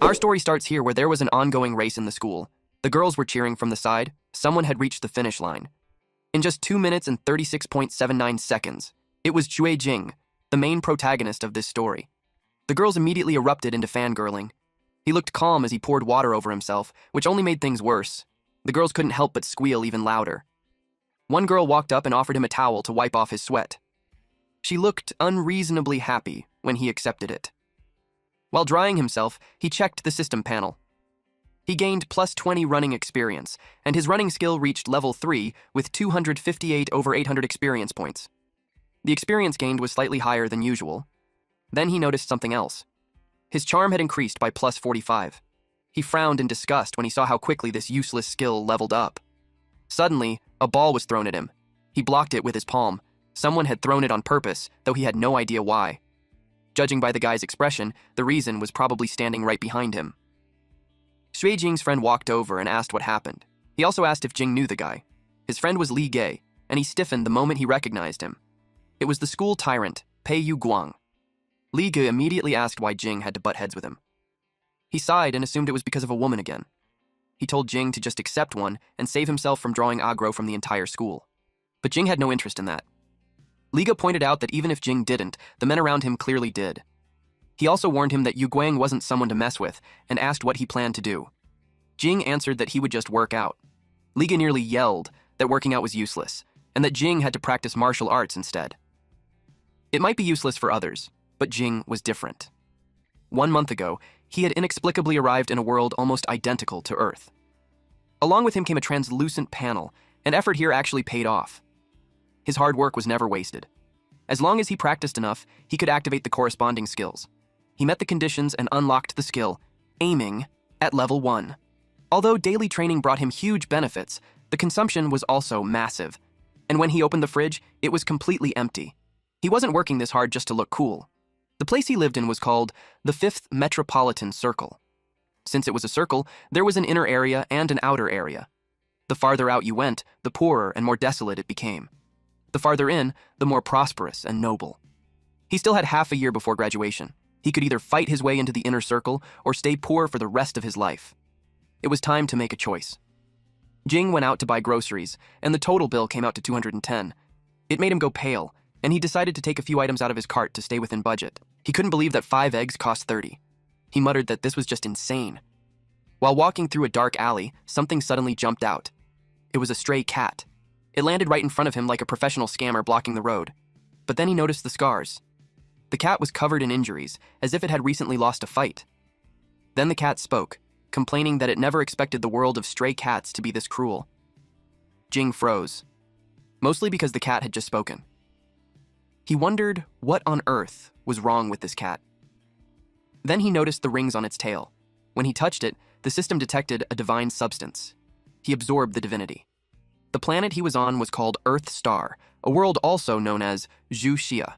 Our story starts here where there was an ongoing race in the school. The girls were cheering from the side. Someone had reached the finish line. In just 2 minutes and 36.79 seconds, it was Chui Jing, the main protagonist of this story. The girls immediately erupted into fangirling. He looked calm as he poured water over himself, which only made things worse. The girls couldn't help but squeal even louder. One girl walked up and offered him a towel to wipe off his sweat. She looked unreasonably happy when he accepted it. While drying himself, he checked the system panel. He gained plus 20 running experience, and his running skill reached level 3 with 258 over 800 experience points. The experience gained was slightly higher than usual. Then he noticed something else. His charm had increased by plus 45. He frowned in disgust when he saw how quickly this useless skill leveled up. Suddenly, a ball was thrown at him. He blocked it with his palm. Someone had thrown it on purpose, though he had no idea why. Judging by the guy's expression, the reason was probably standing right behind him. Shui Jing's friend walked over and asked what happened. He also asked if Jing knew the guy. His friend was Li Gei, and he stiffened the moment he recognized him. It was the school tyrant, Pei Yu Guang. Li Gei immediately asked why Jing had to butt heads with him. He sighed and assumed it was because of a woman again. He told Jing to just accept one and save himself from drawing aggro from the entire school. But Jing had no interest in that. Li Gei pointed out that even if Jing didn't, the men around him clearly did. He also warned him that Yu Guang wasn't someone to mess with and asked what he planned to do. Jing answered that he would just work out. Li Gei nearly yelled that working out was useless and that Jing had to practice martial arts instead. It might be useless for others, but Jing was different. 1 month ago, he had inexplicably arrived in a world almost identical to Earth. Along with him came a translucent panel, and effort here actually paid off. His hard work was never wasted. As long as he practiced enough, he could activate the corresponding skills. He met the conditions and unlocked the skill, aiming, at level 1. Although daily training brought him huge benefits, the consumption was also massive. And when he opened the fridge, it was completely empty. He wasn't working this hard just to look cool. The place he lived in was called the 5th Metropolitan Circle. Since it was a circle, there was an inner area and an outer area. The farther out you went, the poorer and more desolate it became. The farther in, the more prosperous and noble. He still had half a year before graduation. He could either fight his way into the inner circle or stay poor for the rest of his life. It was time to make a choice. Jing went out to buy groceries, and the total bill came out to 210. It made him go pale, and he decided to take a few items out of his cart to stay within budget. He couldn't believe that 5 eggs cost 30. He muttered that this was just insane. While walking through a dark alley, something suddenly jumped out. It was a stray cat. It landed right in front of him like a professional scammer blocking the road. But then he noticed the scars. The cat was covered in injuries, as if it had recently lost a fight. Then the cat spoke, complaining that it never expected the world of stray cats to be this cruel. Jing froze, mostly because the cat had just spoken. He wondered what on earth was wrong with this cat. Then he noticed the rings on its tail. When he touched it, the system detected a divine substance. He absorbed the divinity. The planet he was on was called Earth Star, a world also known as Zhu Xia.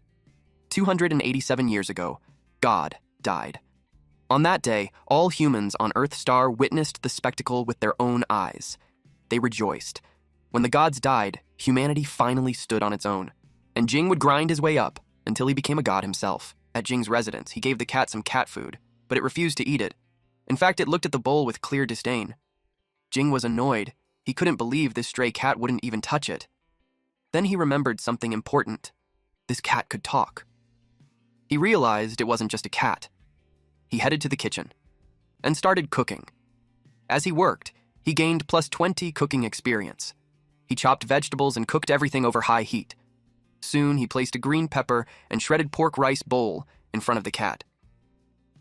287 years ago, God died. On that day, all humans on Earth Star witnessed the spectacle with their own eyes. They rejoiced. When the gods died, humanity finally stood on its own, and Jing would grind his way up until he became a god himself. At Jing's residence, he gave the cat some cat food, but it refused to eat it. In fact, it looked at the bowl with clear disdain. Jing was annoyed. He couldn't believe this stray cat wouldn't even touch it. Then he remembered something important. This cat could talk. He realized it wasn't just a cat. He headed to the kitchen and started cooking. As he worked, he gained plus 20 cooking experience. He chopped vegetables and cooked everything over high heat. Soon, he placed a green pepper and shredded pork rice bowl in front of the cat.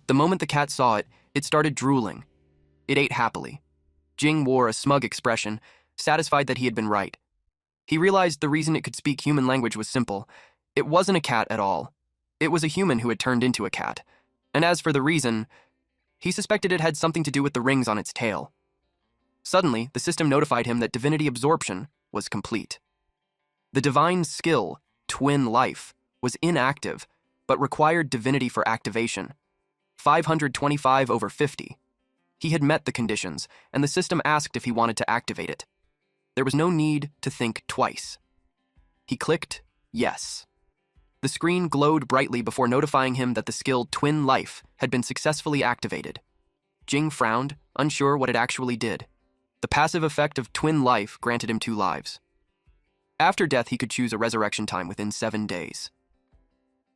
The moment the cat saw it, it started drooling. It ate happily. Jing wore a smug expression, satisfied that he had been right. He realized the reason it could speak human language was simple. It wasn't a cat at all. It was a human who had turned into a cat. And as for the reason, he suspected it had something to do with the rings on its tail. Suddenly, the system notified him that divinity absorption was complete. The divine skill, Twin Life, was inactive, but required divinity for activation. 525 over 50. He had met the conditions, and the system asked if he wanted to activate it. There was no need to think twice. He clicked yes. The screen glowed brightly before notifying him that the skill Twin Life had been successfully activated. Jing frowned, unsure what it actually did. The passive effect of twin life granted him 2 lives. After death, he could choose a resurrection time within 7 days.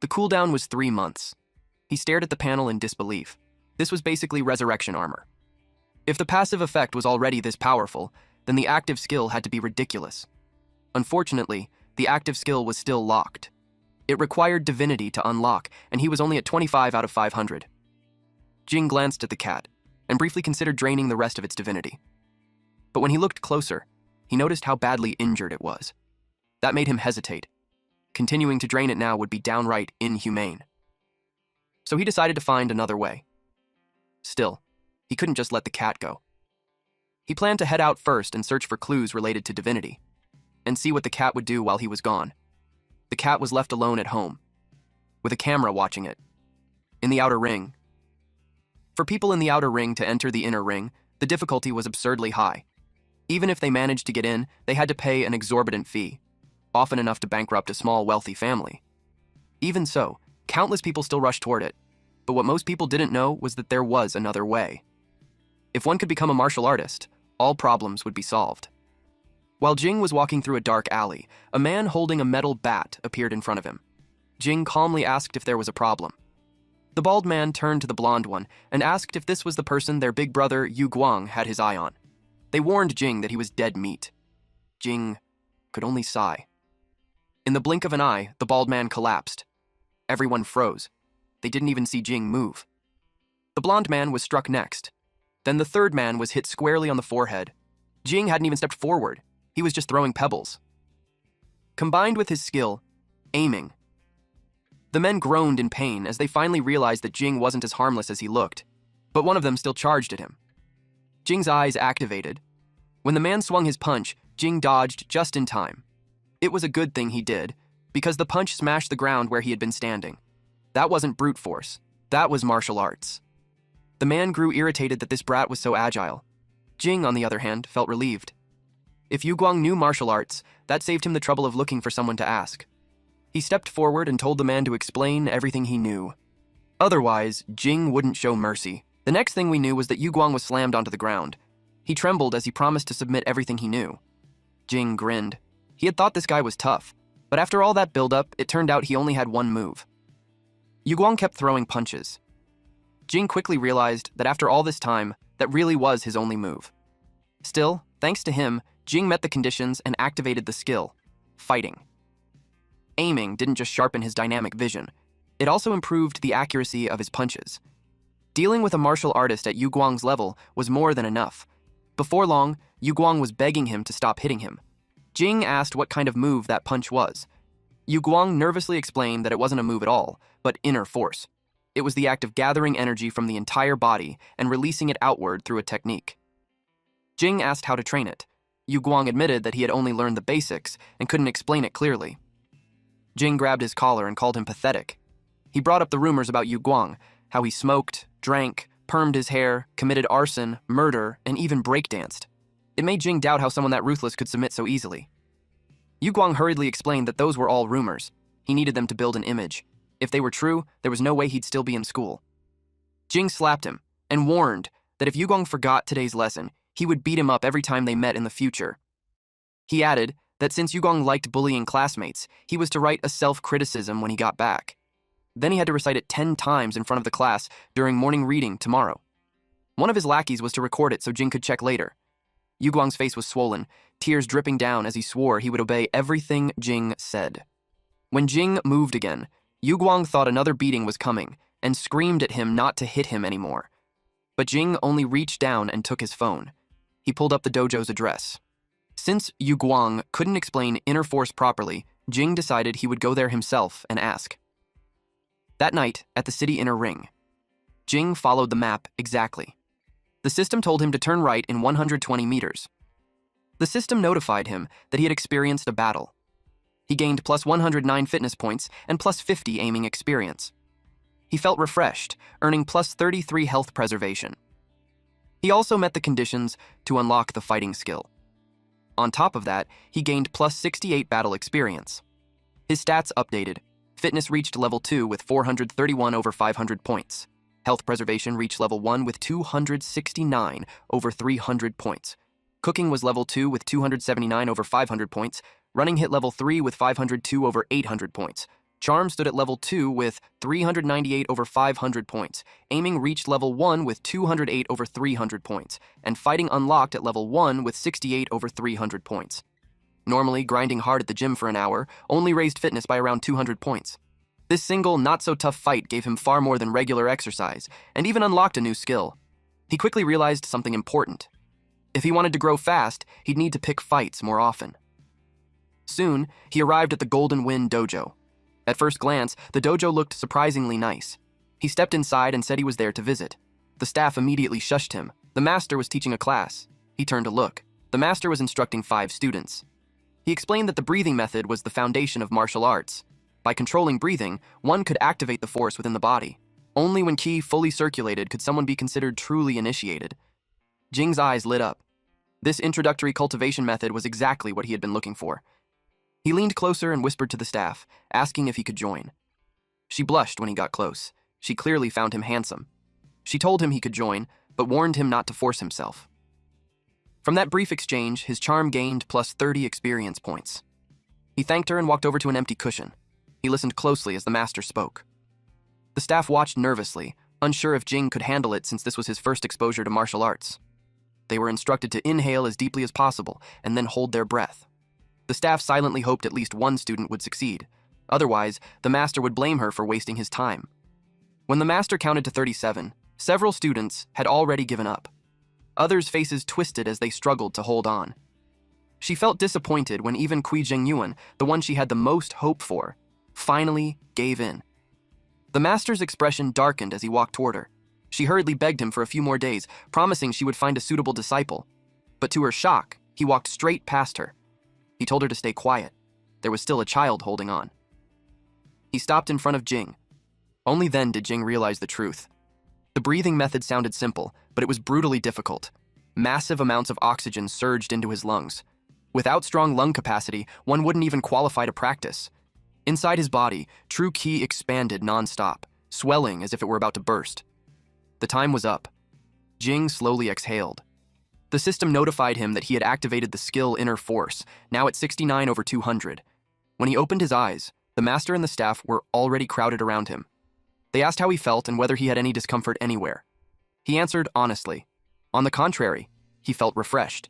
The cooldown was 3 months. He stared at the panel in disbelief. This was basically resurrection armor. If the passive effect was already this powerful, then the active skill had to be ridiculous. Unfortunately, the active skill was still locked. It required divinity to unlock, and he was only at 25 out of 500. Jing glanced at the cat, and briefly considered draining the rest of its divinity. But when he looked closer, he noticed how badly injured it was. That made him hesitate. Continuing to drain it now would be downright inhumane. So he decided to find another way. Still, he couldn't just let the cat go. He planned to head out first and search for clues related to divinity, and see what the cat would do while he was gone. The cat was left alone at home, with a camera watching it. In the outer ring. For people in the outer ring to enter the inner ring, the difficulty was absurdly high. Even if they managed to get in, they had to pay an exorbitant fee, often enough to bankrupt a small, wealthy family. Even so, countless people still rushed toward it, but what most people didn't know was that there was another way. If one could become a martial artist, all problems would be solved. While Jing was walking through a dark alley, a man holding a metal bat appeared in front of him. Jing calmly asked if there was a problem. The bald man turned to the blonde one and asked if this was the person their big brother Yu Guang had his eye on. They warned Jing that he was dead meat. Jing could only sigh. In the blink of an eye, the bald man collapsed. Everyone froze. They didn't even see Jing move. The blonde man was struck next. Then the third man was hit squarely on the forehead. Jing hadn't even stepped forward. He was just throwing pebbles. Combined with his skill, aiming. The men groaned in pain as they finally realized that Jing wasn't as harmless as he looked, but one of them still charged at him. Jing's eyes activated. When the man swung his punch, Jing dodged just in time. It was a good thing he did, because the punch smashed the ground where he had been standing. That wasn't brute force. That was martial arts. The man grew irritated that this brat was so agile. Jing, on the other hand, felt relieved. If Yu Guang knew martial arts, that saved him the trouble of looking for someone to ask. He stepped forward and told the man to explain everything he knew. Otherwise, Jing wouldn't show mercy. The next thing we knew was that Yu Guang was slammed onto the ground. He trembled as he promised to submit everything he knew. Jing grinned. He had thought this guy was tough, but after all that build-up, it turned out he only had one move. Yu Guang kept throwing punches. Jing quickly realized that after all this time, that really was his only move. Still, thanks to him, Jing met the conditions and activated the skill, fighting. Aiming didn't just sharpen his dynamic vision, it also improved the accuracy of his punches. Dealing with a martial artist at Yu Guang's level was more than enough. Before long, Yu Guang was begging him to stop hitting him. Jing asked what kind of move that punch was. Yu Guang nervously explained that it wasn't a move at all, but inner force. It was the act of gathering energy from the entire body and releasing it outward through a technique. Jing asked how to train it. Yu Guang admitted that he had only learned the basics and couldn't explain it clearly. Jing grabbed his collar and called him pathetic. He brought up the rumors about Yu Guang, how he smoked, drank, permed his hair, committed arson, murder, and even breakdanced. It made Jing doubt how someone that ruthless could submit so easily. Yu Guang hurriedly explained that those were all rumors. He needed them to build an image. If they were true, there was no way he'd still be in school. Jing slapped him and warned that if Yu Guang forgot today's lesson, he would beat him up every time they met in the future. He added that since Yu Guang liked bullying classmates, he was to write a self-criticism when he got back. Then he had to recite it 10 times in front of the class during morning reading tomorrow. One of his lackeys was to record it so Jing could check later. Yu Guang's face was swollen, tears dripping down as he swore he would obey everything Jing said. When Jing moved again, Yu Guang thought another beating was coming and screamed at him not to hit him anymore. But Jing only reached down and took his phone. He pulled up the dojo's address. Since Yu Guang couldn't explain inner force properly, Jing decided he would go there himself and ask. That night, at the city inner ring, Jing followed the map exactly. The system told him to turn right in 120 meters. The system notified him that he had experienced a battle. He gained plus 109 fitness points and plus 50 aiming experience. He felt refreshed, earning plus 33 health preservation. He also met the conditions to unlock the fighting skill. On top of that, he gained plus 68 battle experience. His stats updated. Fitness reached level 2 with 431 over 500 points. Health preservation reached level 1 with 269 over 300 points. Cooking was level 2 with 279 over 500 points. Running hit level 3 with 502 over 800 points. Charm stood at level 2 with 398 over 500 points. Aiming reached level 1 with 208 over 300 points. And fighting unlocked at level 1 with 68 over 300 points. Normally, grinding hard at the gym for an hour only raised fitness by around 200 points. This single, not-so-tough fight gave him far more than regular exercise, and even unlocked a new skill. He quickly realized something important. If he wanted to grow fast, he'd need to pick fights more often. Soon, he arrived at the Golden Wind Dojo. At first glance, the dojo looked surprisingly nice. He stepped inside and said he was there to visit. The staff immediately shushed him. The master was teaching a class. He turned to look. The master was instructing 5 students. He explained that the breathing method was the foundation of martial arts. By controlling breathing, one could activate the force within the body. Only when qi fully circulated could someone be considered truly initiated. Jing's eyes lit up. This introductory cultivation method was exactly what he had been looking for. He leaned closer and whispered to the staff, asking if he could join. She blushed when he got close. She clearly found him handsome. She told him he could join, but warned him not to force himself. From that brief exchange, his charm gained plus 30 experience points. He thanked her and walked over to an empty cushion. He listened closely as the master spoke. The staff watched nervously, unsure if Jing could handle it since this was his first exposure to martial arts. They were instructed to inhale as deeply as possible and then hold their breath. The staff silently hoped at least one student would succeed. Otherwise, the master would blame her for wasting his time. When the master counted to 37, several students had already given up. Others' faces twisted as they struggled to hold on. She felt disappointed when even Kui Jingyuan, the one she had the most hope for, finally gave in. The master's expression darkened as he walked toward her. She hurriedly begged him for a few more days, promising she would find a suitable disciple. But to her shock, he walked straight past her. He told her to stay quiet. There was still a child holding on. He stopped in front of Jing. Only then did Jing realize the truth. The breathing method sounded simple, but it was brutally difficult. Massive amounts of oxygen surged into his lungs. Without strong lung capacity, one wouldn't even qualify to practice. Inside his body, true qi expanded nonstop, swelling as if it were about to burst. The time was up. Jing slowly exhaled. The system notified him that he had activated the skill Inner Force, now at 69 over 200. When he opened his eyes, the master and the staff were already crowded around him. They asked how he felt and whether he had any discomfort anywhere. He answered honestly. On the contrary, he felt refreshed.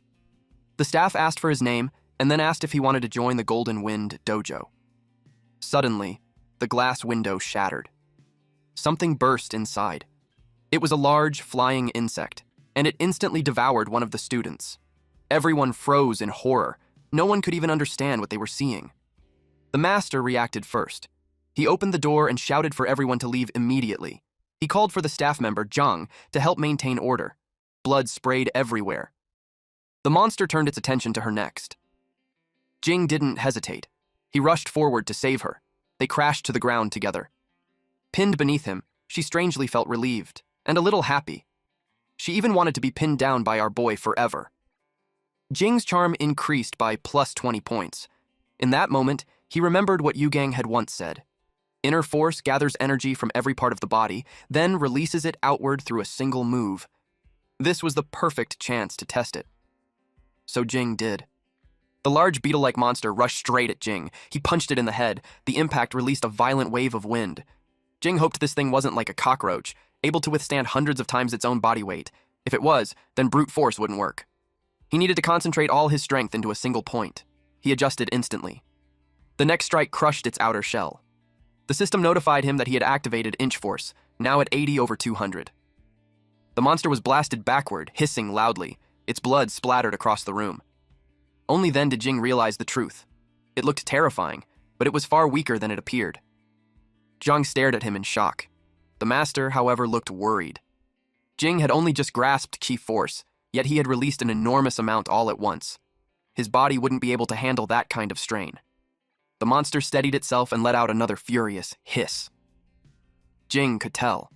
The staff asked for his name and then asked if he wanted to join the Golden Wind Dojo. Suddenly, the glass window shattered. Something burst inside. It was a large, flying insect, and it instantly devoured one of the students. Everyone froze in horror. No one could even understand what they were seeing. The master reacted first. He opened the door and shouted for everyone to leave immediately. He called for the staff member, Zhang, to help maintain order. Blood sprayed everywhere. The monster turned its attention to her next. Jing didn't hesitate. He rushed forward to save her. They crashed to the ground together. Pinned beneath him, she strangely felt relieved and a little happy. She even wanted to be pinned down by our boy forever. Jing's charm increased by plus 20 points. In that moment, he remembered what Yugang had once said. Inner force gathers energy from every part of the body, then releases it outward through a single move. This was the perfect chance to test it. So Jing did. The large beetle-like monster rushed straight at Jing. He punched it in the head. The impact released a violent wave of wind. Jing hoped this thing wasn't like a cockroach, able to withstand hundreds of times its own body weight. If it was, then brute force wouldn't work. He needed to concentrate all his strength into a single point. He adjusted instantly. The next strike crushed its outer shell. The system notified him that he had activated Inch Force, now at 80 over 200. The monster was blasted backward, hissing loudly. Its blood splattered across the room. Only then did Jing realize the truth. It looked terrifying, but it was far weaker than it appeared. Zhang stared at him in shock. The master, however, looked worried. Jing had only just grasped qi force, yet he had released an enormous amount all at once. His body wouldn't be able to handle that kind of strain. The monster steadied itself and let out another furious hiss. Jing could tell.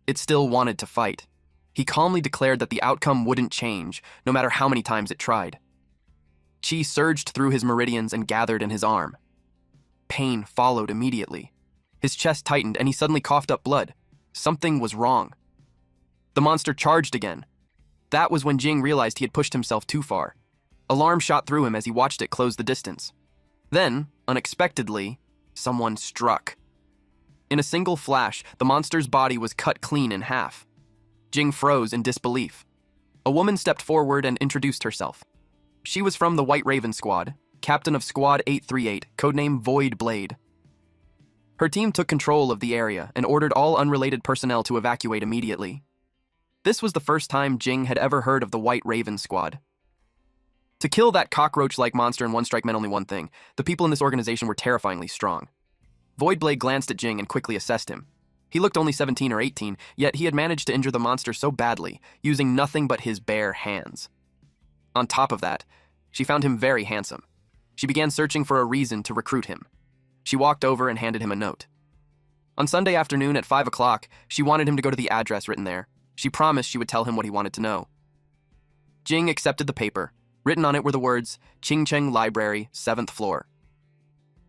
It still wanted to fight. He calmly declared that the outcome wouldn't change, no matter how many times it tried. Qi surged through his meridians and gathered in his arm. Pain followed immediately. His chest tightened and he suddenly coughed up blood. Something was wrong. The monster charged again. That was when Jing realized he had pushed himself too far. Alarm shot through him as he watched it close the distance. Then, unexpectedly, someone struck. In a single flash, the monster's body was cut clean in half. Jing froze in disbelief. A woman stepped forward and introduced herself. She was from the White Raven Squad, captain of Squad 838, codename Void Blade. Her team took control of the area and ordered all unrelated personnel to evacuate immediately. This was the first time Jing had ever heard of the White Raven Squad. To kill that cockroach-like monster in one strike meant only one thing. The people in this organization were terrifyingly strong. Voidblade glanced at Jing and quickly assessed him. He looked only 17 or 18, yet he had managed to injure the monster so badly, using nothing but his bare hands. On top of that, she found him very handsome. She began searching for a reason to recruit him. She walked over and handed him a note. On Sunday afternoon at 5 o'clock, she wanted him to go to the address written there. She promised she would tell him what he wanted to know. Jing accepted the paper. Written on it were the words, Ching Cheng Library, 7th floor.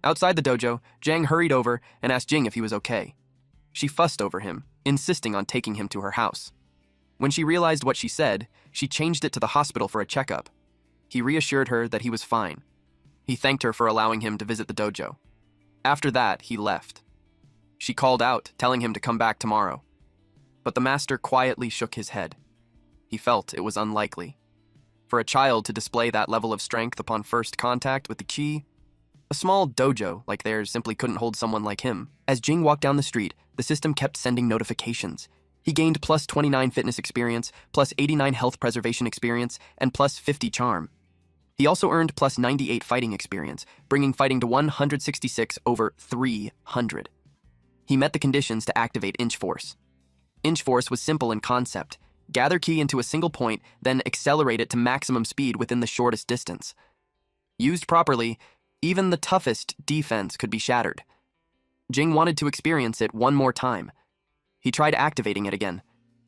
Outside the dojo, Jang hurried over and asked Jing if he was okay. She fussed over him, insisting on taking him to her house. When she realized what she said, she changed it to the hospital for a checkup. He reassured her that he was fine. He thanked her for allowing him to visit the dojo. After that, he left. She called out, telling him to come back tomorrow. But the master quietly shook his head. He felt it was unlikely. For a child to display that level of strength upon first contact with the chi, a small dojo like theirs simply couldn't hold someone like him. As Jing walked down the street, the system kept sending notifications. He gained plus 29 fitness experience, plus 89 health preservation experience, and plus 50 charm. He also earned plus 98 fighting experience, bringing fighting to 166 over 300. He met the conditions to activate Inch Force. Inch Force was simple in concept. Gather ki into a single point, then accelerate it to maximum speed within the shortest distance. Used properly, even the toughest defense could be shattered. Jing wanted to experience it one more time. He tried activating it again.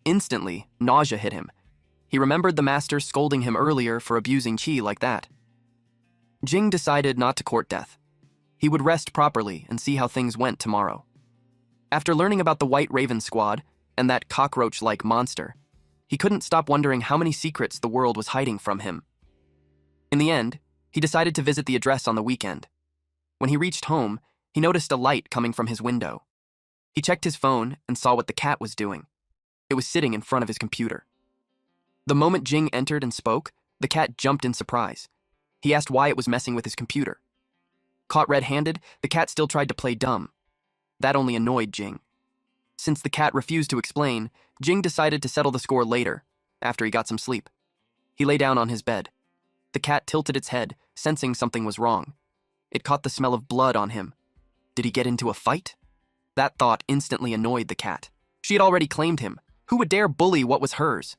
Instantly, nausea hit him. He remembered the master scolding him earlier for abusing chi like that. Jing decided not to court death. He would rest properly and see how things went tomorrow. After learning about the White Raven Squad and that cockroach-like monster, he couldn't stop wondering how many secrets the world was hiding from him. In the end, he decided to visit the address on the weekend. When he reached home, he noticed a light coming from his window. He checked his phone and saw what the cat was doing. It was sitting in front of his computer. The moment Jing entered and spoke, the cat jumped in surprise. He asked why it was messing with his computer. Caught red-handed, the cat still tried to play dumb. That only annoyed Jing. Since the cat refused to explain, Jing decided to settle the score later, after he got some sleep. He lay down on his bed. The cat tilted its head, sensing something was wrong. It caught the smell of blood on him. Did he get into a fight? That thought instantly annoyed the cat. She had already claimed him. Who would dare bully what was hers?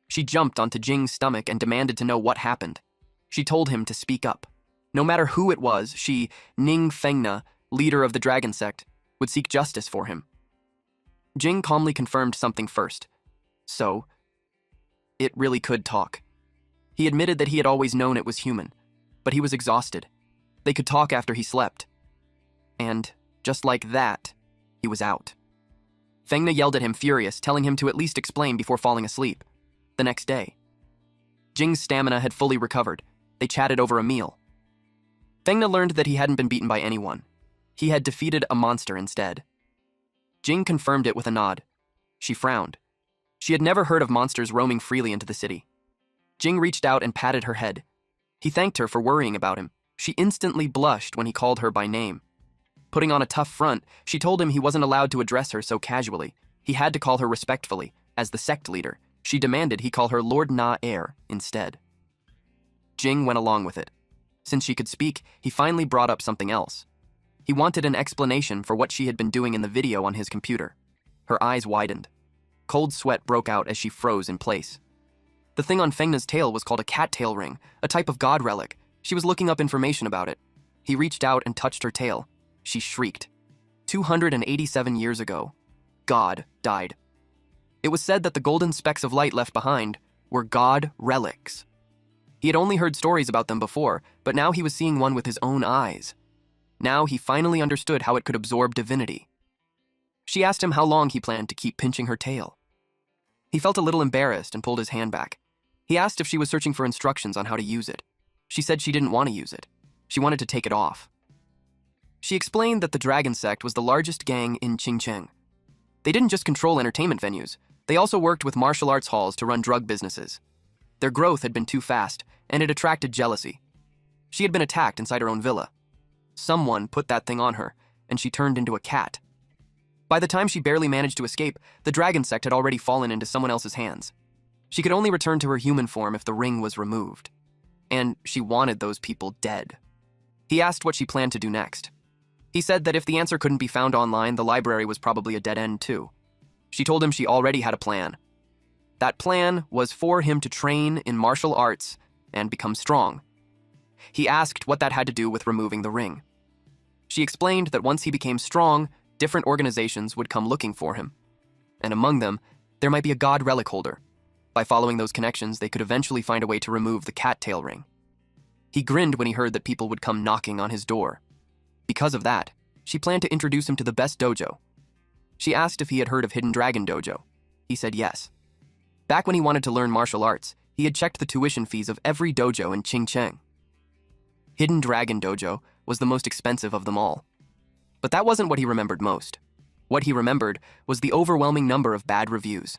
She jumped onto Jing's stomach and demanded to know what happened. She told him to speak up. No matter who it was, she, Ning Fengna, leader of the dragon sect, would seek justice for him. Jing calmly confirmed something first. So, it really could talk. He admitted that he had always known it was human, but he was exhausted. They could talk after he slept. And, just like that, he was out. Fengna yelled at him furious, telling him to at least explain before falling asleep. The next day, Jing's stamina had fully recovered. They chatted over a meal. Fengna learned that he hadn't been beaten by anyone. He had defeated a monster instead. Jing confirmed it with a nod. She frowned. She had never heard of monsters roaming freely into the city. Jing reached out and patted her head. He thanked her for worrying about him. She instantly blushed when he called her by name. Putting on a tough front, she told him he wasn't allowed to address her so casually. He had to call her respectfully. As the sect leader, she demanded he call her Lord Na Air instead. Jing went along with it. Since she could speak, he finally brought up something else. He wanted an explanation for what she had been doing in the video on his computer. Her eyes widened. Cold sweat broke out as she froze in place. The thing on Fengna's tail was called a cattail ring, a type of god relic. She was looking up information about it. He reached out and touched her tail. She shrieked. 287 years ago, God died. It was said that the golden specks of light left behind were god relics. He had only heard stories about them before, but now he was seeing one with his own eyes. Now he finally understood how it could absorb divinity. She asked him how long he planned to keep pinching her tail. He felt a little embarrassed and pulled his hand back. He asked if she was searching for instructions on how to use it. She said she didn't want to use it. She wanted to take it off. She explained that the Dragon Sect was the largest gang in Qingcheng. They didn't just control entertainment venues, they also worked with martial arts halls to run drug businesses. Their growth had been too fast, and it attracted jealousy. She had been attacked inside her own villa. Someone put that thing on her, and she turned into a cat. By the time she barely managed to escape, the Dragon Sect had already fallen into someone else's hands. She could only return to her human form if the ring was removed. And she wanted those people dead. He asked what she planned to do next. He said that if the answer couldn't be found online, the library was probably a dead end too. She told him she already had a plan. That plan was for him to train in martial arts and become strong. He asked what that had to do with removing the ring. She explained that once he became strong, different organizations would come looking for him. And among them, there might be a god relic holder. By following those connections, they could eventually find a way to remove the cattail ring. He grinned when he heard that people would come knocking on his door. Because of that, she planned to introduce him to the best dojo. She asked if he had heard of Hidden Dragon Dojo. He said yes. Back when he wanted to learn martial arts, he had checked the tuition fees of every dojo in Qingcheng. Hidden Dragon Dojo was the most expensive of them all. But that wasn't what he remembered most. What he remembered was the overwhelming number of bad reviews.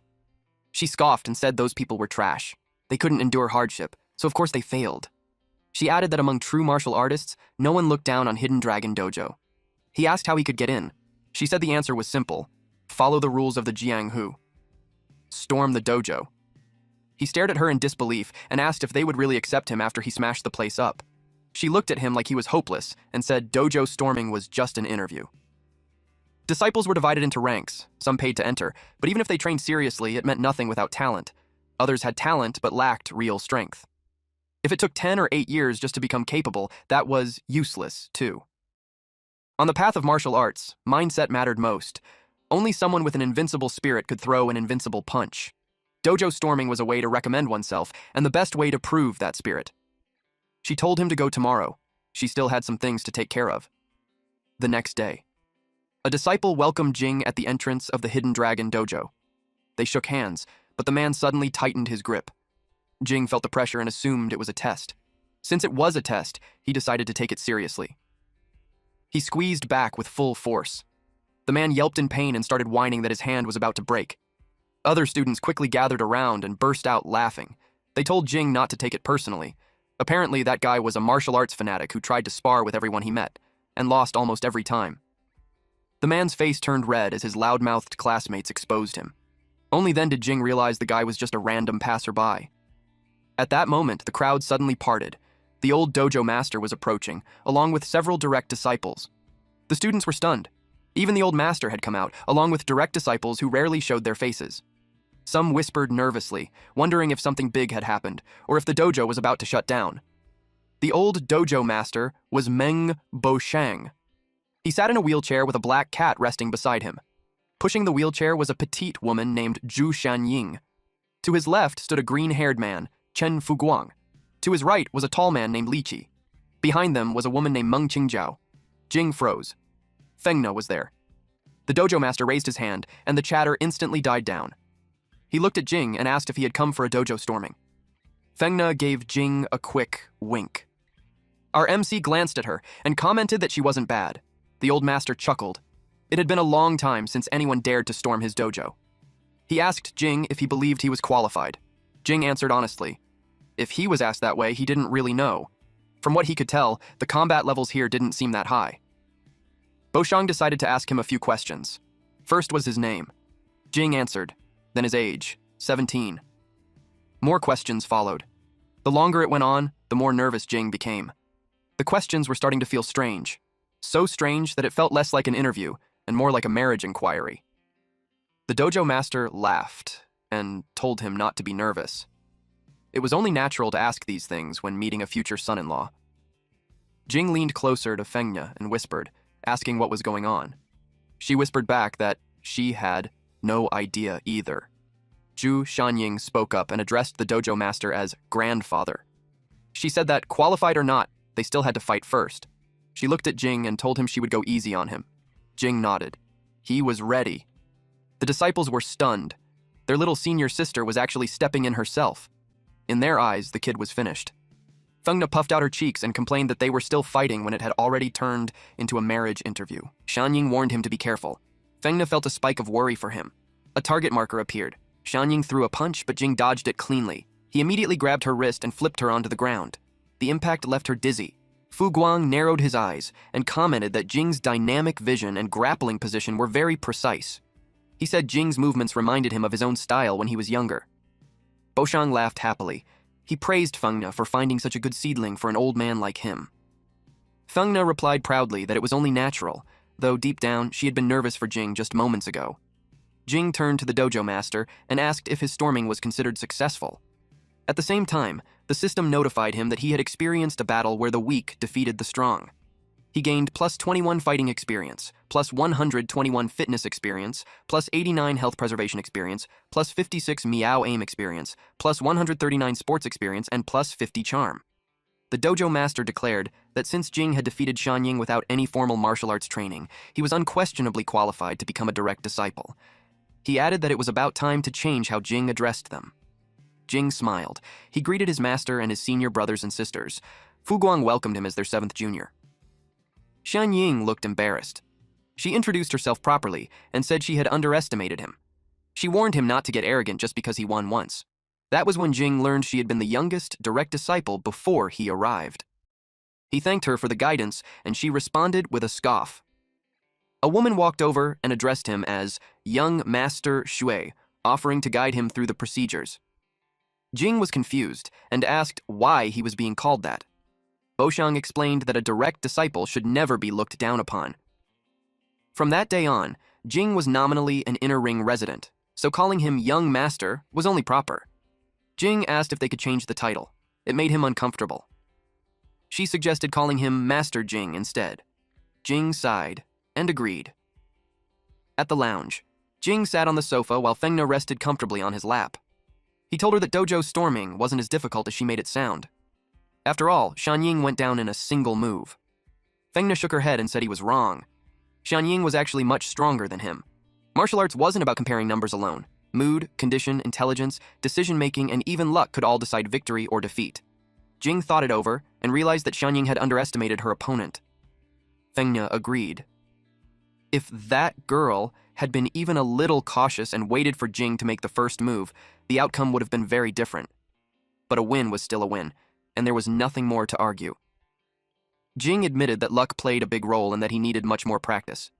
She scoffed and said those people were trash. They couldn't endure hardship, so of course they failed. She added that among true martial artists, no one looked down on Hidden Dragon Dojo. He asked how he could get in. She said the answer was simple. Follow the rules of the Jianghu. Storm the dojo. He stared at her in disbelief and asked if they would really accept him after he smashed the place up. She looked at him like he was hopeless and said dojo storming was just an interview. Disciples were divided into ranks. Some paid to enter, but even if they trained seriously, it meant nothing without talent. Others had talent but lacked real strength. If it took 10 or 8 years just to become capable, that was useless, too. On the path of martial arts, mindset mattered most. Only someone with an invincible spirit could throw an invincible punch. Dojo storming was a way to recommend oneself, and the best way to prove that spirit. She told him to go tomorrow. She still had some things to take care of. The next day, a disciple welcomed Jing at the entrance of the Hidden Dragon Dojo. They shook hands, but the man suddenly tightened his grip. Jing felt the pressure and assumed it was a test. Since it was a test, he decided to take it seriously. He squeezed back with full force. The man yelped in pain and started whining that his hand was about to break. Other students quickly gathered around and burst out laughing. They told Jing not to take it personally. Apparently, that guy was a martial arts fanatic who tried to spar with everyone he met, and lost almost every time. The man's face turned red as his loud-mouthed classmates exposed him. Only then did Jing realize the guy was just a random passerby. At that moment, the crowd suddenly parted. The old dojo master was approaching, along with several direct disciples. The students were stunned. Even the old master had come out, along with direct disciples who rarely showed their faces. Some whispered nervously, wondering if something big had happened, or if the dojo was about to shut down. The old dojo master was Meng Boshang. He sat in a wheelchair with a black cat resting beside him. Pushing the wheelchair was a petite woman named Zhu Shanying. To his left stood a green-haired man, Chen Fuguang. To his right was a tall man named Li Qi. Behind them was a woman named Meng Qingjiao. Jing froze. Fengna was there. The dojo master raised his hand, and the chatter instantly died down. He looked at Jing and asked if he had come for a dojo storming. Fengna gave Jing a quick wink. Our MC glanced at her and commented that she wasn't bad. The old master chuckled. It had been a long time since anyone dared to storm his dojo. He asked Jing if he believed he was qualified. Jing answered honestly. If he was asked that way, he didn't really know. From what he could tell, the combat levels here didn't seem that high. Boshang decided to ask him a few questions. First was his name. Jing answered, then his age, 17. More questions followed. The longer it went on, the more nervous Jing became. The questions were starting to feel strange. So strange that it felt less like an interview and more like a marriage inquiry. The dojo master laughed and told him not to be nervous. It was only natural to ask these things when meeting a future son-in-law. Jing leaned closer to Fengna and whispered, asking what was going on. She whispered back that she had no idea either. Zhu Shanying spoke up and addressed the dojo master as grandfather. She said that, qualified or not, they still had to fight first. She looked at Jing and told him she would go easy on him. Jing nodded. He was ready. The disciples were stunned. Their little senior sister was actually stepping in herself. In their eyes, the kid was finished. Fengna puffed out her cheeks and complained that they were still fighting when it had already turned into a marriage interview. Xianying warned him to be careful. Fengna felt a spike of worry for him. A target marker appeared. Xianying threw a punch, but Jing dodged it cleanly. He immediately grabbed her wrist and flipped her onto the ground. The impact left her dizzy. Fu Guang narrowed his eyes and commented that Jing's dynamic vision and grappling position were very precise. He said Jing's movements reminded him of his own style when he was younger. Boshang laughed happily. He praised Fengna for finding such a good seedling for an old man like him. Fengna replied proudly that it was only natural, though deep down she had been nervous for Jing just moments ago. Jing turned to the dojo master and asked if his storming was considered successful. At the same time, the system notified him that he had experienced a battle where the weak defeated the strong. He gained plus 21 fighting experience, plus 121 fitness experience, plus 89 health preservation experience, plus 56 meow aim experience, plus 139 sports experience, and plus 50 charm. The dojo master declared that since Jing had defeated Xianying without any formal martial arts training, he was unquestionably qualified to become a direct disciple. He added that it was about time to change how Jing addressed them. Jing smiled. He greeted his master and his senior brothers and sisters. Fu Guang welcomed him as their 7th junior. Xianying looked embarrassed. She introduced herself properly and said she had underestimated him. She warned him not to get arrogant just because he won once. That was when Jing learned she had been the youngest direct disciple before he arrived. He thanked her for the guidance, and she responded with a scoff. A woman walked over and addressed him as Young Master Shui, offering to guide him through the procedures. Jing was confused and asked why he was being called that. Boshang explained that a direct disciple should never be looked down upon. From that day on, Jing was nominally an inner ring resident, so calling him Young Master was only proper. Jing asked if they could change the title. It made him uncomfortable. She suggested calling him Master Jing instead. Jing sighed and agreed. At the lounge, Jing sat on the sofa while Fengna rested comfortably on his lap. He told her that dojo storming wasn't as difficult as she made it sound. After all, Xianying went down in a single move. Fengna shook her head and said he was wrong. Xianying was actually much stronger than him. Martial arts wasn't about comparing numbers alone. Mood, condition, intelligence, decision-making, and even luck could all decide victory or defeat. Jing thought it over and realized that Xianying had underestimated her opponent. Fengna agreed. If that girl had been even a little cautious and waited for Jing to make the first move, the outcome would have been very different. But a win was still a win, and there was nothing more to argue. Jing admitted that luck played a big role and that he needed much more practice.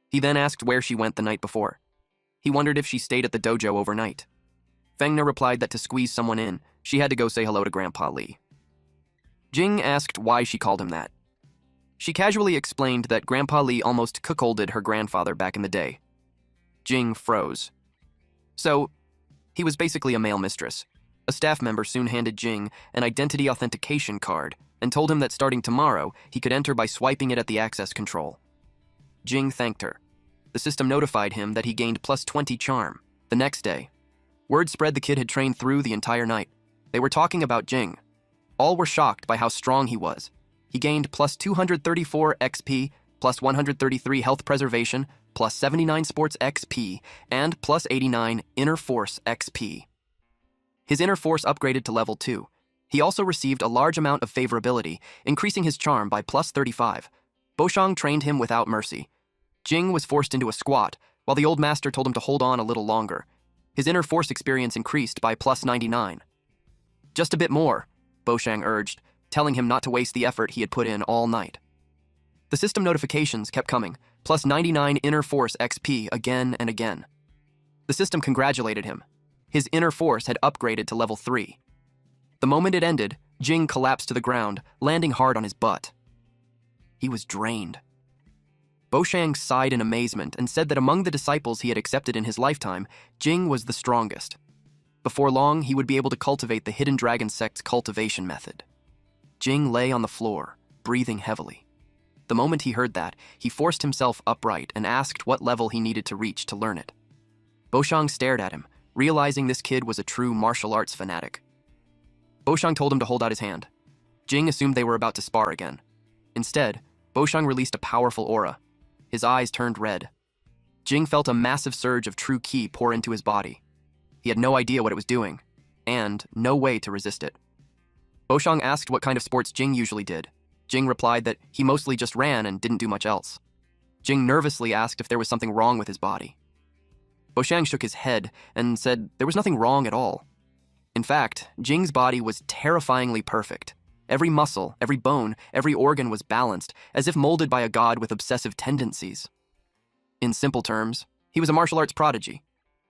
He then asked where she went the night before. He wondered if she stayed at the dojo overnight. Fengna replied that to squeeze someone in, she had to go say hello to Grandpa Li. Jing asked why she called him that. She casually explained that Grandpa Li almost cuckolded her grandfather back in the day. Jing froze. So, he was basically a male mistress. A staff member soon handed Jing an identity authentication card and told him that starting tomorrow, he could enter by swiping it at the access control. Jing thanked her. The system notified him that he gained plus 20 charm. The next day, word spread the kid had trained through the entire night. They were talking about Jing. All were shocked by how strong he was. He gained plus 234 XP, plus 133 health preservation, plus 79 sports XP, and plus 89 inner force XP. His inner force upgraded to level 2. He also received a large amount of favorability, increasing his charm by plus 35. Boshang trained him without mercy. Jing was forced into a squat, while the old master told him to hold on a little longer. His inner force experience increased by plus 99. Just a bit more, Boshang urged, telling him not to waste the effort he had put in all night. The system notifications kept coming, plus 99 inner force XP again and again. The system congratulated him. His inner force had upgraded to level 3. The moment it ended, Jing collapsed to the ground, landing hard on his butt. He was drained. Boshang sighed in amazement and said that among the disciples he had accepted in his lifetime, Jing was the strongest. Before long, he would be able to cultivate the Hidden Dragon sect's cultivation method. Jing lay on the floor, breathing heavily. The moment he heard that, he forced himself upright and asked what level he needed to reach to learn it. Boshang stared at him, realizing this kid was a true martial arts fanatic. Boshang told him to hold out his hand. Jing assumed they were about to spar again. Instead, Boshang released a powerful aura. His eyes turned red. Jing felt a massive surge of true ki pour into his body. He had no idea what it was doing, and no way to resist it. Boshang asked what kind of sports Jing usually did. Jing replied that he mostly just ran and didn't do much else. Jing nervously asked if there was something wrong with his body. Boshang shook his head and said there was nothing wrong at all. In fact, Jing's body was terrifyingly perfect. Every muscle, every bone, every organ was balanced, as if molded by a god with obsessive tendencies. In simple terms, he was a martial arts prodigy.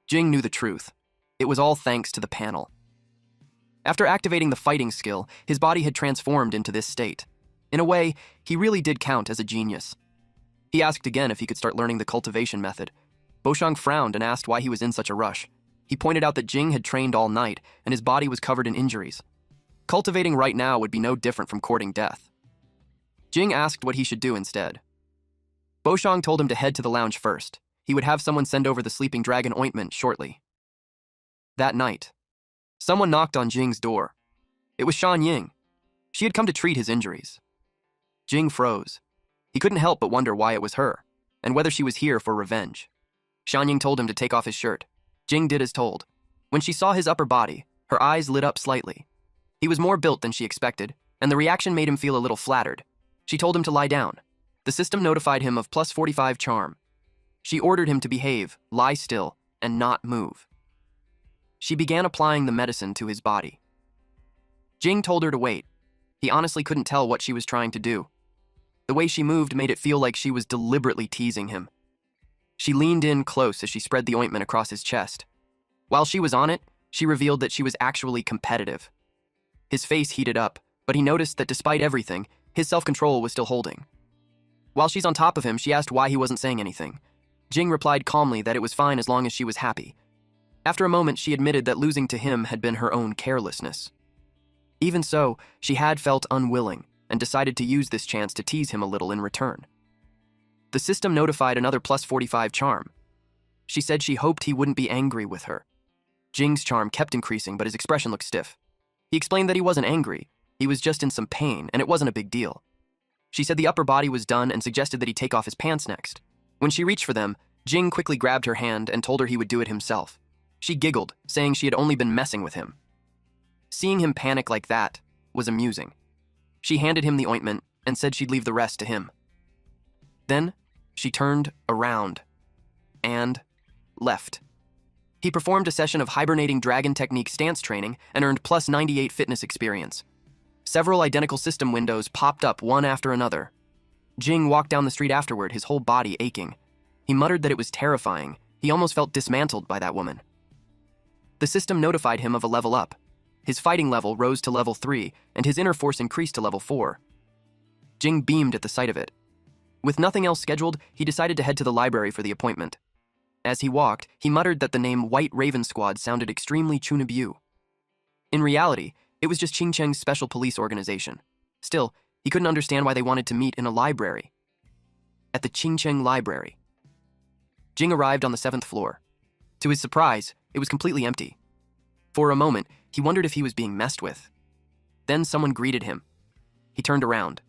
Jing knew the truth. It was all thanks to the panel. After activating the fighting skill, his body had transformed into this state. In a way, he really did count as a genius. He asked again if he could start learning the cultivation method. Boshang frowned and asked why he was in such a rush. He pointed out that Jing had trained all night, and his body was covered in injuries. Cultivating right now would be no different from courting death. Jing asked what he should do instead. Boshang told him to head to the lounge first. He would have someone send over the sleeping dragon ointment shortly. That night, someone knocked on Jing's door. It was Shan Ying. She had come to treat his injuries. Jing froze. He couldn't help but wonder why it was her, and whether she was here for revenge. Shan Ying told him to take off his shirt. Jing did as told. When she saw his upper body, her eyes lit up slightly. He was more built than she expected, and the reaction made him feel a little flattered. She told him to lie down. The system notified him of plus 45 charm. She ordered him to behave, lie still, and not move. She began applying the medicine to his body. Jing told her to wait. He honestly couldn't tell what she was trying to do. The way she moved made it feel like she was deliberately teasing him. She leaned in close as she spread the ointment across his chest. While she was on it, she revealed that she was actually competitive. His face heated up, but he noticed that despite everything, his self-control was still holding. While she's on top of him, she asked why he wasn't saying anything. Jing replied calmly that it was fine as long as she was happy. After a moment, she admitted that losing to him had been her own carelessness. Even so, she had felt unwilling and decided to use this chance to tease him a little in return. The system notified another plus 45 charm. She said she hoped he wouldn't be angry with her. Jing's charm kept increasing, but his expression looked stiff. He explained that he wasn't angry. He was just in some pain, and it wasn't a big deal. She said the upper body was done and suggested that he take off his pants next. When she reached for them, Jing quickly grabbed her hand and told her he would do it himself. She giggled, saying she had only been messing with him. Seeing him panic like that was amusing. She handed him the ointment and said she'd leave the rest to him. Then, she turned around and left. He performed a session of hibernating dragon technique stance training and earned plus 98 fitness experience. Several identical system windows popped up one after another. Jing walked down the street afterward, his whole body aching. He muttered that it was terrifying. He almost felt dismantled by that woman. The system notified him of a level up. His fighting level rose to level 3, and his inner force increased to level 4. Jing beamed at the sight of it. With nothing else scheduled, he decided to head to the library for the appointment. As he walked, he muttered that the name White Raven Squad sounded extremely Chunabu. In reality, it was just Qing Cheng's special police organization. Still, he couldn't understand why they wanted to meet in a library. At the Qing Cheng Library. Jing arrived on the 7th floor. To his surprise, it was completely empty. For a moment, he wondered if he was being messed with. Then someone greeted him. He turned around.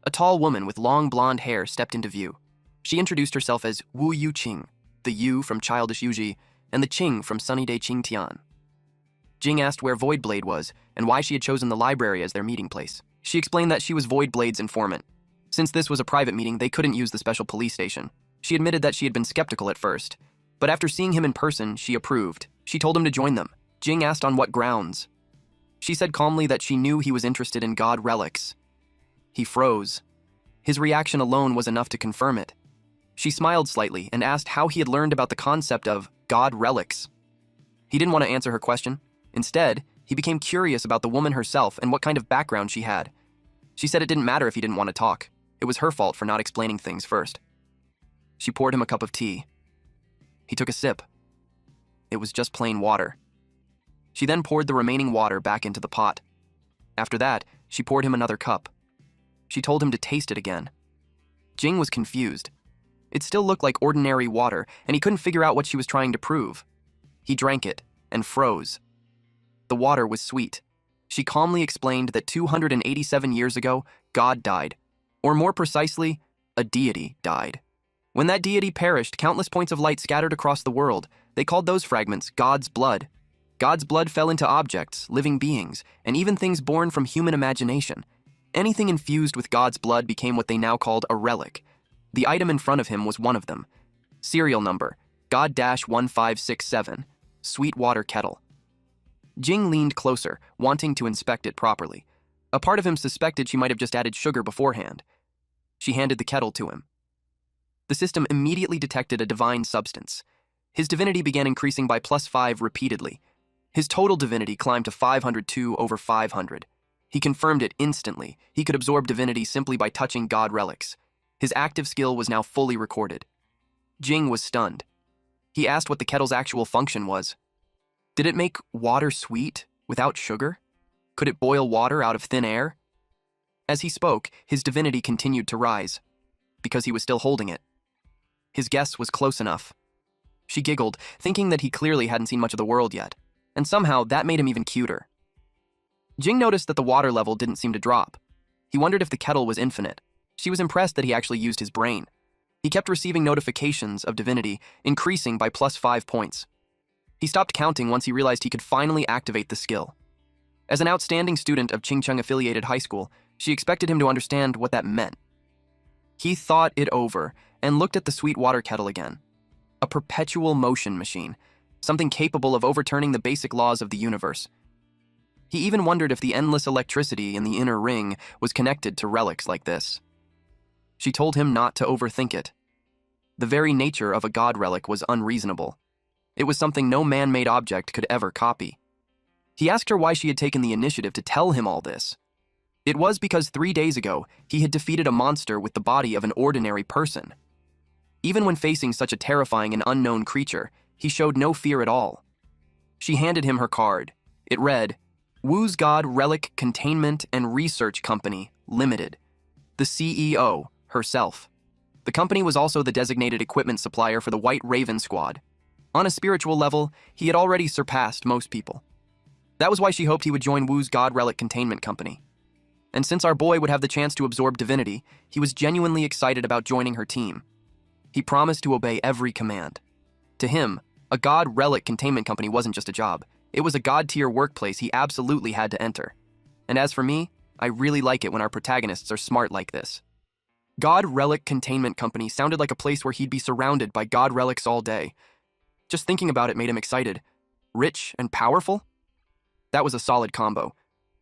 A tall woman with long blonde hair stepped into view. She introduced herself as Wu Yu Qing, the Yu from Childish Yuji, and the Qing from Sunny Day Qing Tian. Jing asked where Voidblade was and why she had chosen the library as their meeting place. She explained that she was Voidblade's informant. Since this was a private meeting, they couldn't use the special police station. She admitted that she had been skeptical at first, but after seeing him in person, she approved. She told him to join them. Jing asked on what grounds. She said calmly that she knew he was interested in god relics. He froze. His reaction alone was enough to confirm it. She smiled slightly and asked how he had learned about the concept of god relics. He didn't want to answer her question. Instead, he became curious about the woman herself and what kind of background she had. She said it didn't matter if he didn't want to talk. It was her fault for not explaining things first. She poured him a cup of tea. He took a sip. It was just plain water. She then poured the remaining water back into the pot. After that, she poured him another cup. She told him to taste it again. Jing was confused. It still looked like ordinary water, and he couldn't figure out what she was trying to prove. He drank it and froze. The water was sweet. She calmly explained that 287 years ago, God died. Or more precisely, a deity died. When that deity perished, countless points of light scattered across the world. They called those fragments God's blood, God's blood fell into objects, living beings, and even things born from human imagination. Anything infused with God's blood became what they now called a relic. The item in front of him was one of them. Serial number, God-1567, Sweetwater Kettle. Jing leaned closer, wanting to inspect it properly. A part of him suspected she might have just added sugar beforehand. She handed the kettle to him. The system immediately detected a divine substance. His divinity began increasing by +5 repeatedly. His total divinity climbed to 502 over 500. He confirmed it instantly. He could absorb divinity simply by touching God relics. His active skill was now fully recorded. Jing was stunned. He asked what the kettle's actual function was. Did it make water sweet without sugar? Could it boil water out of thin air? As he spoke, his divinity continued to rise, because he was still holding it. His guess was close enough. She giggled, thinking that he clearly hadn't seen much of the world yet, and somehow that made him even cuter. Jing noticed that the water level didn't seem to drop. He wondered if the kettle was infinite. She was impressed that he actually used his brain. He kept receiving notifications of divinity, increasing by +5 points. He stopped counting once he realized he could finally activate the skill. As an outstanding student of Chingcheng-affiliated high school, she expected him to understand what that meant. He thought it over and looked at the Sweetwater Kettle again. A perpetual motion machine, something capable of overturning the basic laws of the universe. He even wondered if the endless electricity in the inner ring was connected to relics like this. She told him not to overthink it. The very nature of a god relic was unreasonable. It was something no man-made object could ever copy. He asked her why she had taken the initiative to tell him all this. It was because 3 days ago, he had defeated a monster with the body of an ordinary person. Even when facing such a terrifying and unknown creature, he showed no fear at all. She handed him her card. It read, Wu's God Relic Containment and Research Company, Limited. The CEO, herself. The company was also the designated equipment supplier for the White Raven Squad. On a spiritual level, he had already surpassed most people. That was why she hoped he would join Wu's God Relic Containment Company. And since our boy would have the chance to absorb divinity, he was genuinely excited about joining her team. He promised to obey every command. To him, a God Relic Containment Company wasn't just a job. It was a god-tier workplace he absolutely had to enter. And as for me, I really like it when our protagonists are smart like this. God Relic Containment Company sounded like a place where he'd be surrounded by god relics all day. Just thinking about it made him excited. Rich and powerful? That was a solid combo.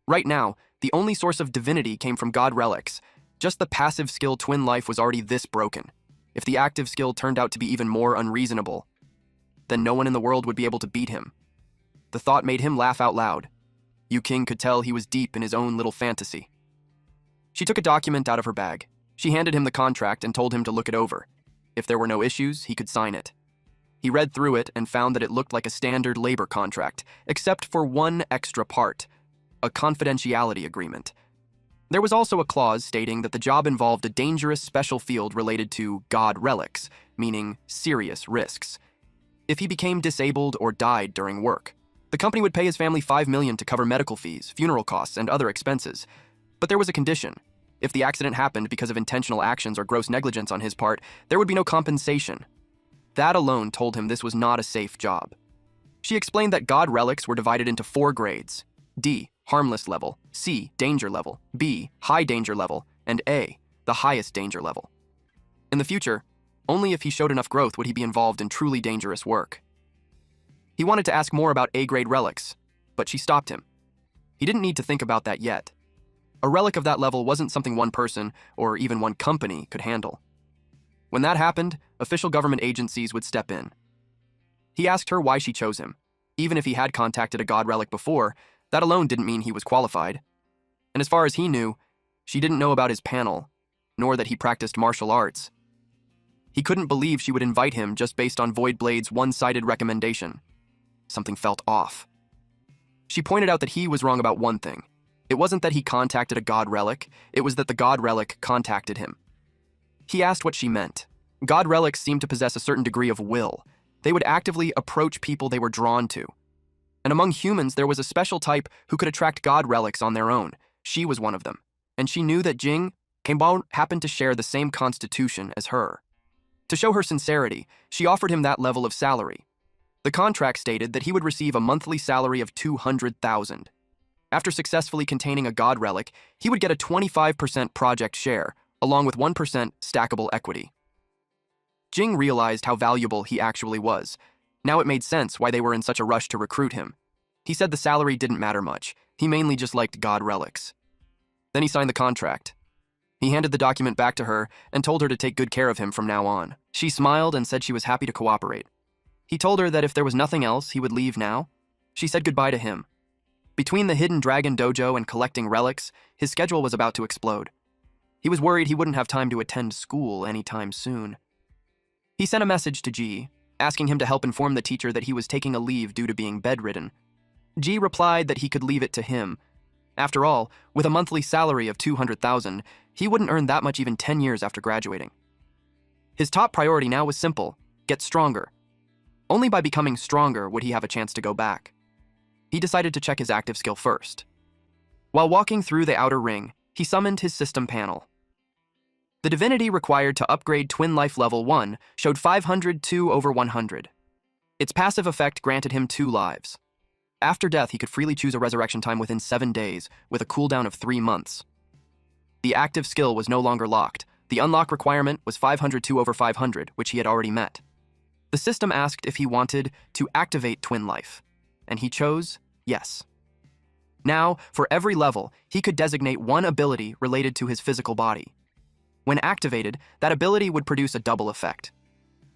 Right now, the only source of divinity came from god relics. Just the passive skill twin life was already this broken. If the active skill turned out to be even more unreasonable, then no one in the world would be able to beat him. The thought made him laugh out loud. Yu King could tell he was deep in his own little fantasy. She took a document out of her bag. She handed him the contract and told him to look it over. If there were no issues, he could sign it. He read through it and found that it looked like a standard labor contract, except for one extra part, a confidentiality agreement. There was also a clause stating that the job involved a dangerous special field related to god relics, meaning serious risks. If he became disabled or died during work, the company would pay his family $5 million to cover medical fees, funeral costs, and other expenses. But there was a condition. If the accident happened because of intentional actions or gross negligence on his part, there would be no compensation. That alone told him this was not a safe job. She explained that god relics were divided into 4 grades: D, harmless level; C, danger level; B, high danger level; and A, the highest danger level. In the future, only if he showed enough growth would he be involved in truly dangerous work. He wanted to ask more about A-grade relics, but she stopped him. He didn't need to think about that yet. A relic of that level wasn't something one person, or even one company, could handle. When that happened, official government agencies would step in. He asked her why she chose him. Even if he had contacted a god relic before, that alone didn't mean he was qualified. And as far as he knew, she didn't know about his panel, nor that he practiced martial arts. He couldn't believe she would invite him just based on Voidblade's one-sided recommendation. Something felt off. She pointed out that he was wrong about one thing. It wasn't that he contacted a god relic, it was that the god relic contacted him. He asked what she meant. God relics seemed to possess a certain degree of will. They would actively approach people they were drawn to. And among humans, there was a special type who could attract god relics on their own. She was one of them. And she knew that Jing happened to share the same constitution as her. To show her sincerity, she offered him that level of salary. The contract stated that he would receive a monthly salary of 200,000. After successfully containing a god relic, he would get a 25% project share, along with 1% stackable equity. Jing realized how valuable he actually was. Now it made sense why they were in such a rush to recruit him. He said the salary didn't matter much. He mainly just liked god relics. Then he signed the contract. He handed the document back to her and told her to take good care of him from now on. She smiled and said she was happy to cooperate. He told her that if there was nothing else, he would leave now. She said goodbye to him. Between the Hidden Dragon Dojo and collecting relics, his schedule was about to explode. He was worried he wouldn't have time to attend school anytime soon. He sent a message to Ji, asking him to help inform the teacher that he was taking a leave due to being bedridden. Ji replied that he could leave it to him. After all, with a monthly salary of 200,000, he wouldn't earn that much even 10 years after graduating. His top priority now was simple: get stronger. Only by becoming stronger would he have a chance to go back. He decided to check his active skill first. While walking through the outer ring, he summoned his system panel. The divinity required to upgrade Twin Life Level 1 showed 502/100. Its passive effect granted him 2 lives. After death, he could freely choose a resurrection time within 7 days, with a cooldown of 3 months. The active skill was no longer locked. The unlock requirement was 502/500, which he had already met. The system asked if he wanted to activate Twin Life, and he chose yes. Now, for every level, he could designate one ability related to his physical body. When activated, that ability would produce a double effect.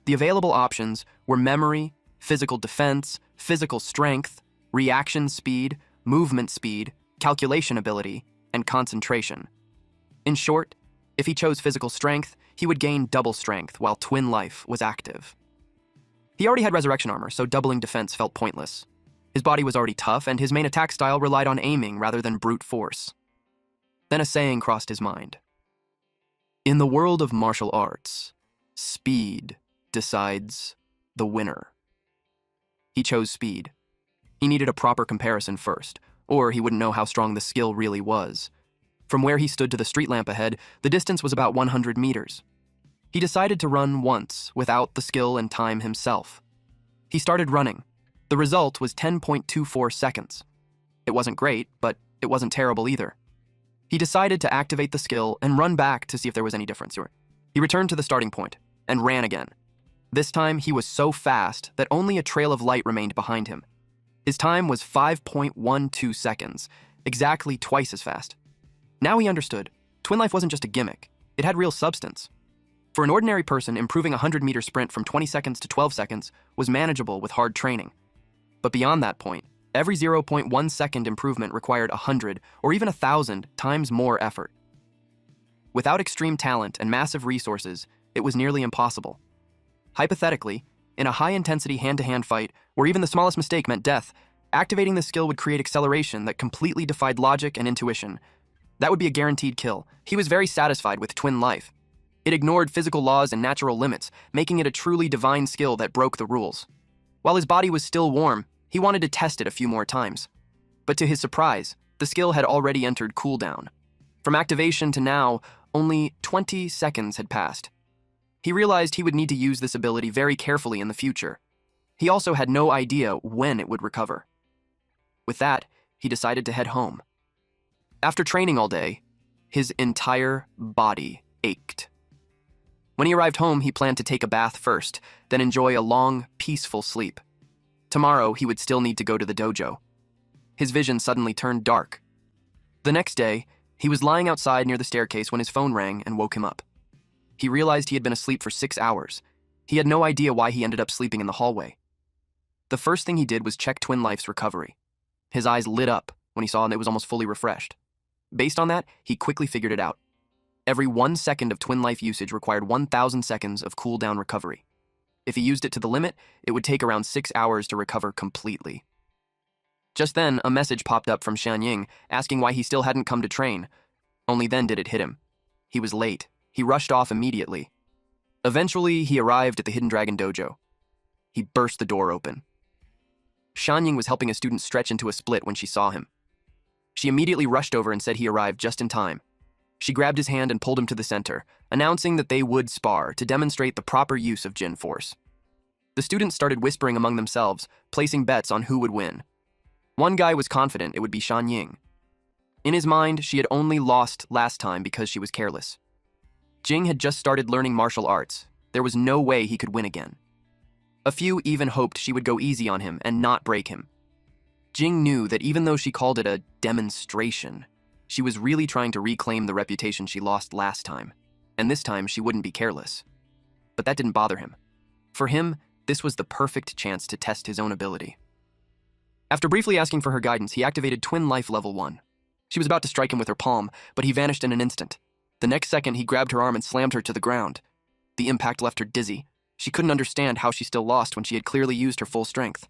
The available options were memory, physical defense, physical strength, reaction speed, movement speed, calculation ability, and concentration. In short, if he chose physical strength, he would gain double strength while Twin Life was active. He already had resurrection armor, so doubling defense felt pointless. His body was already tough, and his main attack style relied on aiming rather than brute force. Then a saying crossed his mind. In the world of martial arts, speed decides the winner. He chose speed. He needed a proper comparison first, or he wouldn't know how strong the skill really was. From where he stood to the street lamp ahead, the distance was about 100 meters. He decided to run once without the skill and time himself. He started running. The result was 10.24 seconds. It wasn't great, but it wasn't terrible either. He decided to activate the skill and run back to see if there was any difference. He returned to the starting point and ran again. This time, he was so fast that only a trail of light remained behind him. His time was 5.12 seconds, exactly twice as fast. Now he understood. Twin Life wasn't just a gimmick. It had real substance. For an ordinary person, improving a 100-meter sprint from 20 seconds to 12 seconds was manageable with hard training. But beyond that point, every 0.1 second improvement required 100 or even 1,000 times more effort. Without extreme talent and massive resources, it was nearly impossible. Hypothetically, in a high-intensity hand-to-hand fight where even the smallest mistake meant death, activating the skill would create acceleration that completely defied logic and intuition. That would be a guaranteed kill. He was very satisfied with Twin Life. It ignored physical laws and natural limits, making it a truly divine skill that broke the rules. While his body was still warm, he wanted to test it a few more times. But to his surprise, the skill had already entered cooldown. From activation to now, only 20 seconds had passed. He realized he would need to use this ability very carefully in the future. He also had no idea when it would recover. With that, he decided to head home. After training all day, his entire body ached. When he arrived home, he planned to take a bath first, then enjoy a long, peaceful sleep. Tomorrow, he would still need to go to the dojo. His vision suddenly turned dark. The next day, he was lying outside near the staircase when his phone rang and woke him up. He realized he had been asleep for 6 hours. He had no idea why he ended up sleeping in the hallway. The first thing he did was check Twin Life's recovery. His eyes lit up when he saw that it was almost fully refreshed. Based on that, he quickly figured it out. Every 1 second of Twin Life usage required 1,000 seconds of cooldown recovery. If he used it to the limit, it would take around 6 hours to recover completely. Just then, a message popped up from Shanying asking why he still hadn't come to train. Only then did it hit him. He was late. He rushed off immediately. Eventually, he arrived at the Hidden Dragon Dojo. He burst the door open. Shanying was helping a student stretch into a split when she saw him. She immediately rushed over and said he arrived just in time. She grabbed his hand and pulled him to the center, announcing that they would spar to demonstrate the proper use of Jin force. The students started whispering among themselves, placing bets on who would win. One guy was confident it would be Shan Ying. In his mind, she had only lost last time because she was careless. Jing had just started learning martial arts. There was no way he could win again. A few even hoped she would go easy on him and not break him. Jing knew that even though she called it a demonstration, she was really trying to reclaim the reputation she lost last time, and this time she wouldn't be careless. But that didn't bother him. For him, this was the perfect chance to test his own ability. After briefly asking for her guidance, he activated Twin Life Level 1. She was about to strike him with her palm, but he vanished in an instant. The next second, he grabbed her arm and slammed her to the ground. The impact left her dizzy. She couldn't understand how she still lost when she had clearly used her full strength.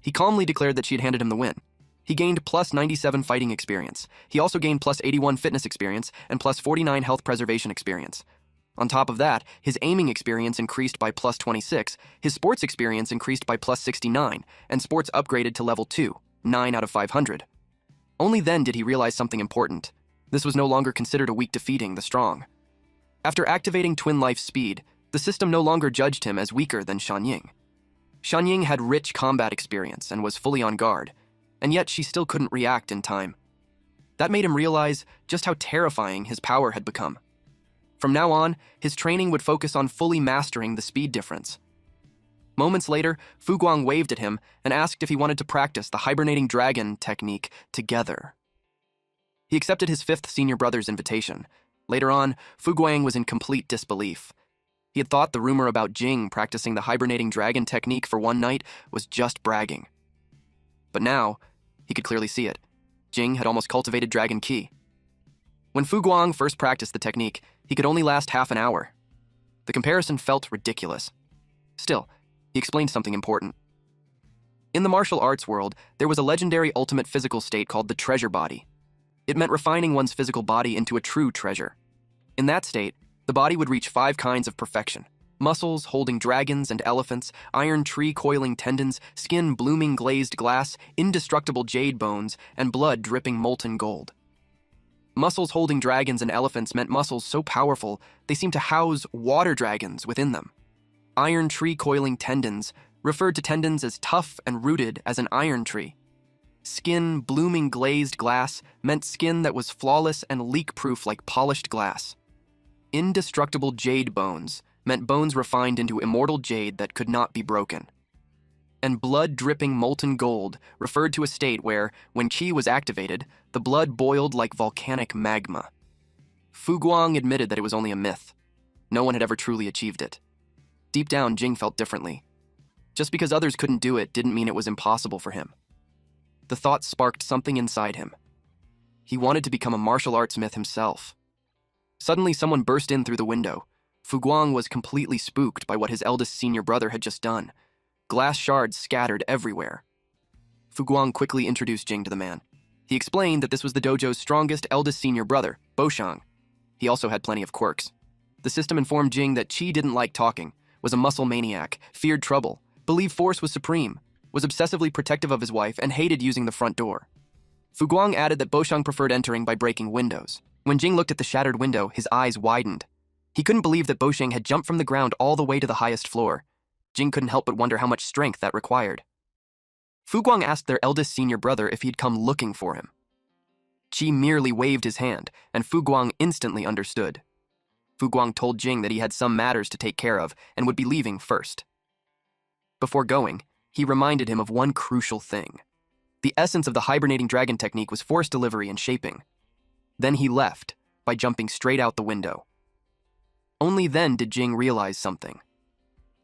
He calmly declared that she had handed him the win. He gained plus 97 fighting experience. He also gained plus 81 fitness experience and plus 49 health preservation experience. On top of that, his aiming experience increased by plus 26, his sports experience increased by plus 69, and sports upgraded to level 2, 9 out of 500. Only then did he realize something important. This was no longer considered a weak defeating the strong. After activating Twin Life Speed, the system no longer judged him as weaker than Shan Ying. Shan Ying had rich combat experience and was fully on guard, and yet she still couldn't react in time. That made him realize just how terrifying his power had become. From now on, his training would focus on fully mastering the speed difference. Moments later, Fu Guang waved at him and asked if he wanted to practice the hibernating dragon technique together. He accepted his fifth senior brother's invitation. Later on, Fu Guang was in complete disbelief. He had thought the rumor about Jing practicing the hibernating dragon technique for one night was just bragging. But now, he could clearly see it. Jing had almost cultivated Dragon Ki. When Fu Guang first practiced the technique, he could only last half an hour. The comparison felt ridiculous. Still, he explained something important. In the martial arts world, there was a legendary ultimate physical state called the treasure body. It meant refining one's physical body into a true treasure. In that state, the body would reach 5 kinds of perfection: muscles holding dragons and elephants, iron tree coiling tendons, skin blooming glazed glass, indestructible jade bones, and blood dripping molten gold. Muscles holding dragons and elephants meant muscles so powerful they seemed to house water dragons within them. Iron tree coiling tendons referred to tendons as tough and rooted as an iron tree. Skin blooming glazed glass meant skin that was flawless and leak-proof like polished glass. Indestructible jade bones meant bones refined into immortal jade that could not be broken. And blood-dripping molten gold referred to a state where, when qi was activated, the blood boiled like volcanic magma. Fu Guang admitted that it was only a myth. No one had ever truly achieved it. Deep down, Jing felt differently. Just because others couldn't do it didn't mean it was impossible for him. The thought sparked something inside him. He wanted to become a martial arts myth himself. Suddenly, someone burst in through the window. Fu Guang was completely spooked by what his eldest senior brother had just done. Glass shards scattered everywhere. Fu Guang quickly introduced Jing to the man. He explained that this was the dojo's strongest eldest senior brother, Boshang. He also had plenty of quirks. The system informed Jing that Qi didn't like talking, was a muscle maniac, feared trouble, believed force was supreme, was obsessively protective of his wife, and hated using the front door. Fu Guang added that Boshang preferred entering by breaking windows. When Jing looked at the shattered window, his eyes widened. He couldn't believe that Boshang had jumped from the ground all the way to the highest floor. Jing couldn't help but wonder how much strength that required. Fu Guang asked their eldest senior brother if he'd come looking for him. Qi merely waved his hand, and Fu Guang instantly understood. Fu Guang told Jing that he had some matters to take care of and would be leaving first. Before going, he reminded him of one crucial thing. The essence of the hibernating dragon technique was force delivery and shaping. Then he left by jumping straight out the window. Only then did Jing realize something.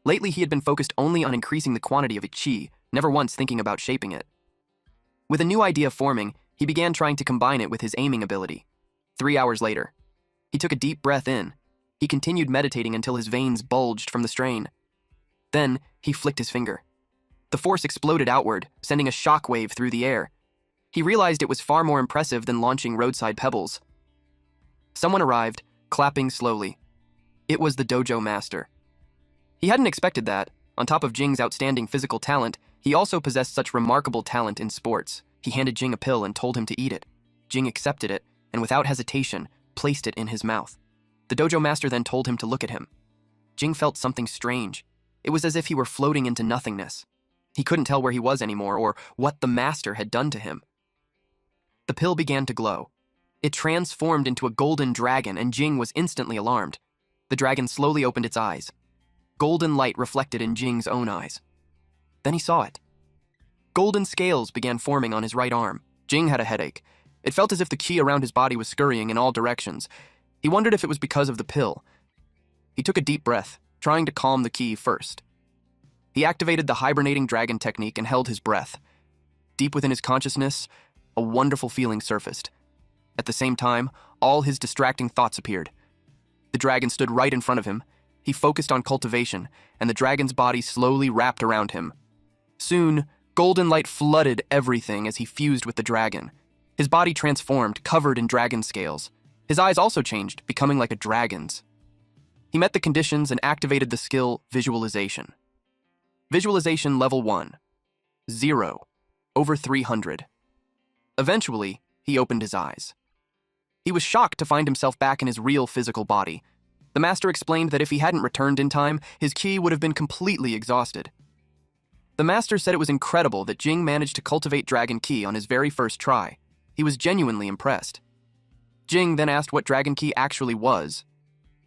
Lately, he had been focused only on increasing the quantity of qi, never once thinking about shaping it. With a new idea forming, he began trying to combine it with his aiming ability. 3 hours later, he took a deep breath in. He continued meditating until his veins bulged from the strain. Then, he flicked his finger. The force exploded outward, sending a shockwave through the air. He realized it was far more impressive than launching roadside pebbles. Someone arrived, clapping slowly. It was the dojo master. He hadn't expected that. On top of Jing's outstanding physical talent, he also possessed such remarkable talent in sports. He handed Jing a pill and told him to eat it. Jing accepted it, and without hesitation, placed it in his mouth. The dojo master then told him to look at him. Jing felt something strange. It was as if he were floating into nothingness. He couldn't tell where he was anymore or what the master had done to him. The pill began to glow. It transformed into a golden dragon, and Jing was instantly alarmed. The dragon slowly opened its eyes. Golden light reflected in Jing's own eyes. Then he saw it. Golden scales began forming on his right arm. Jing had a headache. It felt as if the ki around his body was scurrying in all directions. He wondered if it was because of the pill. He took a deep breath, trying to calm the ki first. He activated the hibernating dragon technique and held his breath. Deep within his consciousness, a wonderful feeling surfaced. At the same time, all his distracting thoughts appeared. The dragon stood right in front of him. He focused on cultivation, and the dragon's body slowly wrapped around him. Soon, golden light flooded everything as he fused with the dragon. His body transformed, covered in dragon scales. His eyes also changed, becoming like a dragon's. He met the conditions and activated the skill Visualization. Visualization Level 1. 0. Over 300. Eventually, he opened his eyes. He was shocked to find himself back in his real physical body. The master explained that if he hadn't returned in time, his ki would have been completely exhausted. The master said it was incredible that Jing managed to cultivate dragon ki on his very first try. He was genuinely impressed. Jing then asked what dragon ki actually was.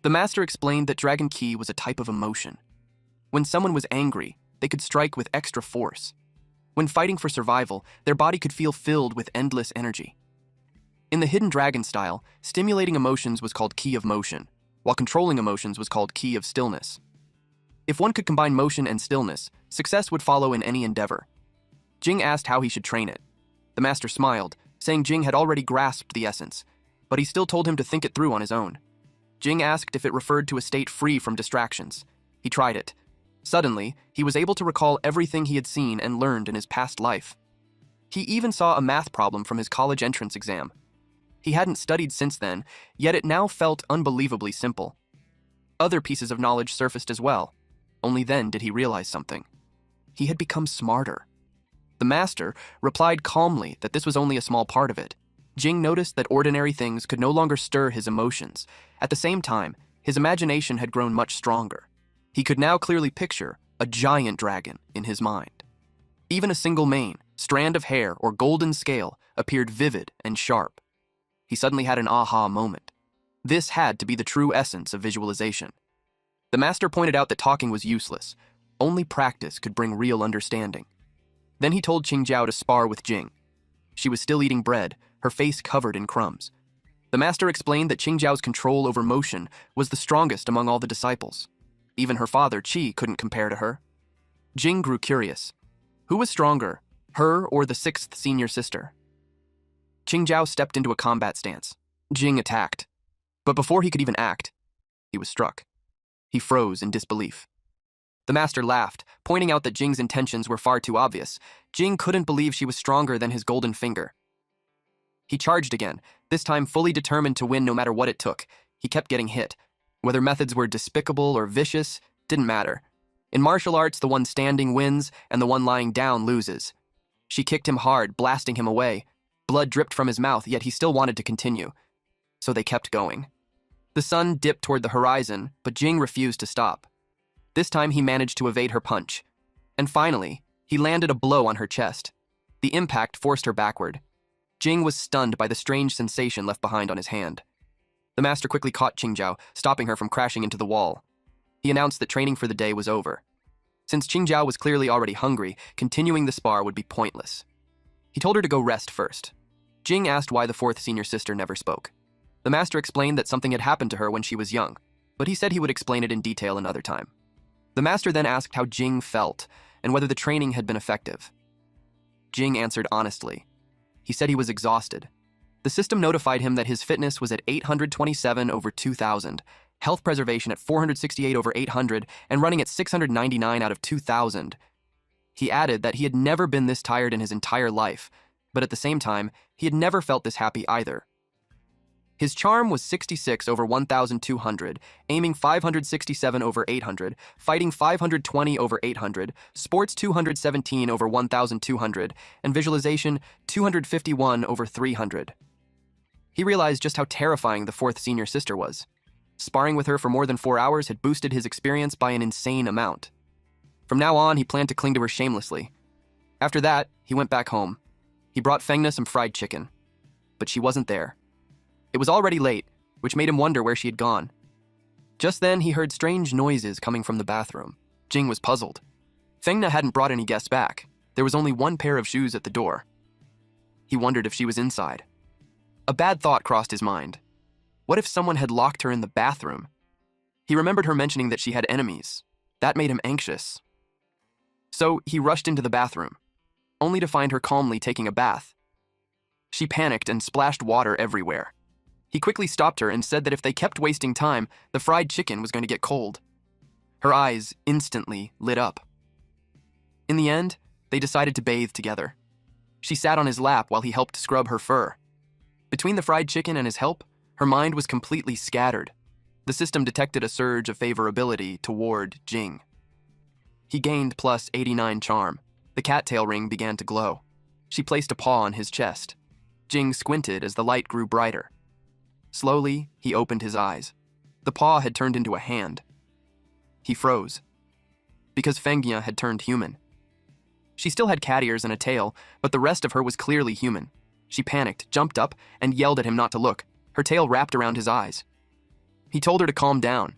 The master explained that dragon ki was a type of emotion. When someone was angry, they could strike with extra force. When fighting for survival, their body could feel filled with endless energy. In the hidden dragon style, stimulating emotions was called ki of motion, while controlling emotions was called ki of stillness. If one could combine motion and stillness, success would follow in any endeavor. Jing asked how he should train it. The master smiled, saying Jing had already grasped the essence, but he still told him to think it through on his own. Jing asked if it referred to a state free from distractions. He tried it. Suddenly, he was able to recall everything he had seen and learned in his past life. He even saw a math problem from his college entrance exam. He hadn't studied since then, yet it now felt unbelievably simple. Other pieces of knowledge surfaced as well. Only then did he realize something. He had become smarter. The master replied calmly that this was only a small part of it. Jing noticed that ordinary things could no longer stir his emotions. At the same time, his imagination had grown much stronger. He could now clearly picture a giant dragon in his mind. Even a single mane, strand of hair, or golden scale appeared vivid and sharp. He suddenly had an aha moment. This had to be the true essence of visualization. The master pointed out that talking was useless. Only practice could bring real understanding. Then he told Qingjiao to spar with Jing. She was still eating bread, her face covered in crumbs. The master explained that Qingjiao's control over motion was the strongest among all the disciples. Even her father, Qi, couldn't compare to her. Jing grew curious. Who was stronger, her or the sixth senior sister? Qingjiao stepped into a combat stance. Jing attacked. But before he could even act, he was struck. He froze in disbelief. The master laughed, pointing out that Jing's intentions were far too obvious. Jing couldn't believe she was stronger than his golden finger. He charged again, this time fully determined to win no matter what it took. He kept getting hit. Whether methods were despicable or vicious, didn't matter. In martial arts, the one standing wins, and the one lying down loses. She kicked him hard, blasting him away. Blood dripped from his mouth, yet he still wanted to continue. So they kept going. The sun dipped toward the horizon, but Jing refused to stop. This time he managed to evade her punch. And finally, he landed a blow on her chest. The impact forced her backward. Jing was stunned by the strange sensation left behind on his hand. The master quickly caught Qingjiao, stopping her from crashing into the wall. He announced that training for the day was over. Since Qingjiao was clearly already hungry, continuing the spar would be pointless. He told her to go rest first. Jing asked why the fourth senior sister never spoke. The master explained that something had happened to her when she was young, but he said he would explain it in detail another time. The master then asked how Jing felt and whether the training had been effective. Jing answered honestly. He said he was exhausted. The system notified him that his fitness was at 827 over 2,000, health preservation at 468 over 800, and running at 699 out of 2,000. He added that he had never been this tired in his entire life, but at the same time, he had never felt this happy either. His charm was 66 over 1,200, aiming 567 over 800, fighting 520 over 800, sports 217 over 1,200, and visualization 251 over 300. He realized just how terrifying the fourth senior sister was. Sparring with her for more than 4 hours had boosted his experience by an insane amount. From now on, he planned to cling to her shamelessly. After that, he went back home. He brought Fengna some fried chicken. But she wasn't there. It was already late, which made him wonder where she had gone. Just then, he heard strange noises coming from the bathroom. Jing was puzzled. Fengna hadn't brought any guests back. There was only one pair of shoes at the door. He wondered if she was inside. A bad thought crossed his mind. What if someone had locked her in the bathroom? He remembered her mentioning that she had enemies. That made him anxious. So he rushed into the bathroom, only to find her calmly taking a bath. She panicked and splashed water everywhere. He quickly stopped her and said that if they kept wasting time, the fried chicken was going to get cold. Her eyes instantly lit up. In the end, they decided to bathe together. She sat on his lap while he helped scrub her fur. Between the fried chicken and his help, her mind was completely scattered. The system detected a surge of favorability toward Jing. He gained plus 89 charm. The cattail ring began to glow. She placed a paw on his chest. Jing squinted as the light grew brighter. Slowly, he opened his eyes. The paw had turned into a hand. He froze, because Fengna had turned human. She still had cat ears and a tail, but the rest of her was clearly human. She panicked, jumped up, and yelled at him not to look. Her tail wrapped around his eyes. He told her to calm down.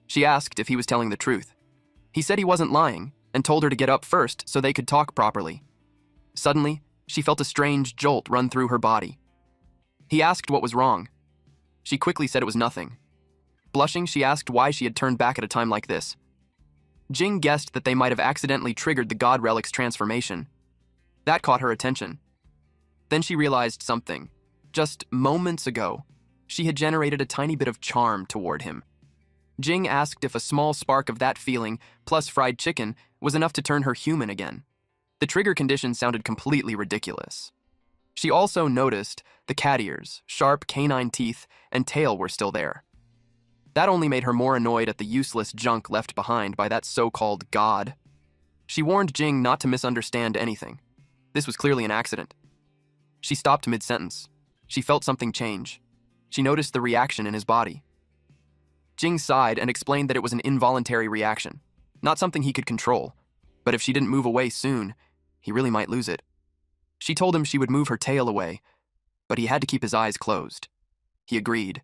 She asked if he was telling the truth. He said he wasn't lying, and told her to get up first so they could talk properly. Suddenly, she felt a strange jolt run through her body. He asked what was wrong. She quickly said it was nothing. Blushing, she asked why she had turned back at a time like this. Jing guessed that they might have accidentally triggered the god relic's transformation. That caught her attention. Then she realized something. Just moments ago, she had generated a tiny bit of charm toward him. Jing asked if a small spark of that feeling, plus fried chicken, was enough to turn her human again. The trigger condition sounded completely ridiculous. She also noticed the cat ears, sharp canine teeth, and tail were still there. That only made her more annoyed at the useless junk left behind by that so-called god. She warned Jing not to misunderstand anything. This was clearly an accident. She stopped mid-sentence. She felt something change. She noticed the reaction in his body. Jing sighed and explained that it was an involuntary reaction, not something he could control, but if she didn't move away soon, he really might lose it. She told him she would move her tail away, but he had to keep his eyes closed. He agreed.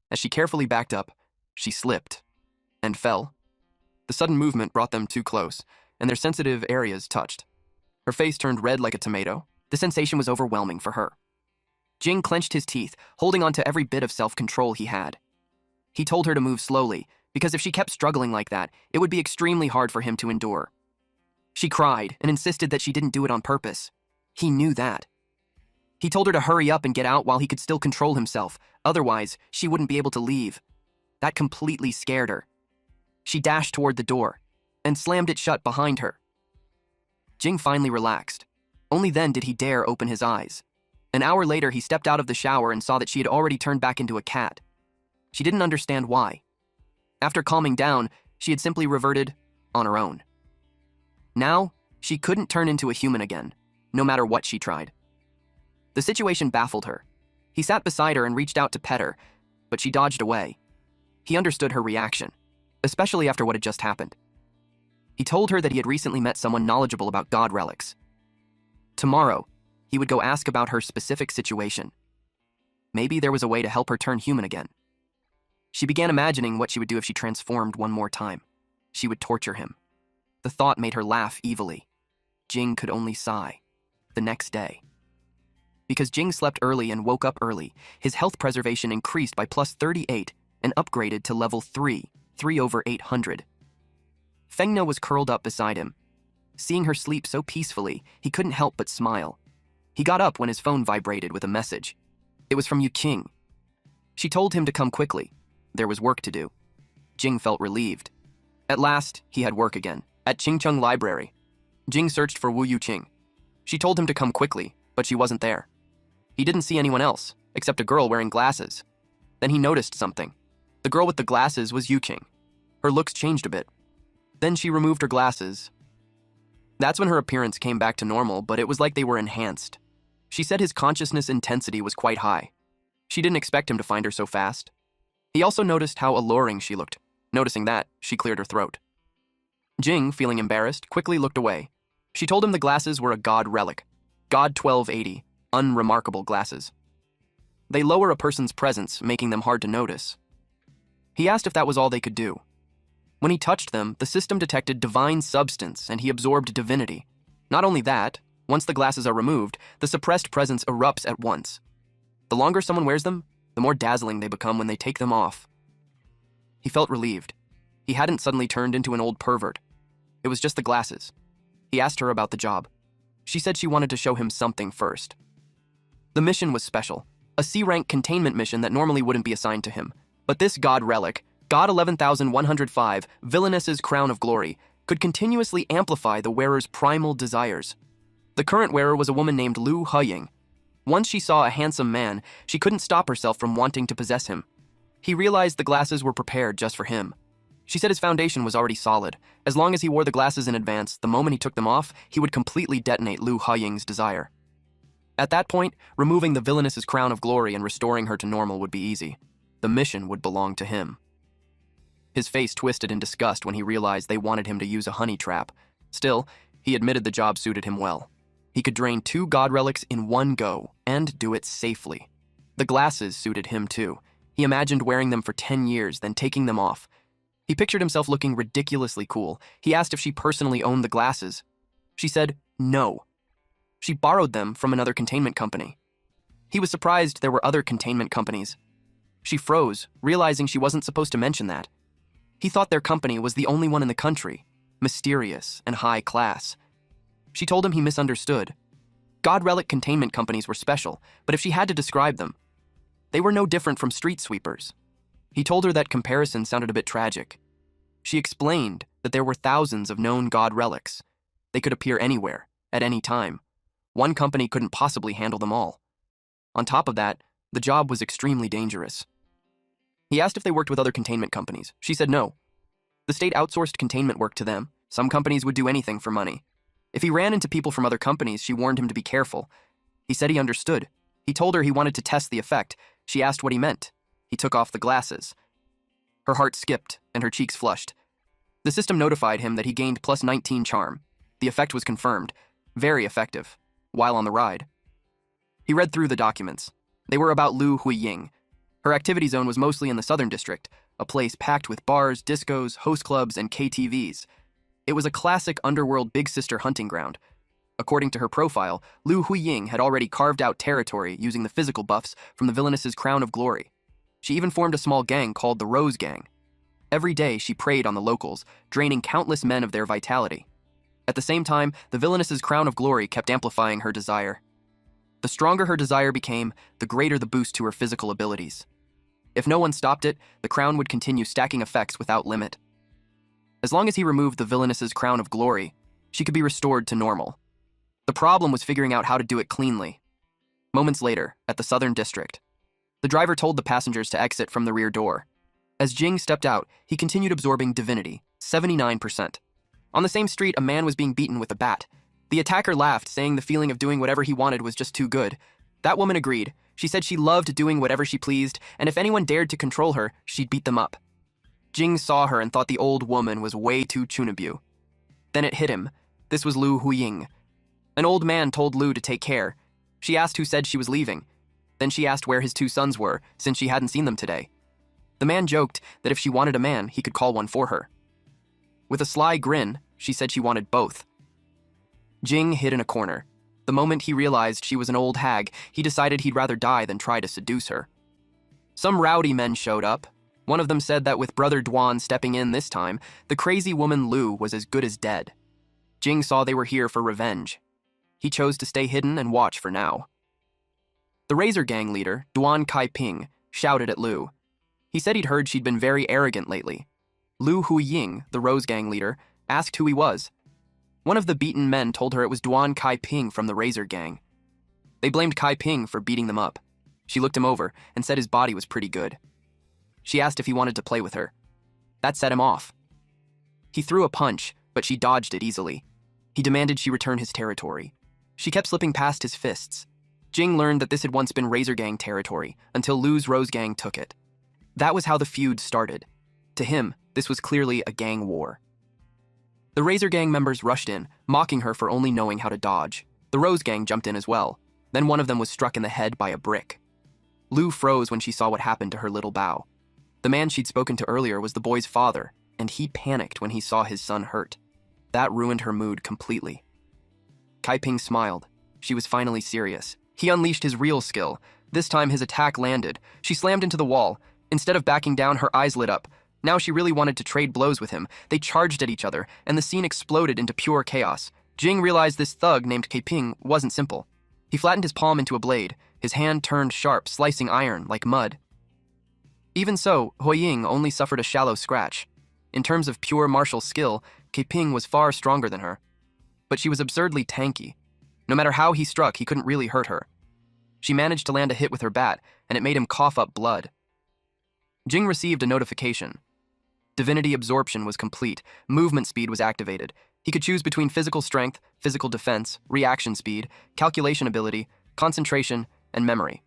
As she carefully backed up, she slipped and fell. The sudden movement brought them too close, and their sensitive areas touched. Her face turned red like a tomato. The sensation was overwhelming for her. Jing clenched his teeth, holding on to every bit of self-control he had. He told her to move slowly, because if she kept struggling like that, it would be extremely hard for him to endure. She cried and insisted that she didn't do it on purpose. He knew that. He told her to hurry up and get out while he could still control himself, otherwise she wouldn't be able to leave. That completely scared her. She dashed toward the door and slammed it shut behind her. Jing finally relaxed. Only then did he dare open his eyes. An hour later, he stepped out of the shower and saw that she had already turned back into a cat. She didn't understand why. After calming down, she had simply reverted on her own. Now, she couldn't turn into a human again, no matter what she tried. The situation baffled her. He sat beside her and reached out to pet her, but she dodged away. He understood her reaction, especially after what had just happened. He told her that he had recently met someone knowledgeable about god relics. Tomorrow, he would go ask about her specific situation. Maybe there was a way to help her turn human again. She began imagining what she would do if she transformed one more time. She would torture him. The thought made her laugh evilly. Jing could only sigh. The next day. Because Jing slept early and woke up early, his health preservation increased by plus 38 and upgraded to level 3, 3/800. Fengna was curled up beside him. Seeing her sleep so peacefully, he couldn't help but smile. He got up when his phone vibrated with a message. It was from Yu Qing. She told him to come quickly. There was work to do. Jing felt relieved. At last, he had work again. At Qingcheng Library, Jing searched for Wu Yuqing. She told him to come quickly, but she wasn't there. He didn't see anyone else, except a girl wearing glasses. Then he noticed something. The girl with the glasses was Yuqing. Her looks changed a bit. Then she removed her glasses. That's when her appearance came back to normal, but it was like they were enhanced. She said his consciousness intensity was quite high. She didn't expect him to find her so fast. He also noticed how alluring she looked. Noticing that, she cleared her throat. Jing, feeling embarrassed, quickly looked away. She told him the glasses were a god relic. God 1280, unremarkable glasses. They lower a person's presence, making them hard to notice. He asked if that was all they could do. When he touched them, the system detected divine substance and he absorbed divinity. Not only that, once the glasses are removed, the suppressed presence erupts at once. The longer someone wears them, the more dazzling they become when they take them off. He felt relieved. He hadn't suddenly turned into an old pervert. It was just the glasses. He asked her about the job. She said she wanted to show him something first. The mission was special, a C-rank containment mission that normally wouldn't be assigned to him. But this god relic, God 11,105, Villainess's Crown of Glory, could continuously amplify the wearer's primal desires. The current wearer was a woman named Lu Huying. Once she saw a handsome man, she couldn't stop herself from wanting to possess him. He realized the glasses were prepared just for him. She said his foundation was already solid. As long as he wore the glasses in advance, the moment he took them off, he would completely detonate Lu Huying's desire. At that point, removing the Villainess's Crown of Glory and restoring her to normal would be easy. The mission would belong to him. His face twisted in disgust when he realized they wanted him to use a honey trap. Still, he admitted the job suited him well. He could drain 2 god relics in one go, and do it safely. The glasses suited him too. He imagined wearing them for 10 years, then taking them off. He pictured himself looking ridiculously cool. He asked if she personally owned the glasses. She said no. She borrowed them from another containment company. He was surprised there were other containment companies. She froze, realizing she wasn't supposed to mention that. He thought their company was the only one in the country, mysterious and high class. She told him he misunderstood. God relic containment companies were special, but if she had to describe them, they were no different from street sweepers. He told her that comparison sounded a bit tragic. She explained that there were thousands of known god relics. They could appear anywhere, at any time. One company couldn't possibly handle them all. On top of that, the job was extremely dangerous. He asked if they worked with other containment companies. She said no. The state outsourced containment work to them. Some companies would do anything for money. If he ran into people from other companies, she warned him to be careful. He said he understood. He told her he wanted to test the effect. She asked what he meant. He took off the glasses. Her heart skipped and her cheeks flushed. The system notified him that he gained plus 19 charm. The effect was confirmed. Very effective. While on the ride. He read through the documents. They were about Lu Huying. Her activity zone was mostly in the Southern District, a place packed with bars, discos, host clubs, and KTVs. It was a classic underworld big sister hunting ground. According to her profile, Lu Huying had already carved out territory using the physical buffs from the Villainess's Crown of Glory. She even formed a small gang called the Rose Gang. Every day, she preyed on the locals, draining countless men of their vitality. At the same time, the Villainess's Crown of Glory kept amplifying her desire. The stronger her desire became, the greater the boost to her physical abilities. If no one stopped it, the crown would continue stacking effects without limit. As long as he removed the Villainess's Crown of Glory, she could be restored to normal. The problem was figuring out how to do it cleanly. Moments later, at the Southern District, the driver told the passengers to exit from the rear door. As Jing stepped out, he continued absorbing divinity, 79%. On the same street, a man was being beaten with a bat. The attacker laughed, saying the feeling of doing whatever he wanted was just too good. That woman agreed. She said she loved doing whatever she pleased, and if anyone dared to control her, she'd beat them up. Jing saw her and thought the old woman was way too chunabu. Then it hit him. This was Lu Huying. An old man told Lu to take care. She asked who said she was leaving. Then she asked where his 2 sons were, since she hadn't seen them today. The man joked that if she wanted a man, he could call one for her. With a sly grin, she said she wanted both. Jing hid in a corner. The moment he realized she was an old hag, he decided he'd rather die than try to seduce her. Some rowdy men showed up. One of them said that with Brother Duan stepping in this time, the crazy woman Lu was as good as dead. Jing saw they were here for revenge. He chose to stay hidden and watch for now. The Razor Gang leader, Duan Kai-ping, shouted at Lu. He said he'd heard she'd been very arrogant lately. Lu Huying, the Rose Gang leader, asked who he was. One of the beaten men told her it was Duan Kai-ping from the Razor Gang. They blamed Kai-ping for beating them up. She looked him over and said his body was pretty good. She asked if he wanted to play with her. That set him off. He threw a punch, but she dodged it easily. He demanded she return his territory. She kept slipping past his fists. Jing learned that this had once been Razor Gang territory, until Lu's Rose Gang took it. That was how the feud started. To him, this was clearly a gang war. The Razor Gang members rushed in, mocking her for only knowing how to dodge. The Rose Gang jumped in as well. Then one of them was struck in the head by a brick. Lou froze when she saw what happened to her little Bao. The man she'd spoken to earlier was the boy's father, and he panicked when he saw his son hurt. That ruined her mood completely. Kaiping smiled. She was finally serious. He unleashed his real skill. This time his attack landed. She slammed into the wall. Instead of backing down, her eyes lit up. Now she really wanted to trade blows with him. They charged at each other, and the scene exploded into pure chaos. Jing realized this thug named Kaiping wasn't simple. He flattened his palm into a blade. His hand turned sharp, slicing iron like mud. Even so, Huiying only suffered a shallow scratch. In terms of pure martial skill, Kaiping was far stronger than her. But she was absurdly tanky. No matter how he struck, he couldn't really hurt her. She managed to land a hit with her bat, and it made him cough up blood. Jing received a notification. Divinity absorption was complete. Movement speed was activated. He could choose between physical strength, physical defense, reaction speed, calculation ability, concentration, and memory.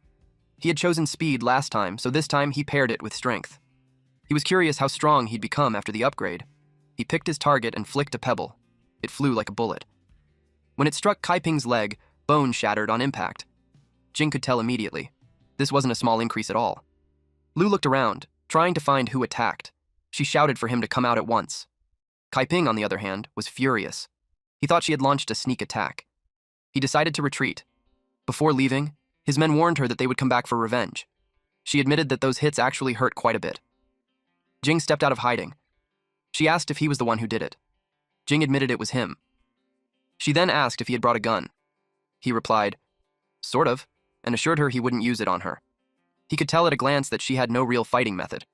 He had chosen speed last time, so this time he paired it with strength. He was curious how strong he'd become after the upgrade. He picked his target and flicked a pebble. It flew like a bullet. When it struck Kaiping's leg, bone shattered on impact. Jing could tell immediately. This wasn't a small increase at all. Lu looked around, trying to find who attacked. She shouted for him to come out at once. Kaiping, on the other hand, was furious. He thought she had launched a sneak attack. He decided to retreat. Before leaving, his men warned her that they would come back for revenge. She admitted that those hits actually hurt quite a bit. Jing stepped out of hiding. She asked if he was the one who did it. Jing admitted it was him. She then asked if he had brought a gun. He replied, "Sort of," and assured her he wouldn't use it on her. He could tell at a glance that she had no real fighting method.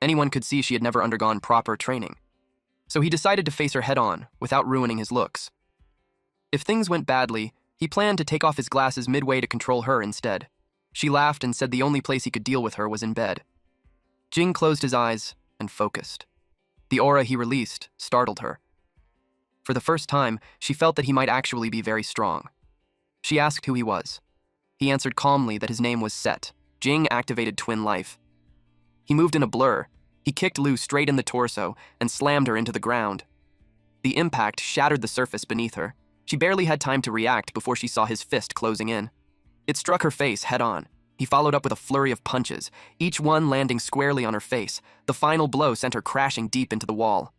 Anyone could see she had never undergone proper training. So he decided to face her head-on, without ruining his looks. If things went badly, he planned to take off his glasses midway to control her instead. She laughed and said the only place he could deal with her was in bed. Jing closed his eyes and focused. The aura he released startled her. For the first time, she felt that he might actually be very strong. She asked who he was. He answered calmly that his name was Set. Jing activated Twin Life. He moved in a blur. He kicked Lu straight in the torso and slammed her into the ground. The impact shattered the surface beneath her. She barely had time to react before she saw his fist closing in. It struck her face head-on. He followed up with a flurry of punches, each one landing squarely on her face. The final blow sent her crashing deep into the wall.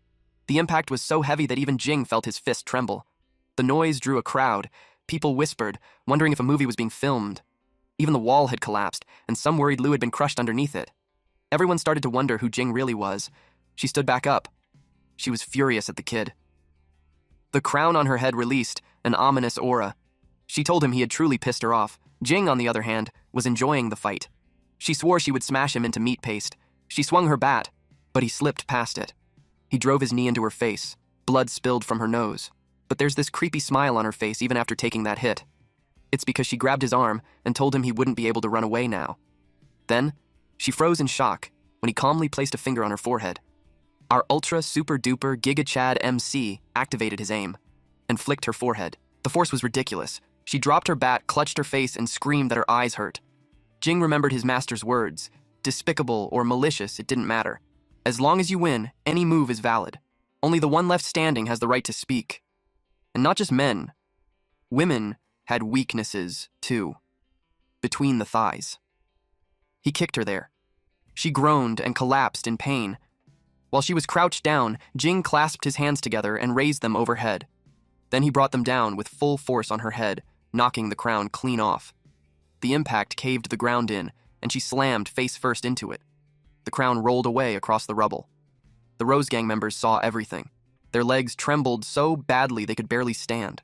The impact was so heavy that even Jing felt his fist tremble. The noise drew a crowd. People whispered, wondering if a movie was being filmed. Even the wall had collapsed, and some worried Lu had been crushed underneath it. Everyone started to wonder who Jing really was. She stood back up. She was furious at the kid. The crown on her head released, an ominous aura. She told him he had truly pissed her off. Jing, on the other hand, was enjoying the fight. She swore she would smash him into meat paste. She swung her bat, but he slipped past it. He drove his knee into her face. Blood spilled from her nose. But there's this creepy smile on her face even after taking that hit. It's because she grabbed his arm and told him he wouldn't be able to run away now. Then, she froze in shock when he calmly placed a finger on her forehead. Our ultra super duper Giga Chad MC activated his aim and flicked her forehead. The force was ridiculous. She dropped her bat, clutched her face, and screamed that her eyes hurt. Jing remembered his master's words. Despicable or malicious, it didn't matter. As long as you win, any move is valid. Only the one left standing has the right to speak. And not just men. Women had weaknesses, too. Between the thighs. He kicked her there. She groaned and collapsed in pain. While she was crouched down, Jing clasped his hands together and raised them overhead. Then he brought them down with full force on her head, knocking the crown clean off. The impact caved the ground in, and she slammed face first into it. The crown rolled away across the rubble. The Rose Gang members saw everything. Their legs trembled so badly they could barely stand.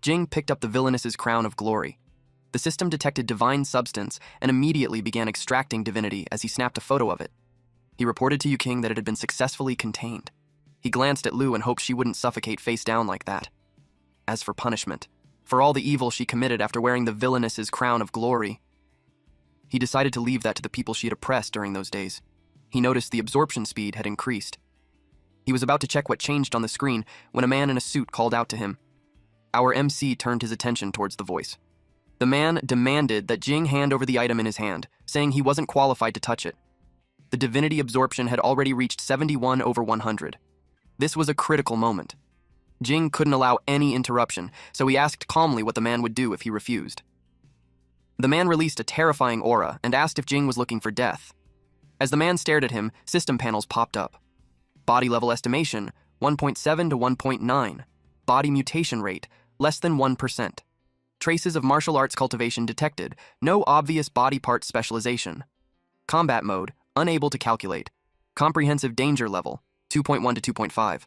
Jing picked up the villainess's crown of glory. The system detected divine substance and immediately began extracting divinity as he snapped a photo of it. He reported to Yuking that it had been successfully contained. He glanced at Lu and hoped she wouldn't suffocate face down like that. As for punishment, for all the evil she committed after wearing the villainess's crown of glory, he decided to leave that to the people she had oppressed during those days. He noticed the absorption speed had increased. He was about to check what changed on the screen when a man in a suit called out to him. Our MC turned his attention towards the voice. The man demanded that Jing hand over the item in his hand, saying he wasn't qualified to touch it. The divinity absorption had already reached 71/100. This was a critical moment. Jing couldn't allow any interruption, so he asked calmly what the man would do if he refused. The man released a terrifying aura and asked if Jing was looking for death. As the man stared at him, system panels popped up. Body level estimation, 1.7 to 1.9. Body mutation rate, less than 1%. Traces of martial arts cultivation detected, no obvious body part specialization. Combat mode, unable to calculate. Comprehensive danger level, 2.1 to 2.5.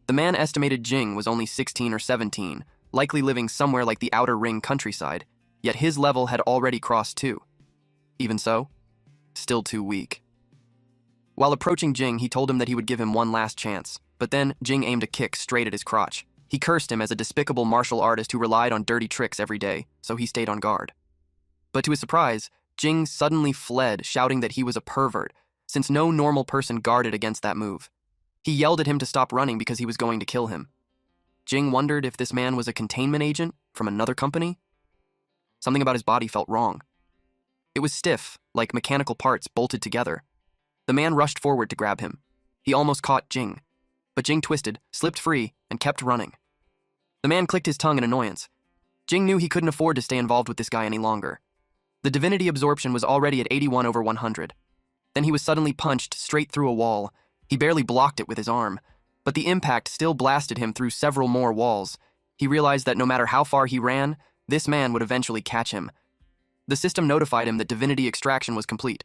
The man estimated Jing was only 16 or 17, likely living somewhere like the Outer Ring countryside, yet his level had already crossed 2. Even so, still too weak. While approaching Jing, he told him that he would give him one last chance, but then Jing aimed a kick straight at his crotch. He cursed him as a despicable martial artist who relied on dirty tricks every day, so he stayed on guard. But to his surprise, Jing suddenly fled, shouting that he was a pervert, since no normal person guarded against that move. He yelled at him to stop running because he was going to kill him. Jing wondered if this man was a containment agent from another company. Something about his body felt wrong. It was stiff, like mechanical parts bolted together. The man rushed forward to grab him. He almost caught Jing, but Jing twisted, slipped free, and kept running. The man clicked his tongue in annoyance. Jing knew he couldn't afford to stay involved with this guy any longer. The divinity absorption was already at 81 over 100. Then he was suddenly punched straight through a wall. He barely blocked it with his arm, but the impact still blasted him through several more walls. He realized that no matter how far he ran, this man would eventually catch him. The system notified him that divinity extraction was complete.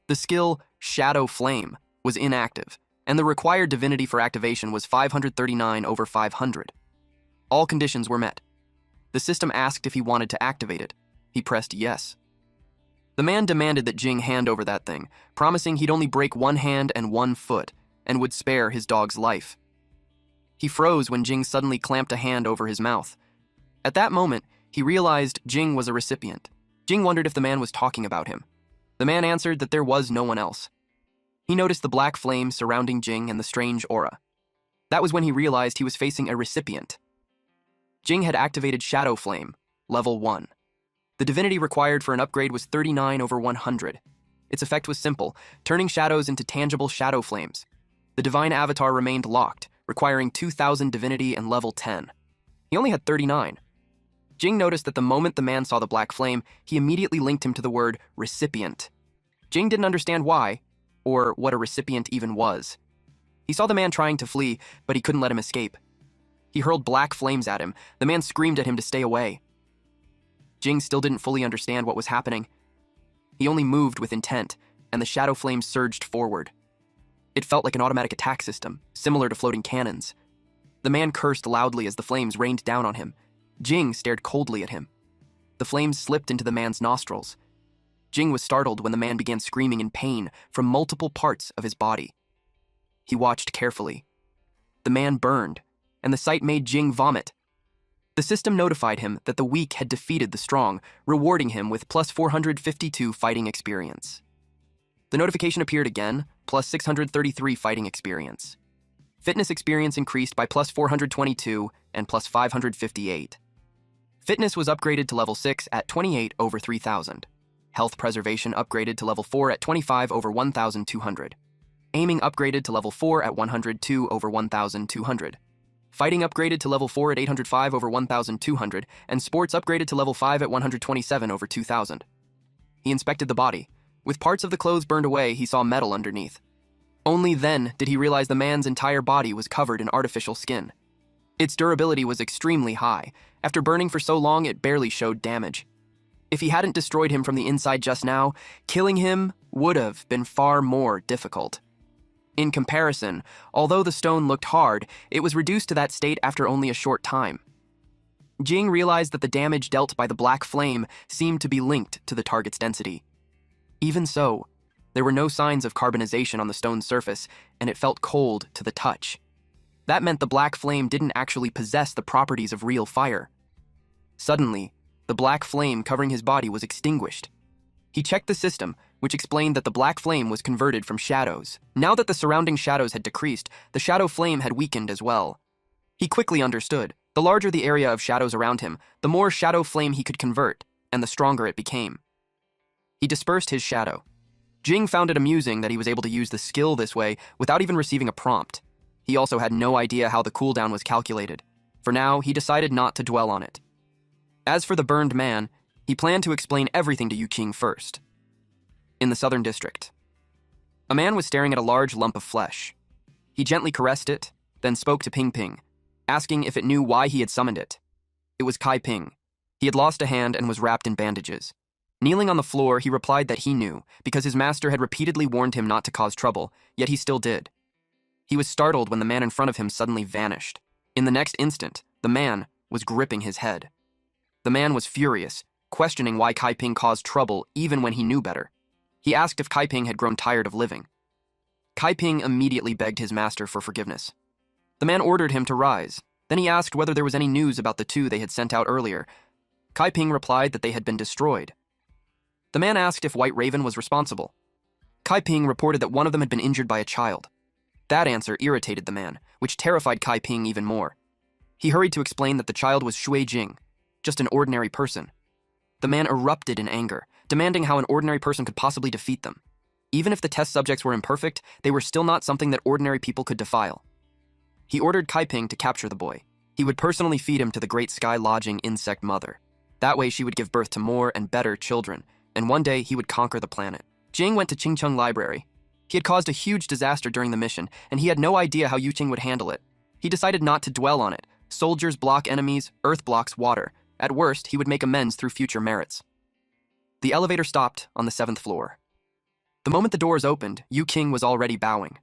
The skill, Shadow Flame, was inactive, and the required divinity for activation was 539 over 500. All conditions were met. The system asked if he wanted to activate it. He pressed yes. The man demanded that Jing hand over that thing, promising he'd only break one hand and one foot, and would spare his dog's life. He froze when Jing suddenly clamped a hand over his mouth. At that moment, he realized Jing was a recipient. Jing wondered if the man was talking about him. The man answered that there was no one else. He noticed the black flame surrounding Jing and the strange aura. That was when he realized he was facing a recipient. Jing had activated Shadow Flame, level 1. The divinity required for an upgrade was 39 over 100. Its effect was simple, turning shadows into tangible shadow flames. The divine avatar remained locked, requiring 2,000 divinity and level 10. He only had 39. Jing noticed that the moment the man saw the black flame, he immediately linked him to the word recipient. Jing didn't understand why, or what a recipient even was. He saw the man trying to flee, but he couldn't let him escape. He hurled black flames at him. The man screamed at him to stay away. Jing still didn't fully understand what was happening. He only moved with intent, and the shadow flames surged forward. It felt like an automatic attack system, similar to floating cannons. The man cursed loudly as the flames rained down on him. Jing stared coldly at him. The flames slipped into the man's nostrils. Jing was startled when the man began screaming in pain from multiple parts of his body. He watched carefully. The man burned, and the sight made Jing vomit. The system notified him that the weak had defeated the strong, rewarding him with plus 452 fighting experience. The notification appeared again, plus 633 fighting experience. Fitness experience increased by plus 422 and plus 558. Fitness was upgraded to level 6 at 28 over 3,000. Health preservation upgraded to level 4 at 25 over 1,200. Aiming upgraded to level 4 at 102 over 1,200. Fighting upgraded to level 4 at 805 over 1,200, and sports upgraded to level 5 at 127 over 2,000. He inspected the body. With parts of the clothes burned away, he saw metal underneath. Only then did he realize the man's entire body was covered in artificial skin. Its durability was extremely high. After burning for so long, it barely showed damage. If he hadn't destroyed him from the inside just now, killing him would have been far more difficult. In comparison, although the stone looked hard, it was reduced to that state after only a short time. Jing realized that the damage dealt by the black flame seemed to be linked to the target's density. Even so, there were no signs of carbonization on the stone's surface, and it felt cold to the touch. That meant the black flame didn't actually possess the properties of real fire. Suddenly, the black flame covering his body was extinguished. He checked the system, which explained that the black flame was converted from shadows. Now that the surrounding shadows had decreased, the shadow flame had weakened as well. He quickly understood. The larger the area of shadows around him, the more shadow flame he could convert, and the stronger it became. He dispersed his shadow. Jing found it amusing that he was able to use the skill this way without even receiving a prompt. He also had no idea how the cooldown was calculated. For now, he decided not to dwell on it. As for the burned man, he planned to explain everything to Yu-King first. In the southern district, a man was staring at a large lump of flesh. He gently caressed it, then spoke to Ping Ping, asking if it knew why he had summoned it. It was Kai Ping. He had lost a hand and was wrapped in bandages. Kneeling on the floor, he replied that he knew, because his master had repeatedly warned him not to cause trouble, yet he still did. He was startled when the man in front of him suddenly vanished. In the next instant, the man was gripping his head. The man was furious, questioning why Kai Ping caused trouble even when he knew better. He asked if Kai Ping had grown tired of living. Kai Ping immediately begged his master for forgiveness. The man ordered him to rise. Then he asked whether there was any news about the two they had sent out earlier. Kai Ping replied that they had been destroyed. The man asked if White Raven was responsible. Kai Ping reported that one of them had been injured by a child. That answer irritated the man, which terrified Kai Ping even more. He hurried to explain that the child was Shui Jing, just an ordinary person. The man erupted in anger, demanding how an ordinary person could possibly defeat them. Even if the test subjects were imperfect, they were still not something that ordinary people could defile. He ordered Kai Ping to capture the boy. He would personally feed him to the Great Sky Lodging insect mother. That way she would give birth to more and better children, and one day he would conquer the planet. Jing went to Qingcheng Library. He had caused a huge disaster during the mission, and he had no idea how Yuqing would handle it. He decided not to dwell on it. Soldiers block enemies, Earth blocks water. At worst, he would make amends through future merits. The elevator stopped on the 7th floor. The moment the doors opened, Yuqing was already bowing.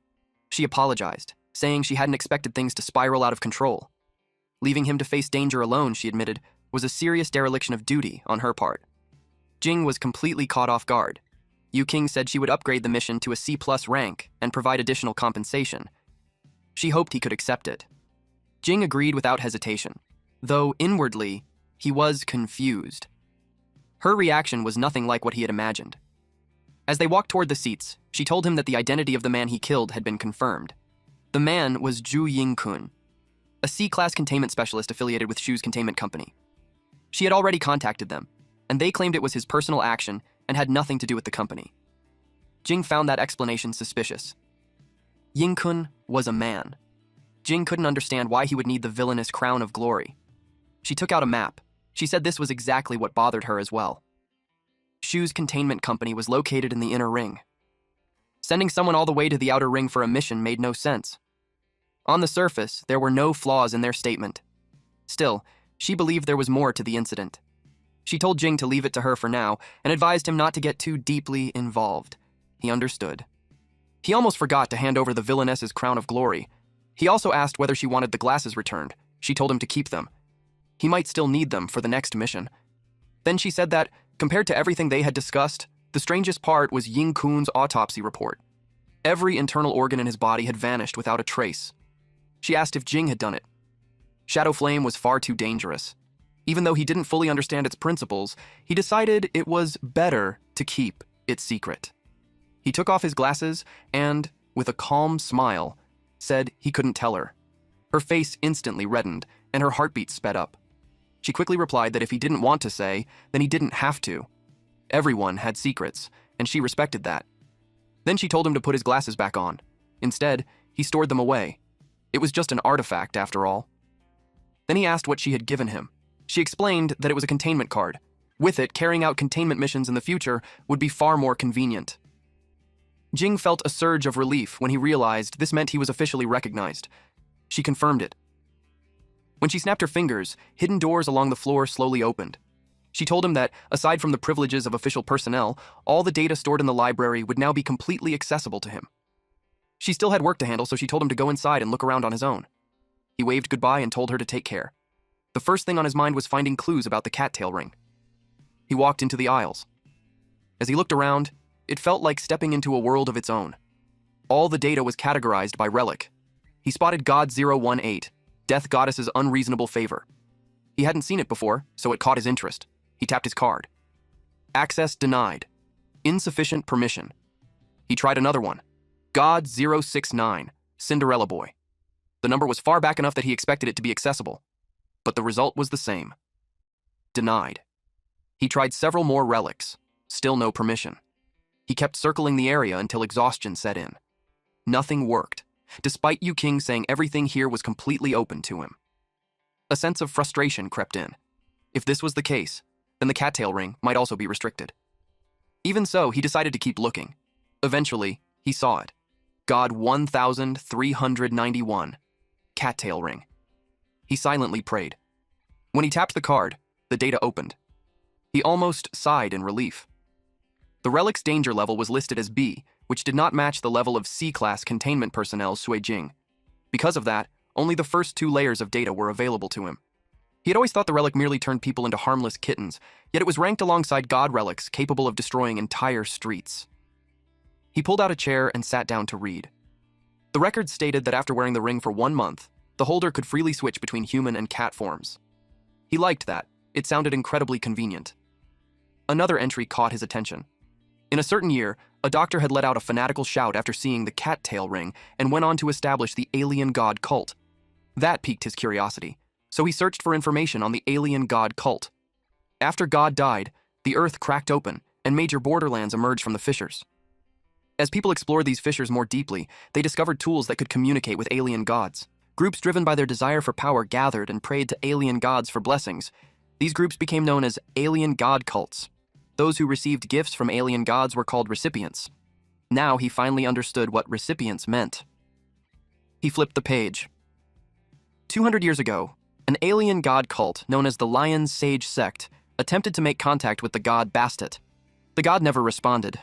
She apologized, saying she hadn't expected things to spiral out of control. Leaving him to face danger alone, she admitted, was a serious dereliction of duty on her part. Jing was completely caught off guard. Yuqing said she would upgrade the mission to a C+ rank and provide additional compensation. She hoped he could accept it. Jing agreed without hesitation, though inwardly, he was confused. Her reaction was nothing like what he had imagined. As they walked toward the seats, she told him that the identity of the man he killed had been confirmed. The man was Zhu Yingkun, a C-class containment specialist affiliated with Shu's containment company. She had already contacted them, and they claimed it was his personal action and had nothing to do with the company. Jing found that explanation suspicious. Yingkun was a man. Jing couldn't understand why he would need the villainous crown of glory. She took out a map. She said this was exactly what bothered her as well. Shu's containment company was located in the inner ring. Sending someone all the way to the outer ring for a mission made no sense. On the surface, there were no flaws in their statement. Still, she believed there was more to the incident. She told Jing to leave it to her for now and advised him not to get too deeply involved. He understood. He almost forgot to hand over the villainess's crown of glory. He also asked whether she wanted the glasses returned. She told him to keep them. He might still need them for the next mission. Then she said that, compared to everything they had discussed, the strangest part was Ying Kun's autopsy report. Every internal organ in his body had vanished without a trace. She asked if Jing had done it. Shadow Flame was far too dangerous. Even though he didn't fully understand its principles, he decided it was better to keep its secret. He took off his glasses and, with a calm smile, said he couldn't tell her. Her face instantly reddened, and her heartbeat sped up. She quickly replied that if he didn't want to say, then he didn't have to. Everyone had secrets, and she respected that. Then she told him to put his glasses back on. Instead, he stored them away. It was just an artifact, after all. Then he asked what she had given him. She explained that it was a containment card. With it, carrying out containment missions in the future would be far more convenient. Jing felt a surge of relief when he realized this meant he was officially recognized. She confirmed it. When she snapped her fingers, hidden doors along the floor slowly opened. She told him that, aside from the privileges of official personnel, all the data stored in the library would now be completely accessible to him. She still had work to handle, so she told him to go inside and look around on his own. He waved goodbye and told her to take care. The first thing on his mind was finding clues about the cattail ring. He walked into the aisles. As he looked around, it felt like stepping into a world of its own. All the data was categorized by relic. He spotted God 018, Death Goddess's unreasonable favor. He hadn't seen it before, so it caught his interest. He tapped his card. Access denied. Insufficient permission. He tried another one. God 069, Cinderella Boy. The number was far back enough that he expected it to be accessible. But the result was the same. Denied. He tried several more relics. Still no permission. He kept circling the area until exhaustion set in. Nothing worked. despite Yu King saying everything here was completely open to him. A sense of frustration crept in. If this was the case, then the cattail ring might also be restricted. Even so, he decided to keep looking. Eventually, he saw it. God 1391. Cattail ring. He silently prayed. When he tapped the card, the data opened. He almost sighed in relief. The relic's danger level was listed as B, which did not match the level of C-class containment personnel Sui Jing. Because of that, only the first 2 layers of data were available to him. He had always thought the relic merely turned people into harmless kittens, yet it was ranked alongside god relics capable of destroying entire streets. He pulled out a chair and sat down to read. The record stated that after wearing the ring for 1 month, the holder could freely switch between human and cat forms. He liked that. It sounded incredibly convenient. Another entry caught his attention. In a certain year, a doctor had let out a fanatical shout after seeing the cattail ring and went on to establish the alien god cult. That piqued his curiosity, so he searched for information on the alien god cult. After God died, the earth cracked open and major borderlands emerged from the fissures. As people explored these fissures more deeply, they discovered tools that could communicate with alien gods. Groups driven by their desire for power gathered and prayed to alien gods for blessings. These groups became known as alien god cults. Those who received gifts from alien gods were called recipients. Now he finally understood what recipients meant. He flipped the page. 200 years ago, an alien god cult known as the Lion Sage Sect attempted to make contact with the god Bastet. The god never responded.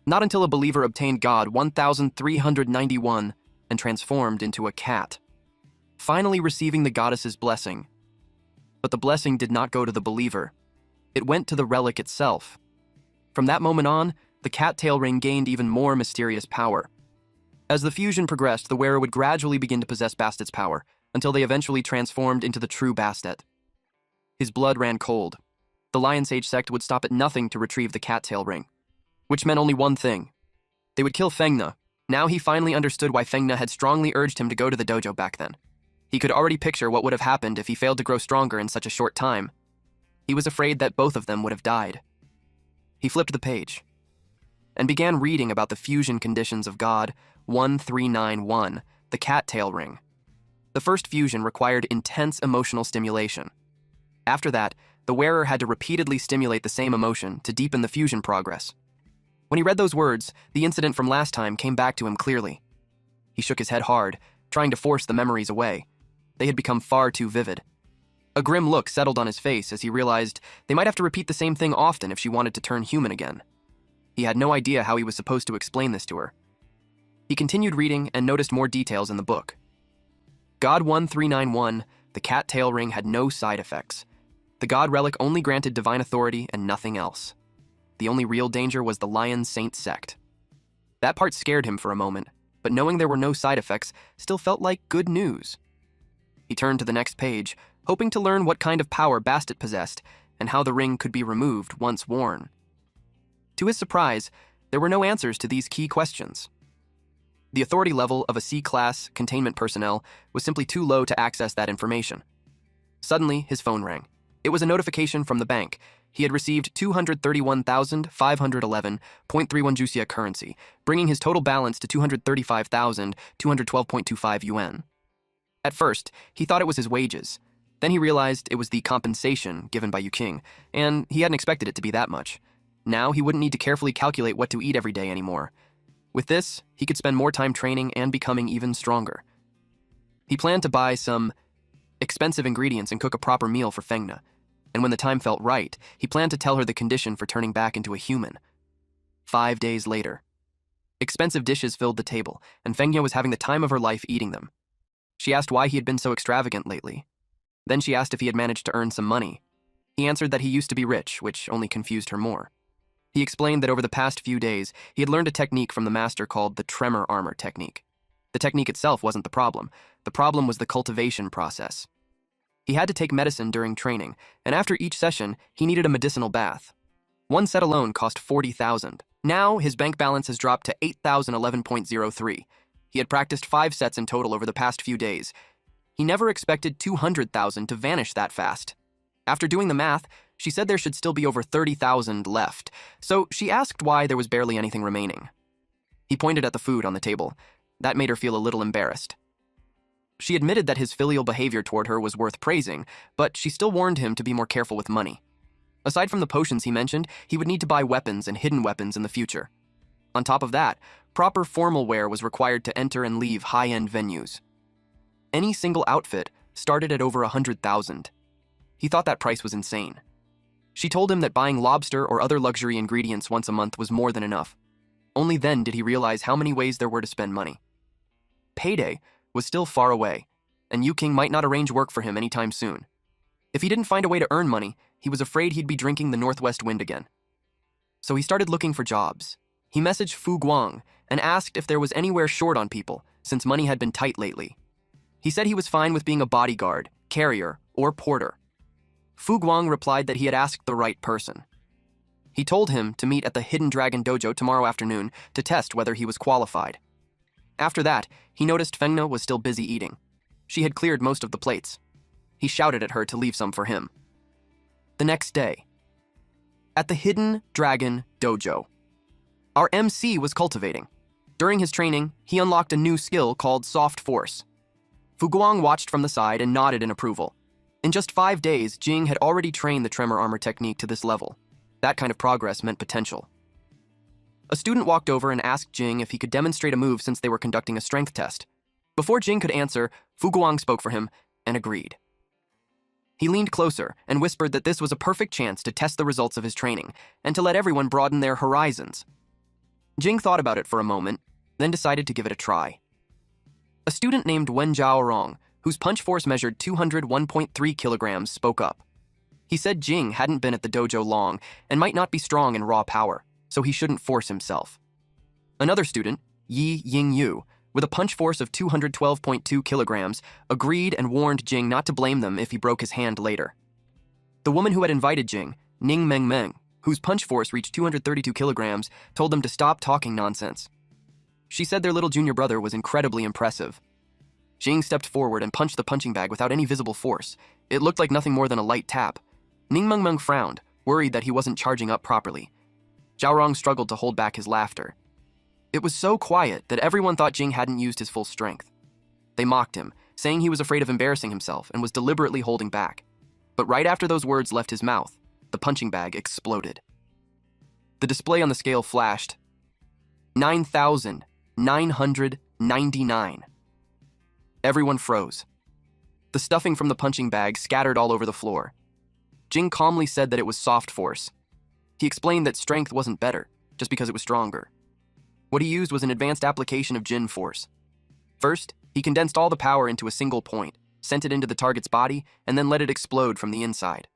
Not until a believer obtained God 1391 and transformed into a cat, finally receiving the goddess's blessing. But the blessing did not go to the believer. It went to the relic itself. From that moment on, the cattail ring gained even more mysterious power. As the fusion progressed, the wearer would gradually begin to possess Bastet's power, until they eventually transformed into the true Bastet. His blood ran cold. The Lion Sage sect would stop at nothing to retrieve the cattail ring, which meant only one thing. They would kill Fengna. Now he finally understood why Fengna had strongly urged him to go to the dojo back then. He could already picture what would have happened if he failed to grow stronger in such a short time. He was afraid that both of them would have died. He flipped the page and began reading about the fusion conditions of God 1391, the cattail ring. The first fusion required intense emotional stimulation. After that, the wearer had to repeatedly stimulate the same emotion to deepen the fusion progress. When he read those words, the incident from last time came back to him clearly. He shook his head hard, trying to force the memories away. They had become far too vivid. A grim look settled on his face as he realized they might have to repeat the same thing often if she wanted to turn human again. He had no idea how he was supposed to explain this to her. He continued reading and noticed more details in the book. God 1391, the cattail ring had no side effects. The god relic only granted divine authority and nothing else. The only real danger was the Lion Saint sect. That part scared him for a moment, but knowing there were no side effects still felt like good news. He turned to the next page, hoping to learn what kind of power Bastet possessed and how the ring could be removed once worn. To his surprise, there were no answers to these key questions. The authority level of a C-class containment personnel was simply too low to access that information. Suddenly, his phone rang. It was a notification from the bank. He had received 231,511.31 Jusia currency, bringing his total balance to 235,212.25 yuan. At first, he thought it was his wages. Then he realized it was the compensation given by Yu King, and he hadn't expected it to be that much. Now he wouldn't need to carefully calculate what to eat every day anymore. With this, he could spend more time training and becoming even stronger. He planned to buy some expensive ingredients and cook a proper meal for Fengna, and when the time felt right, he planned to tell her the condition for turning back into a human. 5 days later, expensive dishes filled the table, and Fengna was having the time of her life eating them. She asked why he had been so extravagant lately. Then she asked if he had managed to earn some money. He answered that he used to be rich, which only confused her more. He explained that over the past few days, he had learned a technique from the master called the tremor armor technique. The technique itself wasn't the problem. The problem was the cultivation process. He had to take medicine during training, and after each session, he needed a medicinal bath. One set alone cost 40,000. Now, his bank balance has dropped to 8,011.03. He had practiced 5 sets in total over the past few days. He never expected 200,000 to vanish that fast. After doing the math, she said there should still be over 30,000 left, so she asked why there was barely anything remaining. He pointed at the food on the table. That made her feel a little embarrassed. She admitted that his filial behavior toward her was worth praising, but she still warned him to be more careful with money. Aside from the potions he mentioned, he would need to buy weapons and hidden weapons in the future. On top of that, proper formal wear was required to enter and leave high-end venues. Any single outfit started at over 100,000. He thought that price was insane. She told him that buying lobster or other luxury ingredients once a month was more than enough. Only then did he realize how many ways there were to spend money. Payday was still far away, and Yu-King might not arrange work for him anytime soon. If he didn't find a way to earn money, he was afraid he'd be drinking the northwest wind again. So he started looking for jobs. He messaged Fu Guang and asked if there was anywhere short on people, since money had been tight lately. He said he was fine with being a bodyguard, carrier, or porter. Fu Guang replied that he had asked the right person. He told him to meet at the Hidden Dragon Dojo tomorrow afternoon to test whether he was qualified. After that, he noticed Fengna was still busy eating. She had cleared most of the plates. He shouted at her to leave some for him. The next day, at the Hidden Dragon Dojo, our MC was cultivating. During his training, he unlocked a new skill called Soft Force. Fu Guang watched from the side and nodded in approval. In just 5 days, Jing had already trained the tremor armor technique to this level. That kind of progress meant potential. A student walked over and asked Jing if he could demonstrate a move since they were conducting a strength test. Before Jing could answer, Fu Guang spoke for him and agreed. He leaned closer and whispered that this was a perfect chance to test the results of his training and to let everyone broaden their horizons. Jing thought about it for a moment, then decided to give it a try. A student named Wen Zhaorong, whose punch force measured 201.3 kilograms, spoke up. He said Jing hadn't been at the dojo long and might not be strong in raw power, so he shouldn't force himself. Another student, Yi Yingyu, with a punch force of 212.2 kilograms, agreed and warned Jing not to blame them if he broke his hand later. The woman who had invited Jing, Ning Meng, whose punch force reached 232 kilograms, told them to stop talking nonsense. She said their little junior brother was incredibly impressive. Jing stepped forward and punched the punching bag without any visible force. It looked like nothing more than a light tap. Ning Meng frowned, worried that he wasn't charging up properly. Zhaorong struggled to hold back his laughter. It was so quiet that everyone thought Jing hadn't used his full strength. They mocked him, saying he was afraid of embarrassing himself and was deliberately holding back. But right after those words left his mouth, the punching bag exploded. The display on the scale flashed. 9,999. Everyone froze. The stuffing from the punching bag scattered all over the floor. Jing calmly said that it was soft force. He explained that strength wasn't better, just because it was stronger. What he used was an advanced application of Jin force. First, he condensed all the power into a single point, sent it into the target's body, and then let it explode from the inside.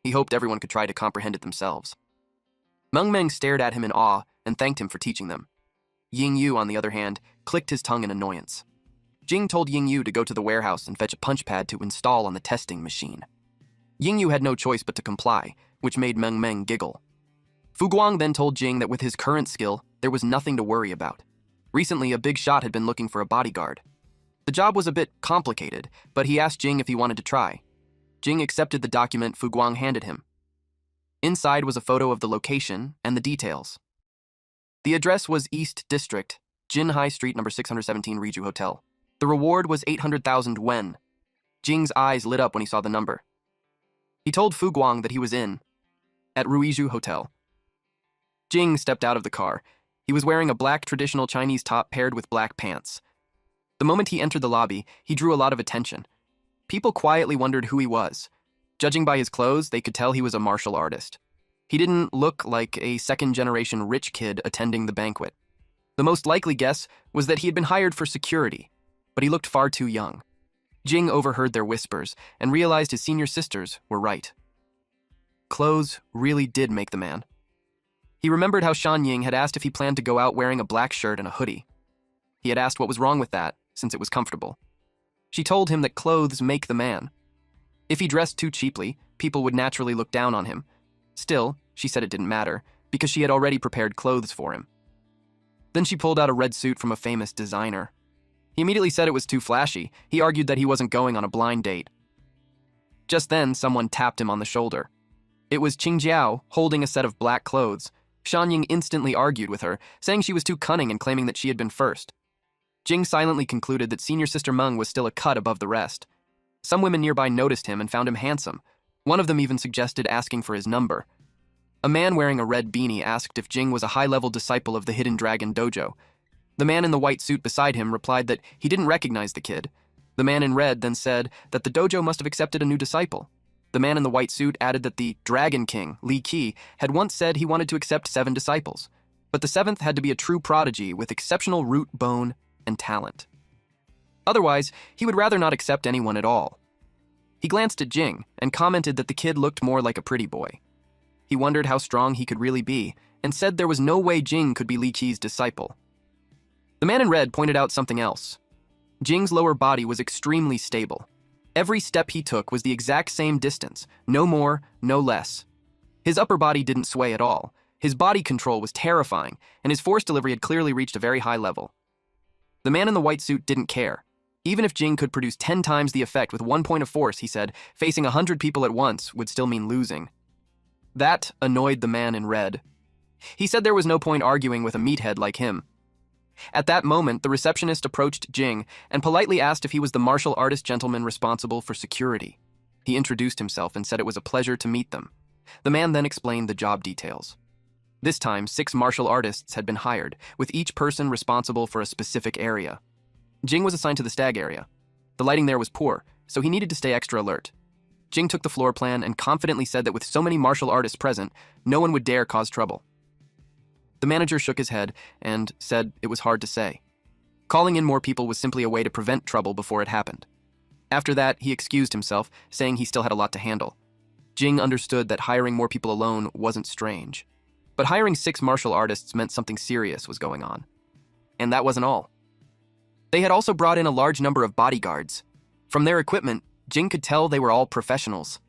He hoped everyone could try to comprehend it themselves. Meng stared at him in awe and thanked him for teaching them. Yingyu, on the other hand, clicked his tongue in annoyance. Jing told Yingyu to go to the warehouse and fetch a punch pad to install on the testing machine. Yingyu had no choice but to comply, which made Meng giggle. Fu Guang then told Jing that with his current skill, there was nothing to worry about. Recently, a big shot had been looking for a bodyguard. The job was a bit complicated, but he asked Jing if he wanted to try. Jing accepted the document Fu Guang handed him. Inside was a photo of the location and the details. The address was East District, Jinhai Street, number 617, Riju Hotel. The reward was 800,000 wen. Jing's eyes lit up when he saw the number. He told Fu Guang that he was at Ruiju Hotel. Jing stepped out of the car. He was wearing a black traditional Chinese top paired with black pants. The moment he entered the lobby, he drew a lot of attention. People quietly wondered who he was. Judging by his clothes, they could tell he was a martial artist. He didn't look like a second-generation rich kid attending the banquet. The most likely guess was that he had been hired for security, but he looked far too young. Jing overheard their whispers and realized his senior sisters were right. Clothes really did make the man. He remembered how Shan Ying had asked if he planned to go out wearing a black shirt and a hoodie. He had asked what was wrong with that, since it was comfortable. She told him that clothes make the man. If he dressed too cheaply, people would naturally look down on him. Still, she said it didn't matter, because she had already prepared clothes for him. Then she pulled out a red suit from a famous designer. He immediately said it was too flashy. He argued that he wasn't going on a blind date. Just then, someone tapped him on the shoulder. It was Qingjiao, holding a set of black clothes. Shan Ying instantly argued with her, saying she was too cunning and claiming that she had been first. Jing silently concluded that senior sister Meng was still a cut above the rest. Some women nearby noticed him and found him handsome. One of them even suggested asking for his number. A man wearing a red beanie asked if Jing was a high-level disciple of the Hidden Dragon Dojo. The man in the white suit beside him replied that he didn't recognize the kid. The man in red then said that the dojo must have accepted a new disciple. The man in the white suit added that the Dragon King, Li Qi, had once said he wanted to accept 7 disciples, but the 7th had to be a true prodigy with exceptional root, bone, and talent. Otherwise, he would rather not accept anyone at all. He glanced at Jing and commented that the kid looked more like a pretty boy. He wondered how strong he could really be and said there was no way Jing could be Li Qi's disciple. The man in red pointed out something else. Jing's lower body was extremely stable. Every step he took was the exact same distance, no more, no less. His upper body didn't sway at all. His body control was terrifying, and his force delivery had clearly reached a very high level. The man in the white suit didn't care. Even if Jing could produce 10 times the effect with 1 point of force, he said, facing 100 people at once would still mean losing. That annoyed the man in red. He said there was no point arguing with a meathead like him. At that moment, the receptionist approached Jing and politely asked if he was the martial artist gentleman responsible for security. He introduced himself and said it was a pleasure to meet them. The man then explained the job details. This time, 6 martial artists had been hired, with each person responsible for a specific area. Jing was assigned to the stag area. The lighting there was poor, so he needed to stay extra alert. Jing took the floor plan and confidently said that with so many martial artists present, no one would dare cause trouble. The manager shook his head and said it was hard to say. Calling in more people was simply a way to prevent trouble before it happened. After that, he excused himself, saying he still had a lot to handle. Jing understood that hiring more people alone wasn't strange. But hiring 6 martial artists meant something serious was going on. And that wasn't all. They had also brought in a large number of bodyguards. From their equipment, Jing could tell they were all professionals.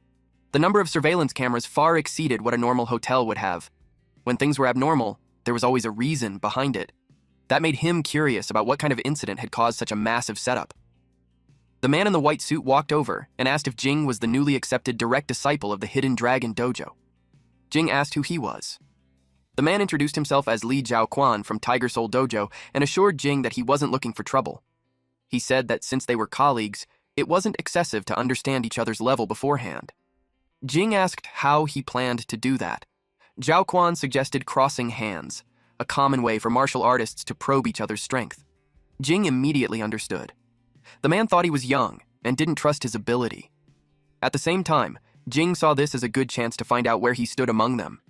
The number of surveillance cameras far exceeded what a normal hotel would have. When things were abnormal, there was always a reason behind it. That made him curious about what kind of incident had caused such a massive setup. The man in the white suit walked over and asked if Jing was the newly accepted direct disciple of the Hidden Dragon Dojo. Jing asked who he was. The man introduced himself as Li Jiaoquan from Tiger Soul Dojo and assured Jing that he wasn't looking for trouble. He said that since they were colleagues, it wasn't excessive to understand each other's level beforehand. Jing asked how he planned to do that. Jiaoquan suggested crossing hands, a common way for martial artists to probe each other's strength. Jing immediately understood. The man thought he was young and didn't trust his ability. At the same time, Jing saw this as a good chance to find out where he stood among them.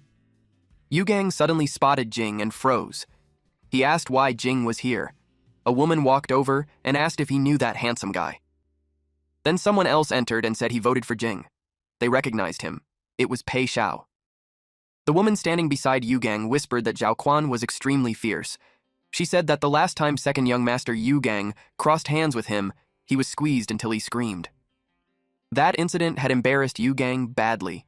Yugang suddenly spotted Jing and froze. He asked why Jing was here. A woman walked over and asked if he knew that handsome guy. Then someone else entered and said he voted for Jing. They recognized him. It was Pei Xiao. The woman standing beside Yugang whispered that Jiaoquan was extremely fierce. She said that the last time second young master Yugang crossed hands with him, he was squeezed until he screamed. That incident had embarrassed Yugang badly.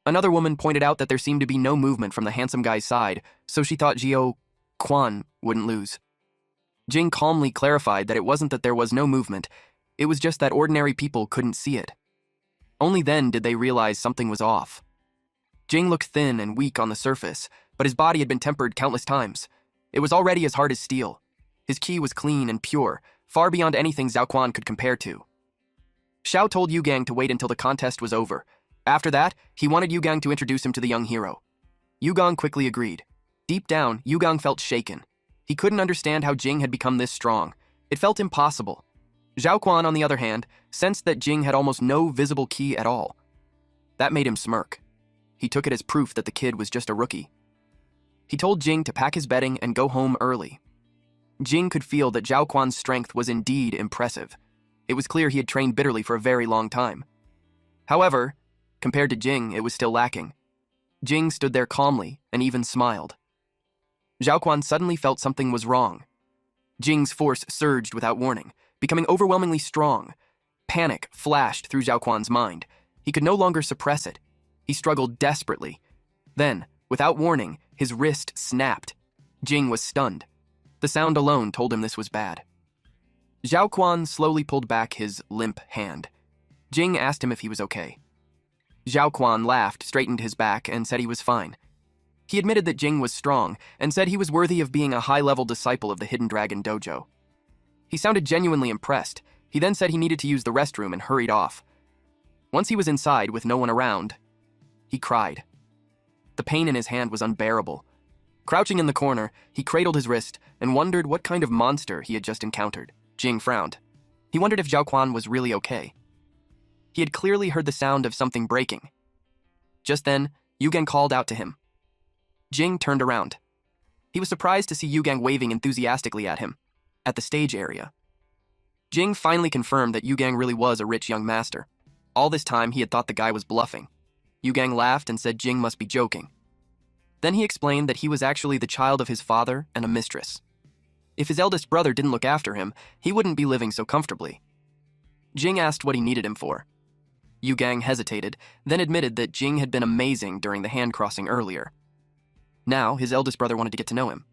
Another woman pointed out that there seemed to be no movement from the handsome guy's side, so she thought Jiaoquan wouldn't lose. Jing calmly clarified that it wasn't that there was no movement, it was just that ordinary people couldn't see it. Only then did they realize something was off. Jing looked thin and weak on the surface, but his body had been tempered countless times. It was already as hard as steel. His ki was clean and pure, far beyond anything Xiaoquan could compare to. Xiao told Yugang to wait until the contest was over. After that, he wanted Yugang to introduce him to the young hero. Yugang quickly agreed. Deep down, Yugang felt shaken. He couldn't understand how Jing had become this strong. It felt impossible. Xiaoquan, on the other hand, sensed that Jing had almost no visible ki at all. That made him smirk. He took it as proof that the kid was just a rookie. He told Jing to pack his bedding and go home early. Jing could feel that Xiaoquan's strength was indeed impressive. It was clear he had trained bitterly for a very long time. However, compared to Jing, it was still lacking. Jing stood there calmly and even smiled. Xiaoquan suddenly felt something was wrong. Jing's force surged without warning, becoming overwhelmingly strong. Panic flashed through Xiaoquan's mind. He could no longer suppress it. He struggled desperately. Then, without warning, his wrist snapped. Jing was stunned. The sound alone told him this was bad. Xiaoquan slowly pulled back his limp hand. Jing asked him if he was okay. Xiaoquan laughed, straightened his back, and said he was fine. He admitted that Jing was strong and said he was worthy of being a high-level disciple of the Hidden Dragon Dojo. He sounded genuinely impressed. He then said he needed to use the restroom and hurried off. Once he was inside with no one around, he cried. The pain in his hand was unbearable. Crouching in the corner, he cradled his wrist and wondered what kind of monster he had just encountered. Jing frowned. He wondered if Zhao Quan was really okay. He had clearly heard the sound of something breaking. Just then, Yugang called out to him. Jing turned around. He was surprised to see Yugang waving enthusiastically at him, at the stage area. Jing finally confirmed that Yugang really was a rich young master. All this time, he had thought the guy was bluffing. Yugang laughed and said Jing must be joking. Then he explained that he was actually the child of his father and a mistress. If his eldest brother didn't look after him, he wouldn't be living so comfortably. Jing asked what he needed him for. Yugang hesitated, then admitted that Jing had been amazing during the hand crossing earlier. Now, his eldest brother wanted to get to know him.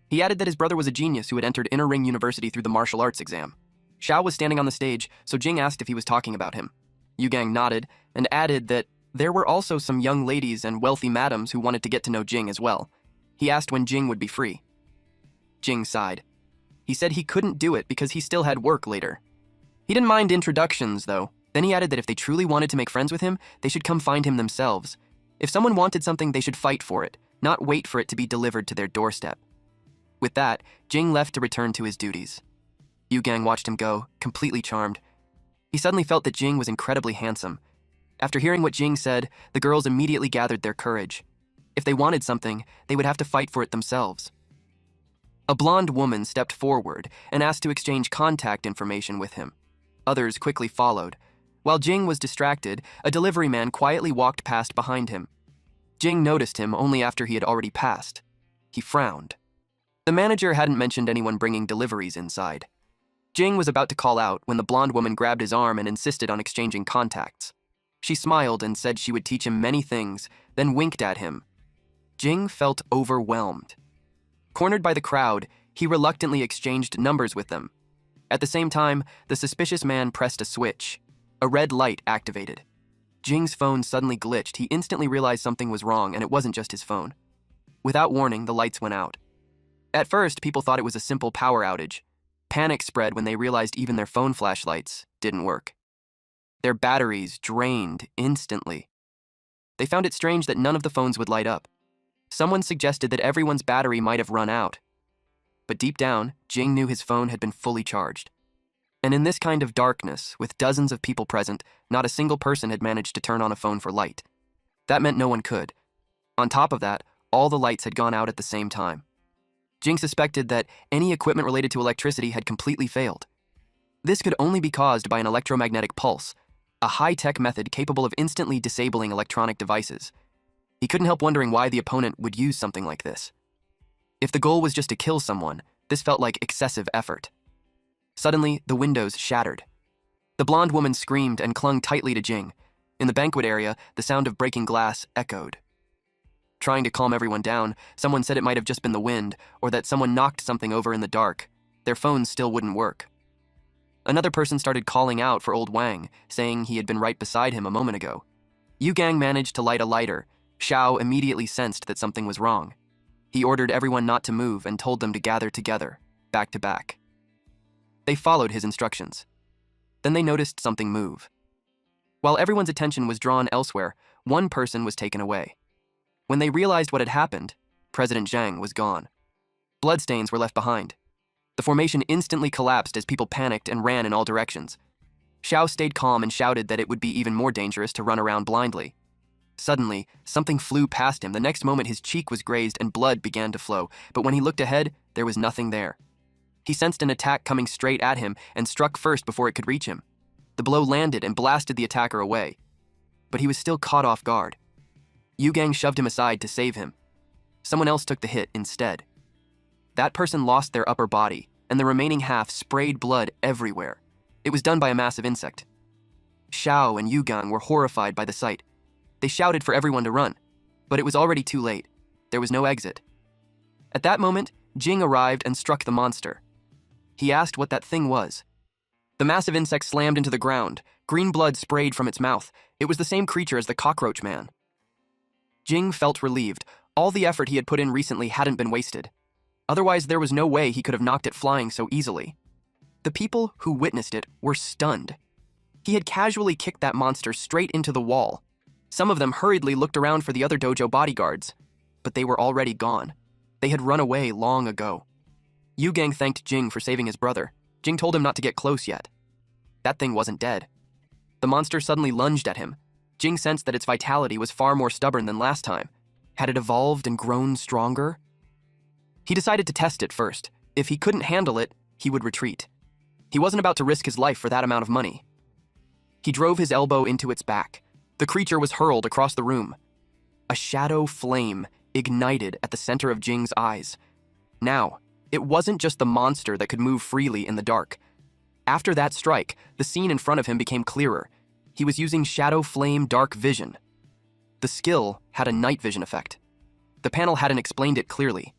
He added that his brother was a genius who had entered Inner Ring University through the martial arts exam. Xiao was standing on the stage, so Jing asked if he was talking about him. Yugang nodded and added that there were also some young ladies and wealthy madams who wanted to get to know Jing as well. He asked when Jing would be free. Jing sighed. He said he couldn't do it because he still had work later. He didn't mind introductions, though. Then he added that if they truly wanted to make friends with him, they should come find him themselves. If someone wanted something, they should fight for it, not wait for it to be delivered to their doorstep. With that, Jing left to return to his duties. Yugang watched him go, completely charmed. He suddenly felt that Jing was incredibly handsome. After hearing what Jing said, the girls immediately gathered their courage. If they wanted something, they would have to fight for it themselves. A blonde woman stepped forward and asked to exchange contact information with him. Others quickly followed. While Jing was distracted, a delivery man quietly walked past behind him. Jing noticed him only after he had already passed. He frowned. The manager hadn't mentioned anyone bringing deliveries inside. Jing was about to call out when the blonde woman grabbed his arm and insisted on exchanging contacts. She smiled and said she would teach him many things, then winked at him. Jing felt overwhelmed. Cornered by the crowd, he reluctantly exchanged numbers with them. At the same time, the suspicious man pressed a switch. A red light activated. Jing's phone suddenly glitched. He instantly realized something was wrong, and it wasn't just his phone. Without warning, the lights went out. At first, people thought it was a simple power outage. Panic spread when they realized even their phone flashlights didn't work. Their batteries drained instantly. They found it strange that none of the phones would light up. Someone suggested that everyone's battery might have run out. But deep down, Jing knew his phone had been fully charged. And in this kind of darkness, with dozens of people present, not a single person had managed to turn on a phone for light. That meant no one could. On top of that, all the lights had gone out at the same time. Jing suspected that any equipment related to electricity had completely failed. This could only be caused by an electromagnetic pulse, a high-tech method capable of instantly disabling electronic devices. He couldn't help wondering why the opponent would use something like this. If the goal was just to kill someone, this felt like excessive effort. Suddenly, the windows shattered. The blonde woman screamed and clung tightly to Jing. In the banquet area, the sound of breaking glass echoed. Trying to calm everyone down, someone said it might have just been the wind, or that someone knocked something over in the dark. Their phones still wouldn't work. Another person started calling out for old Wang, saying he had been right beside him a moment ago. Yugang managed to light a lighter. Xiao immediately sensed that something was wrong. He ordered everyone not to move and told them to gather together, back to back. They followed his instructions. Then they noticed something move. While everyone's attention was drawn elsewhere, one person was taken away. When they realized what had happened, President Zhang was gone. Bloodstains were left behind. The formation instantly collapsed as people panicked and ran in all directions. Xiao stayed calm and shouted that it would be even more dangerous to run around blindly. Suddenly, something flew past him. The next moment, his cheek was grazed and blood began to flow, but when he looked ahead, there was nothing there. He sensed an attack coming straight at him and struck first before it could reach him. The blow landed and blasted the attacker away. But he was still caught off guard. Yugang shoved him aside to save him. Someone else took the hit instead. That person lost their upper body, and the remaining half sprayed blood everywhere. It was done by a massive insect. Xiao and Yugang were horrified by the sight. They shouted for everyone to run, but it was already too late. There was no exit. At that moment, Jing arrived and struck the monster. He asked what that thing was. The massive insect slammed into the ground. Green blood sprayed from its mouth. It was the same creature as the cockroach man. Jing felt relieved. All the effort he had put in recently hadn't been wasted. Otherwise, there was no way he could have knocked it flying so easily. The people who witnessed it were stunned. He had casually kicked that monster straight into the wall. Some of them hurriedly looked around for the other dojo bodyguards, but they were already gone. They had run away long ago. Yu Gang thanked Jing for saving his brother. Jing told him not to get close yet. That thing wasn't dead. The monster suddenly lunged at him. Jing sensed that its vitality was far more stubborn than last time. Had it evolved and grown stronger? He decided to test it first. If he couldn't handle it, he would retreat. He wasn't about to risk his life for that amount of money. He drove his elbow into its back. The creature was hurled across the room. A shadow flame ignited at the center of Jing's eyes. Now, it wasn't just the monster that could move freely in the dark. After that strike, the scene in front of him became clearer. He was using shadow flame dark vision. The skill had a night vision effect. The panel hadn't explained it clearly.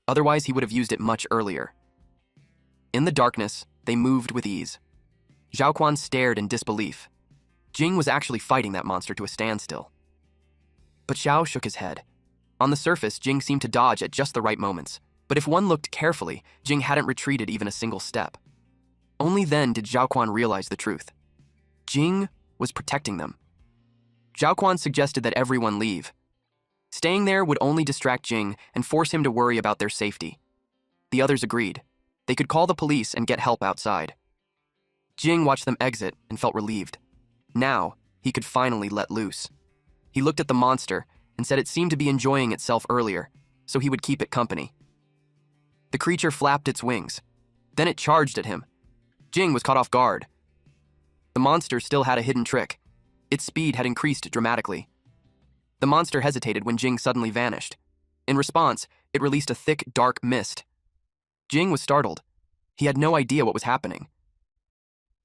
Otherwise, he would have used it much earlier. In the darkness, they moved with ease. Zhao Quan stared in disbelief. Jing was actually fighting that monster to a standstill. But Xiao shook his head. On the surface, Jing seemed to dodge at just the right moments. But if one looked carefully, Jing hadn't retreated even a single step. Only then did Zhao Quan realize the truth. Jing was protecting them. Zhao Quan suggested that everyone leave. Staying there would only distract Jing and force him to worry about their safety. The others agreed. They could call the police and get help outside. Jing watched them exit and felt relieved. Now, he could finally let loose. He looked at the monster and said it seemed to be enjoying itself earlier, so he would keep it company. The creature flapped its wings. Then it charged at him. Jing was caught off guard. The monster still had a hidden trick. Its speed had increased dramatically. The monster hesitated when Jing suddenly vanished. In response, it released a thick, dark mist. Jing was startled. He had no idea what was happening.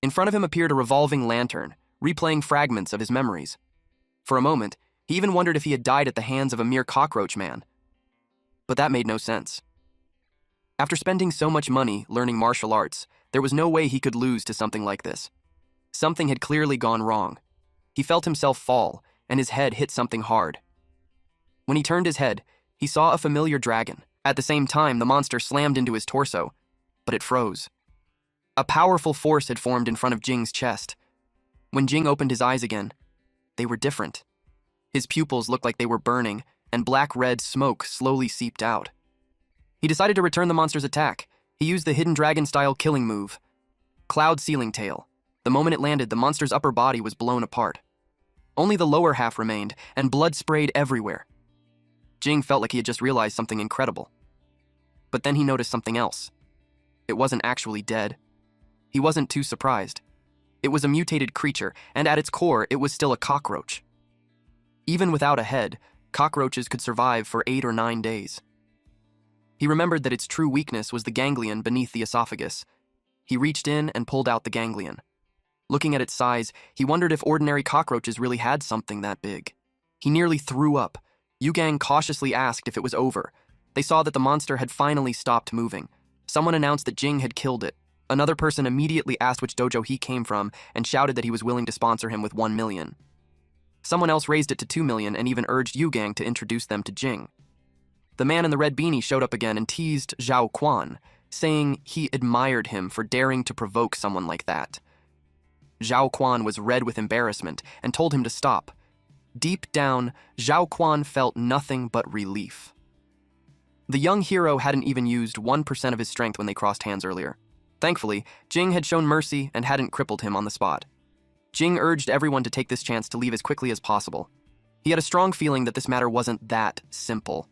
In front of him appeared a revolving lantern, replaying fragments of his memories. For a moment, he even wondered if he had died at the hands of a mere cockroach man. But that made no sense. After spending so much money learning martial arts, there was no way he could lose to something like this. Something had clearly gone wrong. He felt himself fall, and his head hit something hard. When he turned his head, he saw a familiar dragon. At the same time, the monster slammed into his torso, but it froze. A powerful force had formed in front of Jing's chest. When Jing opened his eyes again, they were different. His pupils looked like they were burning, and black-red smoke slowly seeped out. He decided to return the monster's attack. He used the hidden dragon-style killing move. Cloud Ceiling Tail. The moment it landed, the monster's upper body was blown apart. Only the lower half remained, and blood sprayed everywhere. Jing felt like he had just realized something incredible. But then he noticed something else. It wasn't actually dead. He wasn't too surprised. It was a mutated creature, and at its core, it was still a cockroach. Even without a head, cockroaches could survive for 8 or 9 days. He remembered that its true weakness was the ganglion beneath the esophagus. He reached in and pulled out the ganglion. Looking at its size, he wondered if ordinary cockroaches really had something that big. He nearly threw up. Yu Gang cautiously asked if it was over. They saw that the monster had finally stopped moving. Someone announced that Jing had killed it. Another person immediately asked which dojo he came from and shouted that he was willing to sponsor him with 1 million. Someone else raised it to 2 million and even urged Yu Gang to introduce them to Jing. The man in the red beanie showed up again and teased Zhao Quan, saying he admired him for daring to provoke someone like that. Zhao Quan was red with embarrassment and told him to stop. Deep down, Zhao Quan felt nothing but relief. The young hero hadn't even used 1% of his strength when they crossed hands earlier. Thankfully, Jing had shown mercy and hadn't crippled him on the spot. Jing urged everyone to take this chance to leave as quickly as possible. He had a strong feeling that this matter wasn't that simple.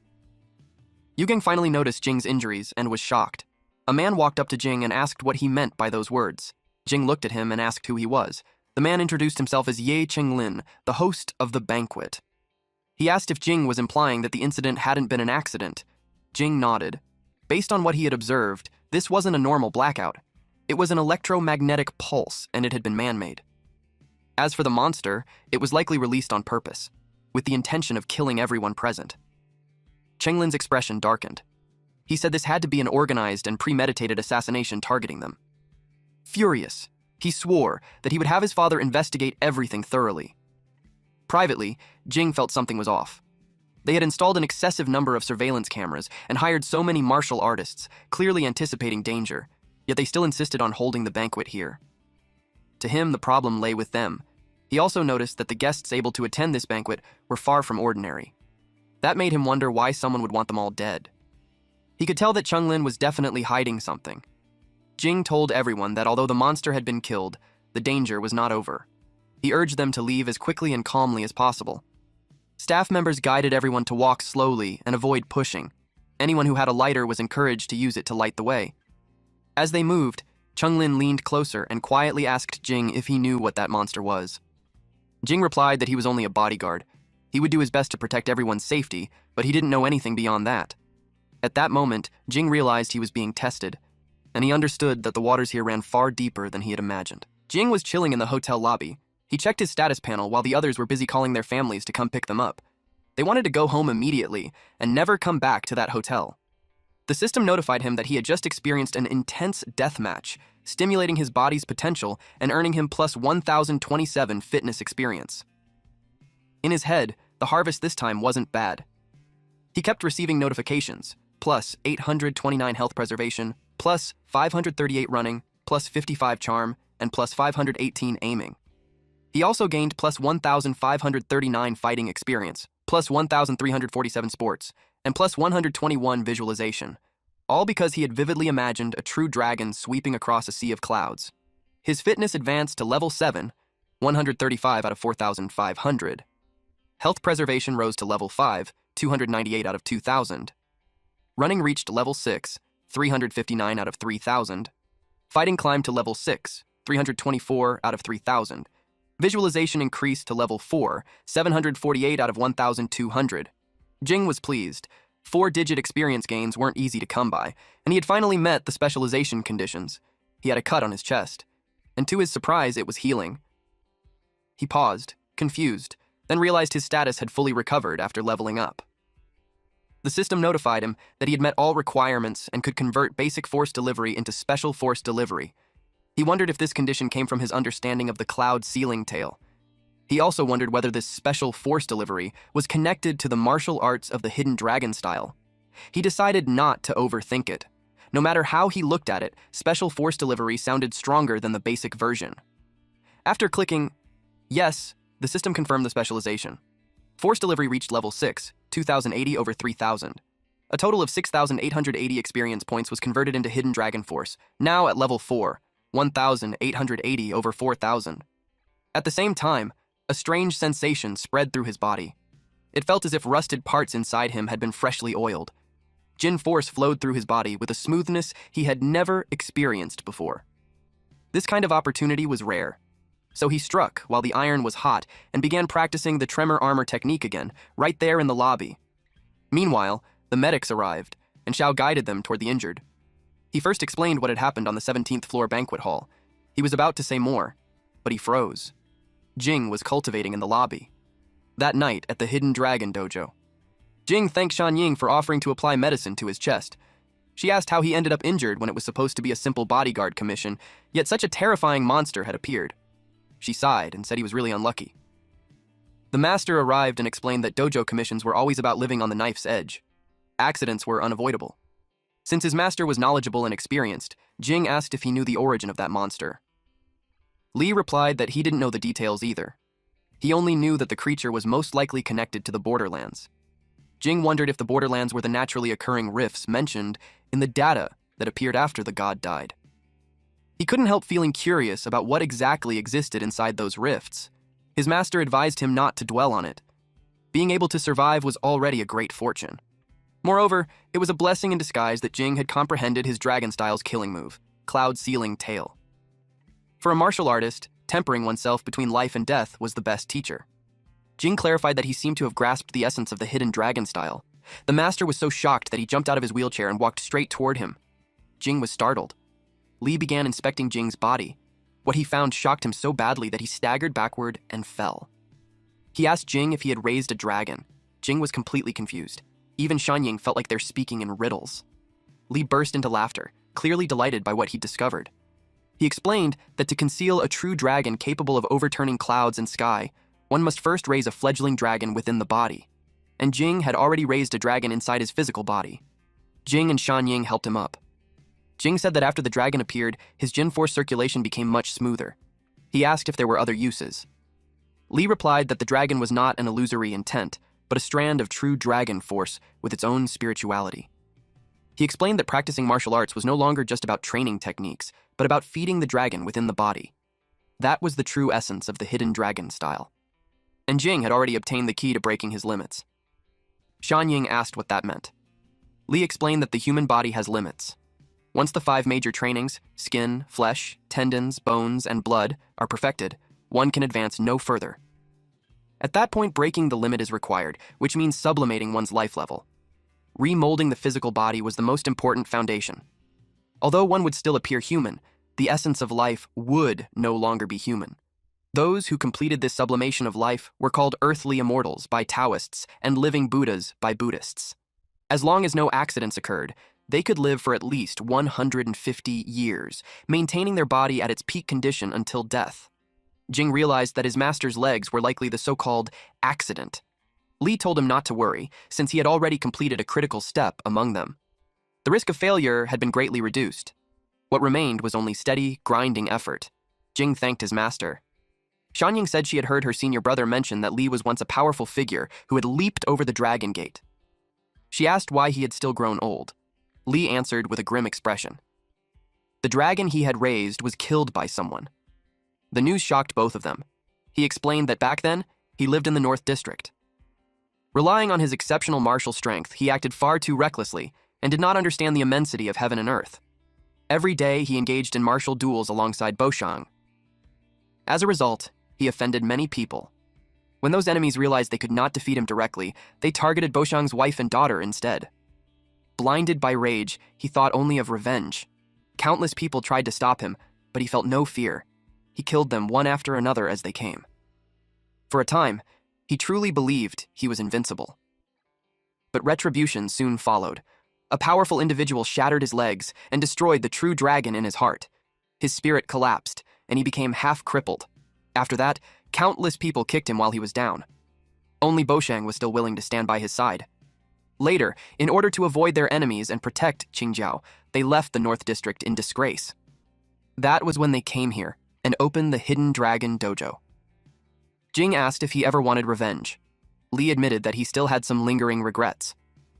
Yu Gang finally noticed Jing's injuries and was shocked. A man walked up to Jing and asked what he meant by those words. Jing looked at him and asked who he was. The man introduced himself as Ye Chenglin, the host of the banquet. He asked if Jing was implying that the incident hadn't been an accident. Jing nodded. Based on what he had observed, this wasn't a normal blackout. It was an electromagnetic pulse, and it had been man-made. As for the monster, it was likely released on purpose, with the intention of killing everyone present. Chenglin's expression darkened. He said this had to be an organized and premeditated assassination targeting them. Furious, he swore that he would have his father investigate everything thoroughly. Privately, Jing felt something was off. They had installed an excessive number of surveillance cameras and hired so many martial artists, clearly anticipating danger. yet they still insisted on holding the banquet here. To him, the problem lay with them. He also noticed that the guests able to attend this banquet were far from ordinary. That made him wonder why someone would want them all dead. He could tell that Chunglin was definitely hiding something. Jing told everyone that although the monster had been killed, the danger was not over. He urged them to leave as quickly and calmly as possible. Staff members guided everyone to walk slowly and avoid pushing. Anyone who had a lighter was encouraged to use it to light the way. As they moved, Chunglin leaned closer and quietly asked Jing if he knew what that monster was. Jing replied that he was only a bodyguard. He would do his best to protect everyone's safety, but he didn't know anything beyond that. At that moment, Jing realized he was being tested, and he understood that the waters here ran far deeper than he had imagined. Jing was chilling in the hotel lobby. He checked his status panel while the others were busy calling their families to come pick them up. They wanted to go home immediately and never come back to that hotel. The system notified him that he had just experienced an intense death match, stimulating his body's potential and earning him plus 1,027 fitness experience. In his head, the harvest this time wasn't bad. He kept receiving notifications, plus 829 health preservation, plus 538 running, plus 55 charm, and plus 518 aiming. He also gained plus 1,539 fighting experience, plus 1,347 sports, and plus 121 visualization, all because he had vividly imagined a true dragon sweeping across a sea of clouds. His fitness advanced to level 7, 135 out of 4,500. Health preservation rose to level 5, 298 out of 2,000. Running reached level 6, 359 out of 3,000. Fighting climbed to level 6, 324 out of 3,000. Visualization increased to level 4, 748 out of 1,200. Jing was pleased. 4-digit experience gains weren't easy to come by, and he had finally met the specialization conditions. He had a cut on his chest, and to his surprise, it was healing. He paused, confused, then realized his status had fully recovered after leveling up. The system notified him that he had met all requirements and could convert basic force delivery into special force delivery. He wondered if this condition came from his understanding of the cloud ceiling tale. He also wondered whether this special force delivery was connected to the martial arts of the hidden dragon style. He decided not to overthink it. No matter how he looked at it, special force delivery sounded stronger than the basic version. After clicking yes, the system confirmed the specialization. Force delivery reached level 6, 2,080 over 3,000. A total of 6,880 experience points was converted into hidden dragon force, now at level 4, 1,880 over 4,000. At the same time, a strange sensation spread through his body. It felt as if rusted parts inside him had been freshly oiled. Jin force flowed through his body with a smoothness he had never experienced before. This kind of opportunity was rare. So he struck while the iron was hot and began practicing the tremor armor technique again, right there in the lobby. Meanwhile, the medics arrived, and Xiao guided them toward the injured. He first explained what had happened on the 17th floor banquet hall. He was about to say more, but he froze. Jing was cultivating in the lobby. That night at the Hidden Dragon Dojo, Jing thanked Shan Ying for offering to apply medicine to his chest. She asked how he ended up injured when it was supposed to be a simple bodyguard commission, yet such a terrifying monster had appeared. She sighed and said he was really unlucky. The master arrived and explained that dojo commissions were always about living on the knife's edge. Accidents were unavoidable. Since his master was knowledgeable and experienced, Jing asked if he knew the origin of that monster. Li replied that he didn't know the details either. He only knew that the creature was most likely connected to the borderlands. Jing wondered if the borderlands were the naturally occurring rifts mentioned in the data that appeared after the god died. He couldn't help feeling curious about what exactly existed inside those rifts. His master advised him not to dwell on it. Being able to survive was already a great fortune. Moreover, it was a blessing in disguise that Jing had comprehended his dragon style's killing move, Cloud Sealing Tail. For a martial artist, tempering oneself between life and death was the best teacher. Jing clarified that he seemed to have grasped the essence of the hidden dragon style. The master was so shocked that he jumped out of his wheelchair and walked straight toward him. Jing was startled. Li began inspecting Jing's body. What he found shocked him so badly that he staggered backward and fell. He asked Jing if he had raised a dragon. Jing was completely confused. Even Shanying felt like they're speaking in riddles. Li burst into laughter, clearly delighted by what he'd discovered. He explained that to conceal a true dragon capable of overturning clouds and sky, one must first raise a fledgling dragon within the body. And Jing had already raised a dragon inside his physical body. Jing and Shan Ying helped him up. Jing said that after the dragon appeared, his Jin force circulation became much smoother. He asked if there were other uses. Li replied that the dragon was not an illusory intent, but a strand of true dragon force with its own spirituality. He explained that practicing martial arts was no longer just about training techniques, but about feeding the dragon within the body. That was the true essence of the hidden dragon style. And Jing had already obtained the key to breaking his limits. Shan Ying asked what that meant. Li explained that the human body has limits. Once the 5 major trainings, skin, flesh, tendons, bones, and blood, are perfected, one can advance no further. At that point, breaking the limit is required, which means sublimating one's life level. Remolding the physical body was the most important foundation. Although one would still appear human, the essence of life would no longer be human. Those who completed this sublimation of life were called earthly immortals by Taoists and living Buddhas by Buddhists. As long as no accidents occurred, they could live for at least 150 years, maintaining their body at its peak condition until death. Jing realized that his master's legs were likely the so-called accident. Li told him not to worry, since he had already completed a critical step among them. The risk of failure had been greatly reduced. What remained was only steady, grinding effort. Jing thanked his master. Shan Ying said she had heard her senior brother mention that Li was once a powerful figure who had leaped over the dragon gate. She asked why he had still grown old. Li answered with a grim expression. The dragon he had raised was killed by someone. The news shocked both of them. He explained that back then, he lived in the North District. Relying on his exceptional martial strength, he acted far too recklessly and did not understand the immensity of heaven and earth. Every day, he engaged in martial duels alongside Boshang. As a result, he offended many people. When those enemies realized they could not defeat him directly, they targeted Boshang's wife and daughter instead. Blinded by rage, he thought only of revenge. Countless people tried to stop him, but he felt no fear. He killed them one after another as they came. For a time, he truly believed he was invincible. But retribution soon followed. A powerful individual shattered his legs and destroyed the true dragon in his heart. His spirit collapsed, and he became half-crippled. After that, countless people kicked him while he was down. Only Boshang was still willing to stand by his side. Later, in order to avoid their enemies and protect Qingjiao, they left the North District in disgrace. That was when they came here and opened the Hidden Dragon Dojo. Jing asked if he ever wanted revenge. Li admitted that he still had some lingering regrets.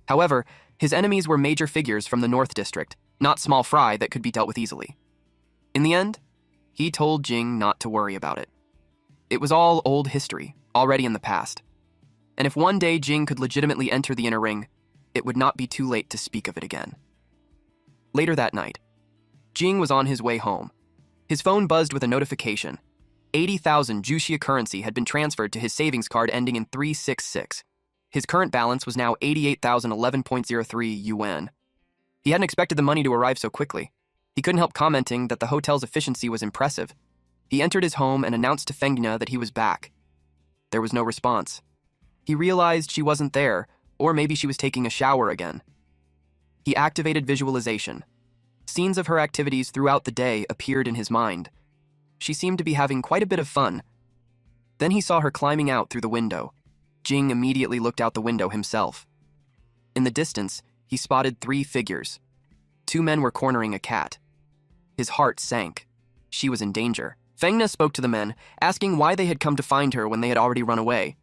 However, his enemies were major figures from the North District, not small fry that could be dealt with easily. In the end, he told Jing not to worry about it. It was all old history, already in the past. And if one day Jing could legitimately enter the inner ring, it would not be too late to speak of it again. Later that night, Jing was on his way home. His phone buzzed with a notification. 80,000 Juxia currency had been transferred to his savings card ending in 366. His current balance was now 88,011.03 yuan. He hadn't expected the money to arrive so quickly. He couldn't help commenting that the hotel's efficiency was impressive. He entered his home and announced to Fengna that he was back. There was no response. He realized she wasn't there, or maybe she was taking a shower again. He activated visualization. Scenes of her activities throughout the day appeared in his mind. She seemed to be having quite a bit of fun. Then he saw her climbing out through the window. Jing immediately looked out the window himself. In the distance, he spotted 3 figures. 2 men were cornering a cat. His heart sank. She was in danger. Fengna spoke to the men, asking why they had come to find her when they had already run away.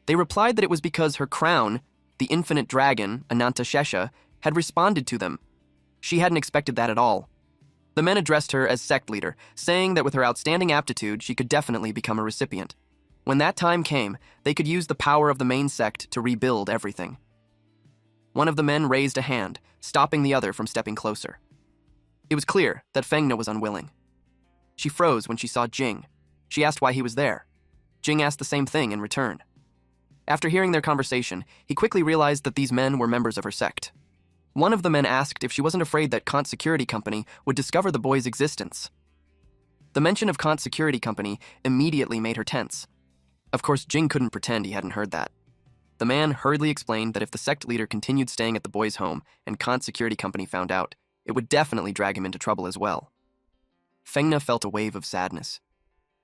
They replied that it was because her crown, the infinite dragon, Anantashesha, had responded to them. She hadn't expected that at all. The men addressed her as sect leader, saying that with her outstanding aptitude, she could definitely become a recipient. When that time came, they could use the power of the main sect to rebuild everything. One of the men raised a hand, stopping the other from stepping closer. It was clear that Fengna was unwilling. She froze when she saw Jing. She asked why he was there. Jing asked the same thing in return. After hearing their conversation, he quickly realized that these men were members of her sect. One of the men asked if she wasn't afraid that Kant Security Company would discover the boy's existence. The mention of Kant Security Company immediately made her tense. Of course, Jing couldn't pretend he hadn't heard that. The man hurriedly explained that if the sect leader continued staying at the boy's home and Kant Security Company found out, it would definitely drag him into trouble as well. Fengna felt a wave of sadness.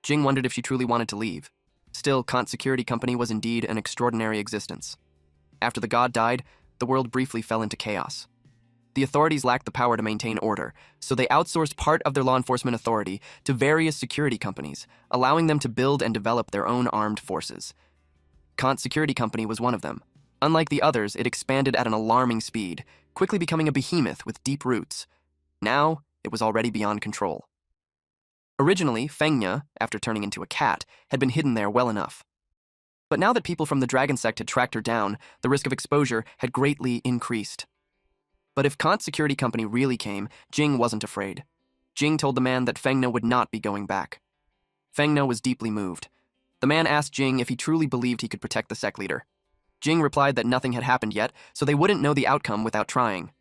Jing wondered if she truly wanted to leave. Still, Kant Security Company was indeed an extraordinary existence. After the god died, the world briefly fell into chaos. The authorities lacked the power to maintain order, so they outsourced part of their law enforcement authority to various security companies, allowing them to build and develop their own armed forces. Kant's security company was one of them. Unlike the others, it expanded at an alarming speed, quickly becoming a behemoth with deep roots. Now, it was already beyond control. Originally, Fengnya, after turning into a cat, had been hidden there well enough. But now that people from the dragon sect had tracked her down, the risk of exposure had greatly increased. But if Kant's security company really came, Jing wasn't afraid. Jing told the man that Fengnya would not be going back. Fengnya was deeply moved. The man asked Jing if he truly believed he could protect the sect leader. Jing replied that nothing had happened yet, so they wouldn't know the outcome without trying.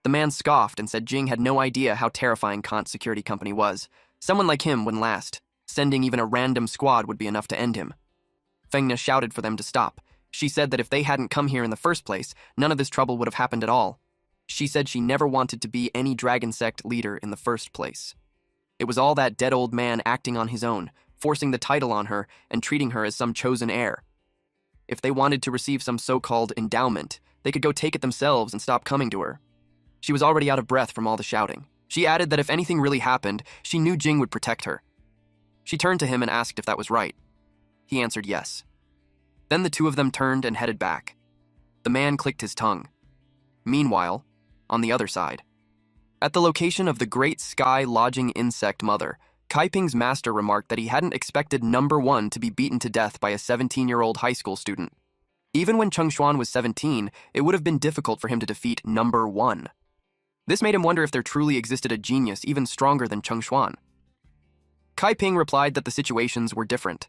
The man scoffed and said Jing had no idea how terrifying Kant's security company was. Someone like him wouldn't last. Sending even a random squad would be enough to end him. Fengnya shouted for them to stop. She said that if they hadn't come here in the first place, none of this trouble would have happened at all. She said she never wanted to be any dragon sect leader in the first place. It was all that dead old man acting on his own, forcing the title on her and treating her as some chosen heir. If they wanted to receive some so-called endowment, they could go take it themselves and stop coming to her. She was already out of breath from all the shouting. She added that if anything really happened, she knew Jing would protect her. She turned to him and asked if that was right. He answered yes. Then the two of them turned and headed back. The man clicked his tongue. Meanwhile, on the other side, at the location of the Great Sky Lodging Insect Mother, Kaiping's master remarked that he hadn't expected number 1 to be beaten to death by a 17-year-old high school student. Even when Cheng Xuan was 17, it would have been difficult for him to defeat number 1. This made him wonder if there truly existed a genius even stronger than Cheng Xuan. Kaiping replied that the situations were different.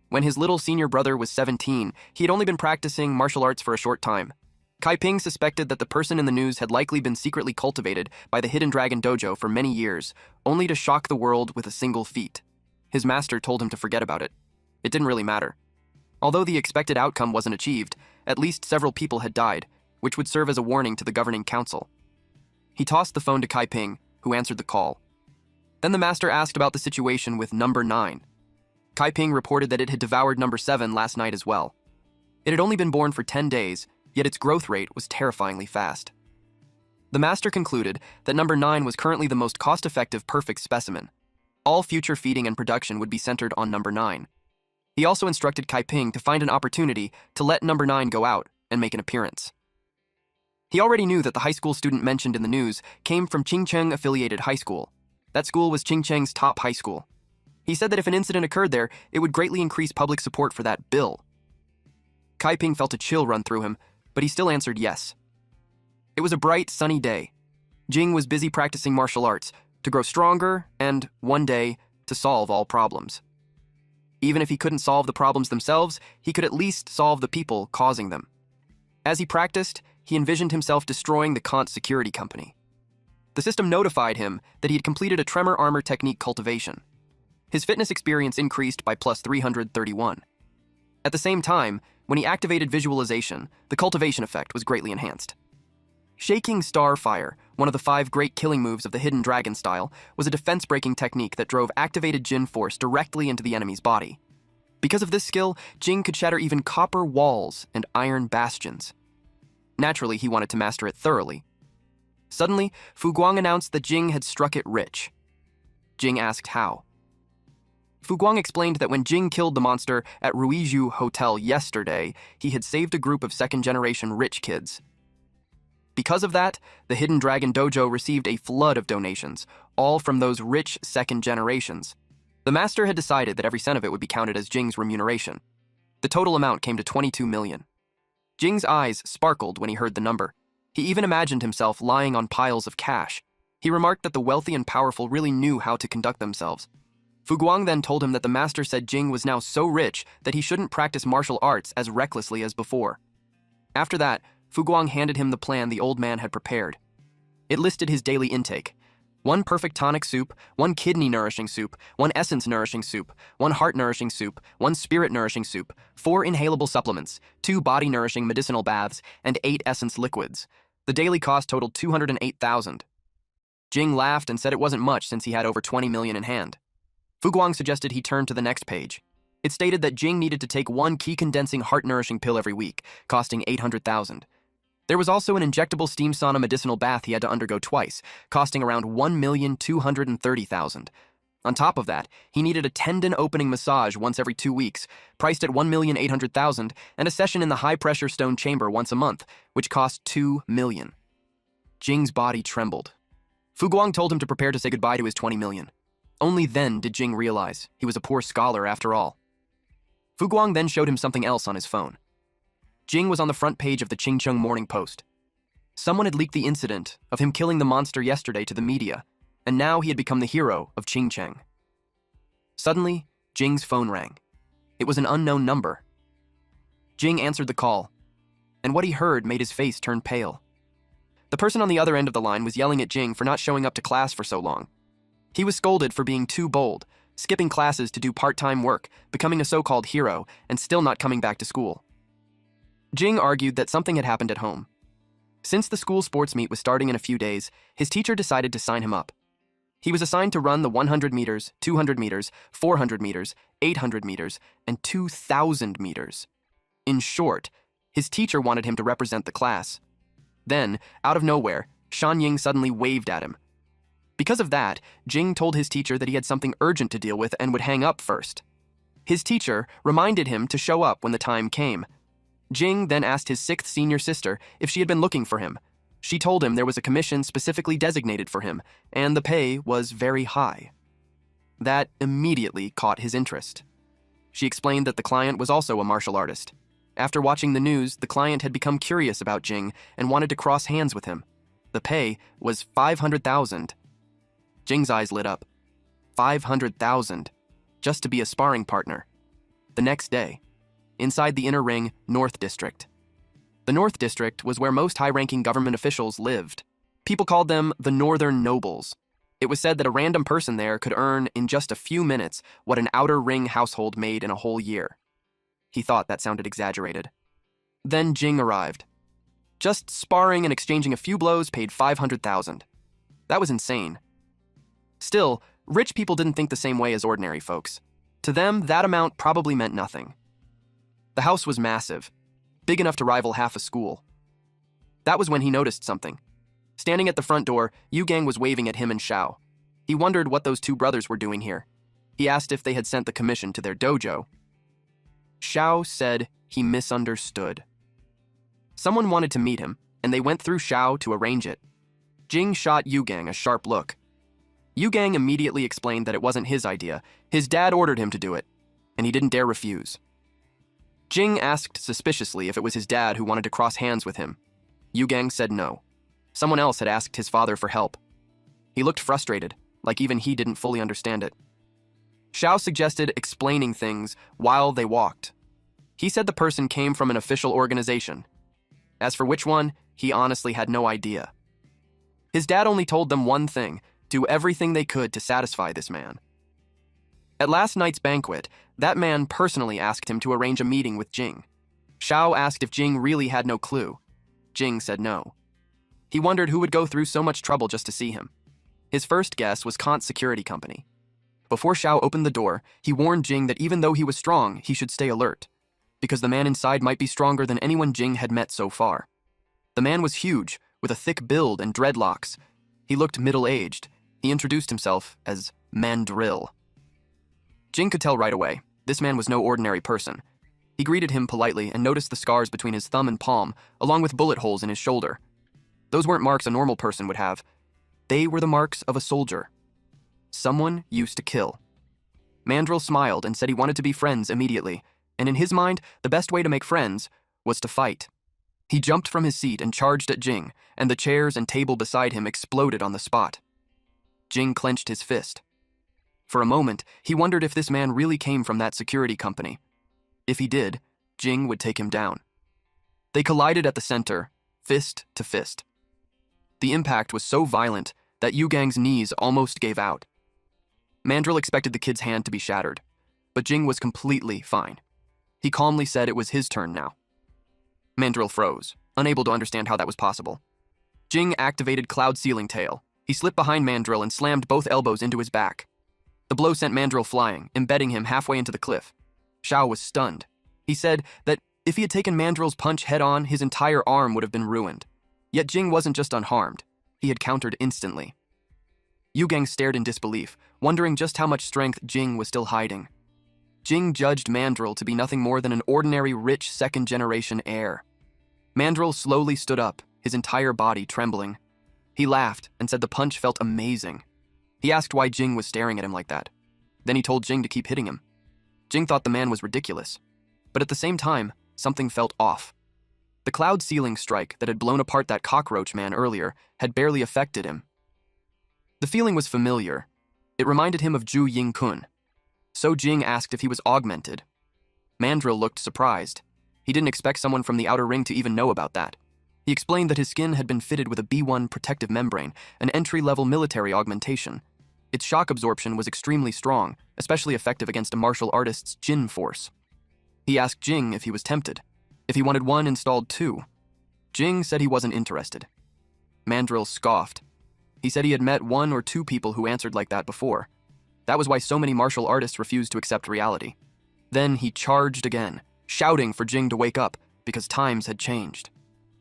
When his little senior brother was 17, he had only been practicing martial arts for a short time. Kaiping suspected that the person in the news had likely been secretly cultivated by the Hidden Dragon Dojo for many years, only to shock the world with a single feat. His master told him to forget about it. It didn't really matter. Although the expected outcome wasn't achieved, at least several people had died, which would serve as a warning to the governing council. He tossed the phone to Kaiping, who answered the call. Then the master asked about the situation with number 9. Kaiping reported that it had devoured number 7 last night as well. It had only been born for 10 days, yet its growth rate was terrifyingly fast. The master concluded that number 9 was currently the most cost-effective perfect specimen. All future feeding and production would be centered on number 9. He also instructed Kaiping to find an opportunity to let number 9 go out and make an appearance. He already knew that the high school student mentioned in the news came from Qingcheng-affiliated high school. That school was Qingcheng's top high school. He said that if an incident occurred there, it would greatly increase public support for that bill. Kaiping felt a chill run through him, but he still answered yes. It was a bright, sunny day. Jing was busy practicing martial arts to grow stronger and, one day, to solve all problems. Even if he couldn't solve the problems themselves, he could at least solve the people causing them. As he practiced, he envisioned himself destroying the Kant security company. The system notified him that he had completed a tremor armor technique cultivation. His fitness experience increased by plus 331. At the same time, when he activated visualization, the cultivation effect was greatly enhanced. Shaking Star Fire, one of the 5 great killing moves of the Hidden Dragon style, was a defense-breaking technique that drove activated Jin force directly into the enemy's body. Because of this skill, Jing could shatter even copper walls and iron bastions. Naturally, he wanted to master it thoroughly. Suddenly, Fu Guang announced that Jing had struck it rich. Jing asked how. Fu Guang explained that when Jing killed the monster at Ruizhu Hotel yesterday, he had saved a group of second-generation rich kids. Because of that, the Hidden Dragon Dojo received a flood of donations, all from those rich second generations. The master had decided that every cent of it would be counted as Jing's remuneration. The total amount came to 22 million. Jing's eyes sparkled when he heard the number. He even imagined himself lying on piles of cash. He remarked that the wealthy and powerful really knew how to conduct themselves. Fu Guang then told him that the master said Jing was now so rich that he shouldn't practice martial arts as recklessly as before. After that, Fu Guang handed him the plan the old man had prepared. It listed his daily intake: 1 perfect tonic soup, 1 kidney nourishing soup, 1 essence nourishing soup, 1 heart nourishing soup, 1 spirit nourishing soup, 4 inhalable supplements, 2 body nourishing medicinal baths, and 8 essence liquids. The daily cost totaled 208,000. Jing laughed and said it wasn't much since he had over 20 million in hand. Fu Guang suggested he turn to the next page. It stated that Jing needed to take 1 key condensing heart nourishing pill every week, costing 800,000. There was also an injectable steam sauna medicinal bath he had to undergo twice, costing around $1,230,000. On top of that, he needed a tendon opening massage once every 2 weeks, priced at $1,800,000, and a session in the high-pressure stone chamber once a month, which cost $2 million. Jing's body trembled. Fu Guang told him to prepare to say goodbye to his $20 million. Only then did Jing realize he was a poor scholar after all. Fu Guang then showed him something else on his phone. Jing was on the front page of the Chingcheng Morning Post. Someone had leaked the incident of him killing the monster yesterday to the media, and now he had become the hero of Chingcheng. Suddenly, Jing's phone rang. It was an unknown number. Jing answered the call, and what he heard made his face turn pale. The person on the other end of the line was yelling at Jing for not showing up to class for so long. He was scolded for being too bold, skipping classes to do part-time work, becoming a so-called hero, and still not coming back to school. Jing argued that something had happened at home. Since the school sports meet was starting in a few days, his teacher decided to sign him up. He was assigned to run the 100 meters, 200 meters, 400 meters, 800 meters, and 2,000 meters. In short, his teacher wanted him to represent the class. Then, out of nowhere, Shan Ying suddenly waved at him. Because of that, Jing told his teacher that he had something urgent to deal with and would hang up first. His teacher reminded him to show up when the time came. Jing then asked his 6th senior sister if she had been looking for him. She told him there was a commission specifically designated for him, and the pay was very high. That immediately caught his interest. She explained that the client was also a martial artist. After watching the news, the client had become curious about Jing and wanted to cross hands with him. The pay was $500,000. Jing's eyes lit up. $500,000, just to be a sparring partner. The next day, inside the inner ring, North District. The North District was where most high-ranking government officials lived. People called them the Northern Nobles. It was said that a random person there could earn, in just a few minutes, what an outer ring household made in a whole year. He thought that sounded exaggerated. Then Jing arrived. Just sparring and exchanging a few blows paid $500,000. That was insane. Still, rich people didn't think the same way as ordinary folks. To them, that amount probably meant nothing. The house was massive, big enough to rival half a school. That was when he noticed something. Standing at the front door, Yu Gang was waving at him and Xiao. He wondered what those two brothers were doing here. He asked if they had sent the commission to their dojo. Xiao said he misunderstood. Someone wanted to meet him, and they went through Xiao to arrange it. Jing shot Yu Gang a sharp look. Yu Gang immediately explained that it wasn't his idea. His dad ordered him to do it, and he didn't dare refuse. Jing asked suspiciously if it was his dad who wanted to cross hands with him. Yu Gang said no. Someone else had asked his father for help. He looked frustrated, like even he didn't fully understand it. Xiao suggested explaining things while they walked. He said the person came from an official organization. As for which one, he honestly had no idea. His dad only told them one thing: do everything they could to satisfy this man. At last night's banquet, that man personally asked him to arrange a meeting with Jing. Xiao asked if Jing really had no clue. Jing said no. He wondered who would go through so much trouble just to see him. His first guess was Kant's security company. Before Xiao opened the door, he warned Jing that even though he was strong, he should stay alert, because the man inside might be stronger than anyone Jing had met so far. The man was huge, with a thick build and dreadlocks. He looked middle-aged. He introduced himself as Mandrill. Jing could tell right away, this man was no ordinary person. He greeted him politely and noticed the scars between his thumb and palm, along with bullet holes in his shoulder. Those weren't marks a normal person would have. They were the marks of a soldier. Someone used to kill. Mandrill smiled and said he wanted to be friends immediately, and in his mind, the best way to make friends was to fight. He jumped from his seat and charged at Jing, and the chairs and table beside him exploded on the spot. Jing clenched his fist. For a moment, he wondered if this man really came from that security company. If he did, Jing would take him down. They collided at the center, fist to fist. The impact was so violent that Yu Gang's knees almost gave out. Mandrill expected the kid's hand to be shattered, but Jing was completely fine. He calmly said it was his turn now. Mandrill froze, unable to understand how that was possible. Jing activated Cloud Ceiling Tail. He slipped behind Mandrill and slammed both elbows into his back. The blow sent Mandrill flying, embedding him halfway into the cliff. Xiao was stunned. He said that If he had taken Mandrill's punch head-on, his entire arm would have been ruined. Yet Jing wasn't just unharmed. He had countered instantly. Yugang stared in disbelief, wondering just how much strength Jing was still hiding. Jing judged Mandrill to be nothing more than an ordinary rich second-generation heir. Mandrill slowly stood up, his entire body trembling. He laughed and said the punch felt amazing. He asked why Jing was staring at him like that. Then he told Jing to keep hitting him. Jing thought the man was ridiculous. But at the same time, something felt off. The cloud ceiling strike that had blown apart that cockroach man earlier had barely affected him. The feeling was familiar. It reminded him of Zhu Yingkun. So Jing asked if he was augmented. Mandrill looked surprised. He didn't expect someone from the outer ring to even know about that. He explained that his skin had been fitted with a B1 protective membrane, an entry-level military augmentation. Its shock absorption was extremely strong, especially effective against a martial artist's Jin force. He asked Jing if he was tempted, if he wanted one installed too. Jing said he wasn't interested. Mandrill scoffed. He said he had met 1 or 2 people who answered like that before. That was why so many martial artists refused to accept reality. Then he charged again, shouting for Jing to wake up, because times had changed.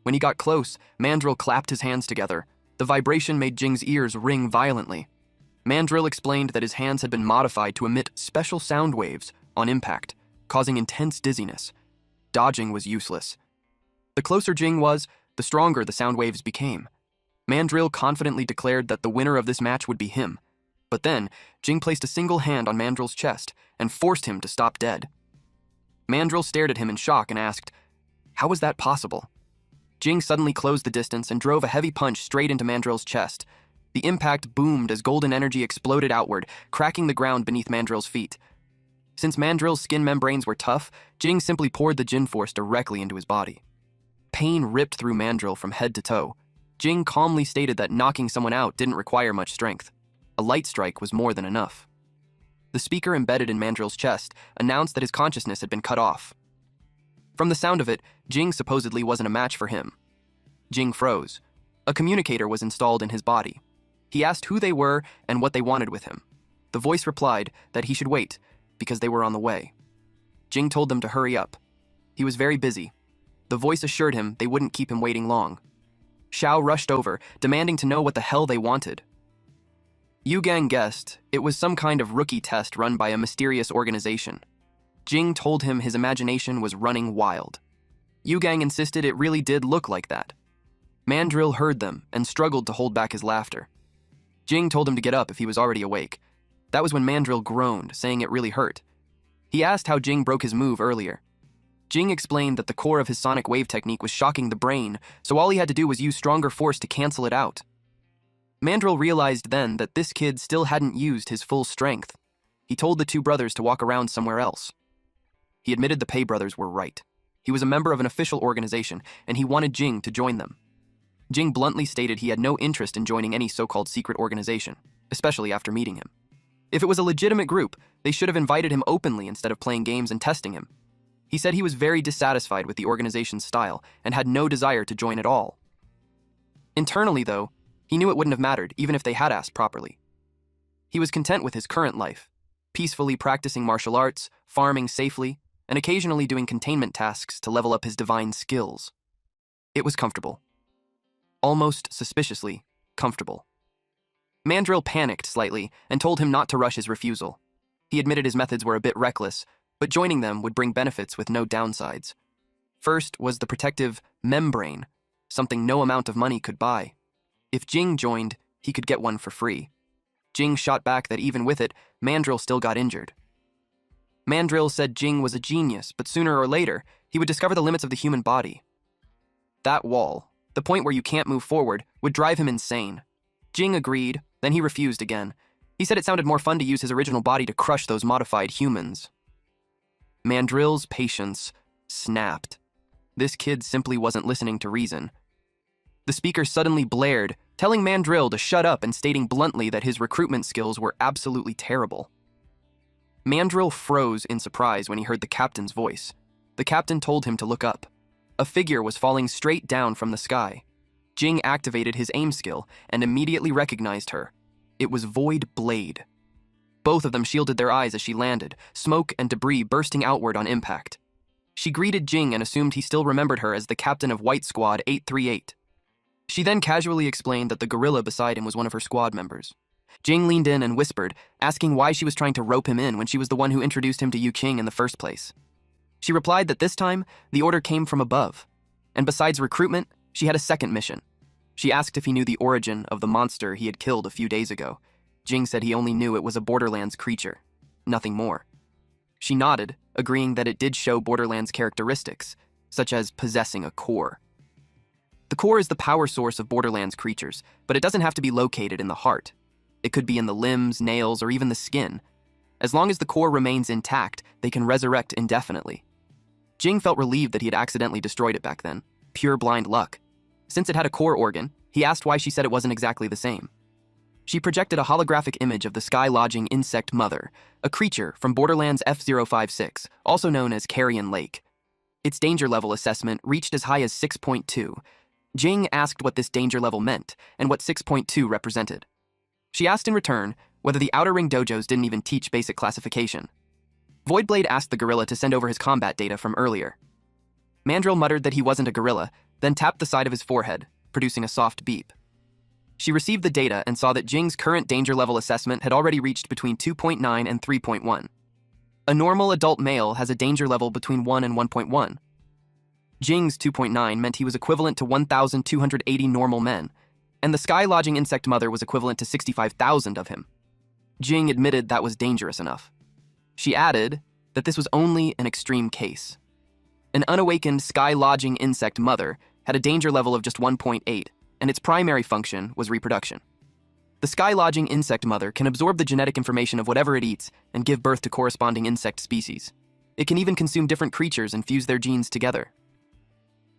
When he got close, Mandrill clapped his hands together. The vibration made Jing's ears ring violently. Mandrill explained that his hands had been modified to emit special sound waves on impact, causing intense dizziness. Dodging was useless. The closer Jing was, the stronger the sound waves became. Mandrill confidently declared that the winner of this match would be him. But then, Jing placed a single hand on Mandrill's chest and forced him to stop dead. Mandrill stared at him in shock and asked, "How was that possible?" Jing suddenly closed the distance and drove a heavy punch straight into Mandrill's chest. The impact boomed as golden energy exploded outward, cracking the ground beneath Mandrill's feet. Since Mandrill's skin membranes were tough, Jing simply poured the Jin force directly into his body. Pain ripped through Mandrill from head to toe. Jing calmly stated that knocking someone out didn't require much strength. A light strike was more than enough. The speaker embedded in Mandrill's chest announced that his consciousness had been cut off. From the sound of it, Jing supposedly wasn't a match for him. Jing froze. A communicator was installed in his body. He asked who they were and what they wanted with him. The voice replied that he should wait, because they were on the way. Jing told them to hurry up. He was very busy. The voice assured him they wouldn't keep him waiting long. Xiao rushed over, demanding to know what the hell they wanted. Yugang guessed it was some kind of rookie test run by a mysterious organization. Jing told him his imagination was running wild. Yugang insisted it really did look like that. Mandrill heard them and struggled to hold back his laughter. Jing told him to get up if he was already awake. That was when Mandrill groaned, saying it really hurt. He asked how Jing broke his move earlier. Jing explained that the core of his sonic wave technique was shocking the brain, so all he had to do was use stronger force to cancel it out. Mandrill realized then that this kid still hadn't used his full strength. He told the 2 brothers to walk around somewhere else. He admitted the Pei brothers were right. He was a member of an official organization, and he wanted Jing to join them. Jing bluntly stated he had no interest in joining any so-called secret organization, especially after meeting him. If it was a legitimate group, they should have invited him openly instead of playing games and testing him. He said he was very dissatisfied with the organization's style and had no desire to join at all. Internally, though, he knew it wouldn't have mattered even if they had asked properly. He was content with his current life, peacefully practicing martial arts, farming safely, and occasionally doing containment tasks to level up his divine skills. It was comfortable. Almost suspiciously comfortable. Mandrill panicked slightly and told him not to rush his refusal. He admitted his methods were a bit reckless, but joining them would bring benefits with no downsides. First was the protective membrane, something no amount of money could buy. If Jing joined, he could get one for free. Jing shot back that even with it, Mandrill still got injured. Mandrill said Jing was a genius, but sooner or later, he would discover the limits of the human body. That wall, the point where you can't move forward, would drive him insane. Jing agreed, then he refused again. He said it sounded more fun to use his original body to crush those modified humans. Mandrill's patience snapped. This kid simply wasn't listening to reason. The speaker suddenly blared, telling Mandrill to shut up and stating bluntly that his recruitment skills were absolutely terrible. Mandrill froze in surprise when he heard the captain's voice. The captain told him to look up. A figure was falling straight down from the sky. Jing activated his aim skill and immediately recognized her. It was Void Blade. Both of them shielded their eyes as she landed, smoke and debris bursting outward on impact. She greeted Jing and assumed he still remembered her as the captain of White Squad 838. She then casually explained that the gorilla beside him was one of her squad members. Jing leaned in and whispered, asking why she was trying to rope him in when she was the one who introduced him to Yu Qing in the first place. She replied that this time, the order came from above. And besides recruitment, she had a second mission. She asked if he knew the origin of the monster he had killed a few days ago. Jing said he only knew it was a Borderlands creature, nothing more. She nodded, agreeing that it did show Borderlands characteristics, such as possessing a core. The core is the power source of Borderlands creatures, but it doesn't have to be located in the heart. It could be in the limbs, nails, or even the skin. As long as the core remains intact, they can resurrect indefinitely. Jing felt relieved that he had accidentally destroyed it back then. Pure blind luck. Since it had a core organ, he asked why she said it wasn't exactly the same. She projected a holographic image of the sky-lodging insect mother, a creature from Borderlands F056, also known as Carrion Lake. Its danger level assessment reached as high as 6.2. Jing asked what this danger level meant and what 6.2 represented. She asked in return whether the Outer Ring dojos didn't even teach basic classification. Voidblade asked the gorilla to send over his combat data from earlier. Mandrill muttered that he wasn't a gorilla, then tapped the side of his forehead, producing a soft beep. She received the data and saw that Jing's current danger level assessment had already reached between 2.9 and 3.1. A normal adult male has a danger level between 1 and 1.1. Jing's 2.9 meant he was equivalent to 1,280 normal men, and the sky-lodging insect mother was equivalent to 65,000 of him. Jing admitted that was dangerous enough. She added that this was only an extreme case. An unawakened sky-lodging insect mother had a danger level of just 1.8, and its primary function was reproduction. The sky-lodging insect mother can absorb the genetic information of whatever it eats and give birth to corresponding insect species. It can even consume different creatures and fuse their genes together.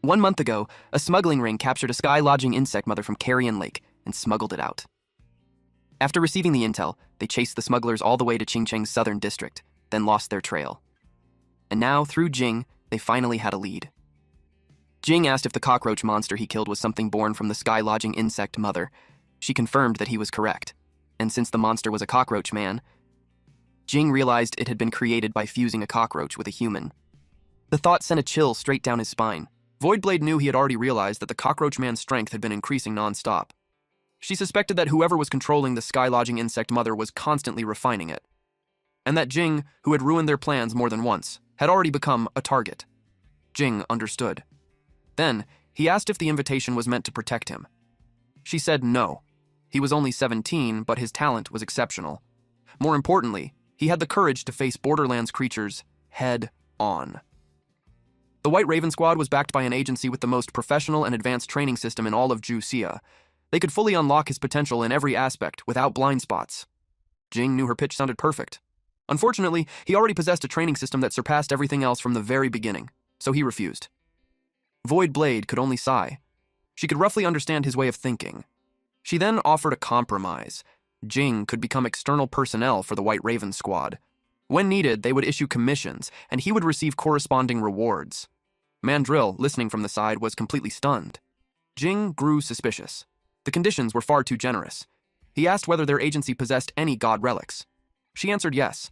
1 month ago, a smuggling ring captured a sky-lodging insect mother from Carrion Lake and smuggled it out. After receiving the intel, they chased the smugglers all the way to Qingcheng's southern district, then lost their trail. And now, through Jing, they finally had a lead. Jing asked if the cockroach monster he killed was something born from the sky-lodging insect mother. She confirmed that he was correct, and since the monster was a cockroach man, Jing realized it had been created by fusing a cockroach with a human. The thought sent a chill straight down his spine. Voidblade knew he had already realized that the cockroach man's strength had been increasing non-stop. She suspected that whoever was controlling the sky-lodging insect mother was constantly refining it, and that Jing, who had ruined their plans more than once, had already become a target. Jing understood. Then, he asked if the invitation was meant to protect him. She said no. He was only 17, but his talent was exceptional. More importantly, he had the courage to face Borderlands creatures head on. The White Raven Squad was backed by an agency with the most professional and advanced training system in all of Juxia. They could fully unlock his potential in every aspect, without blind spots. Jing knew her pitch sounded perfect. Unfortunately, he already possessed a training system that surpassed everything else from the very beginning, so he refused. Voidblade could only sigh. She could roughly understand his way of thinking. She then offered a compromise. Jing could become external personnel for the White Raven Squad. When needed, they would issue commissions, and he would receive corresponding rewards. Mandrill, listening from the side, was completely stunned. Jing grew suspicious. The conditions were far too generous. He asked whether their agency possessed any god relics. She answered yes.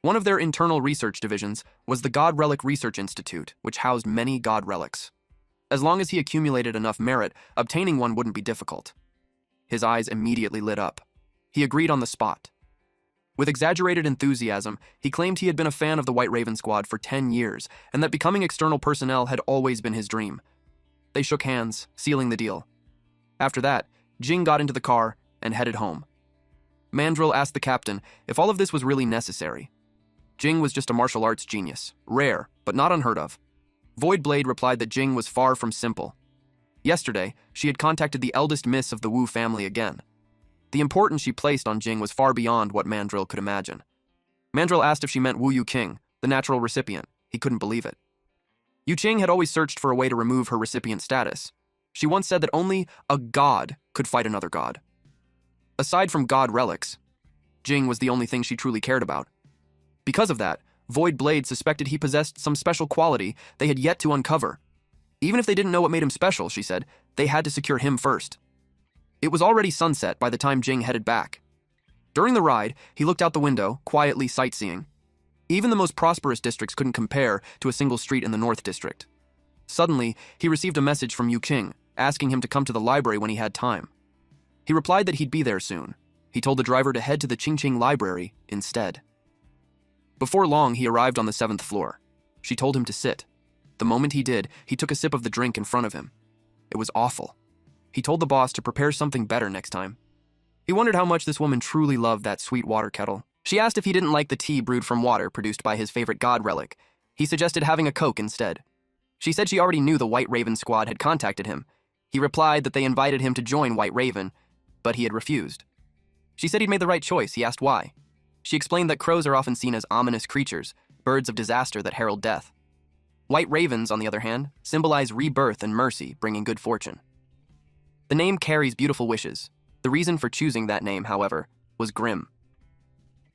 One of their internal research divisions was the God Relic Research Institute, which housed many god relics. As long as he accumulated enough merit, obtaining one wouldn't be difficult. His eyes immediately lit up. He agreed on the spot. With exaggerated enthusiasm, he claimed he had been a fan of the White Raven Squad for 10 years, and that becoming external personnel had always been his dream. They shook hands, sealing the deal. After that, Jing got into the car and headed home. Mandrill asked the captain if all of this was really necessary. Jing was just a martial arts genius, rare, but not unheard of. Voidblade replied that Jing was far from simple. Yesterday, she had contacted the eldest miss of the Wu family again. The importance she placed on Jing was far beyond what Mandrill could imagine. Mandrill asked if she meant Wu Yuqing, the natural recipient. He couldn't believe it. Yu Qing had always searched for a way to remove her recipient status. She once said that only a god could fight another god. Aside from god relics, Jing was the only thing she truly cared about. Because of that, Voidblade suspected he possessed some special quality they had yet to uncover. Even if they didn't know what made him special, she said, they had to secure him first. It was already sunset by the time Jing headed back. During the ride, he looked out the window, quietly sightseeing. Even the most prosperous districts couldn't compare to a single street in the North District. Suddenly, he received a message from Yu Qing, asking him to come to the library when he had time. He replied that he'd be there soon. He told the driver to head to the Qingqing Library instead. Before long, he arrived on the 7th floor. She told him to sit. The moment he did, he took a sip of the drink in front of him. It was awful. He told the boss to prepare something better next time. He wondered how much this woman truly loved that sweet water kettle. She asked if he didn't like the tea brewed from water produced by his favorite god relic. He suggested having a Coke instead. She said she already knew the White Raven squad had contacted him. He replied that they invited him to join White Raven, but he had refused. She said he'd made the right choice. He asked why. She explained that crows are often seen as ominous creatures, birds of disaster that herald death. White ravens, on the other hand, symbolize rebirth and mercy, bringing good fortune. The name carries beautiful wishes. The reason for choosing that name, however, was grim.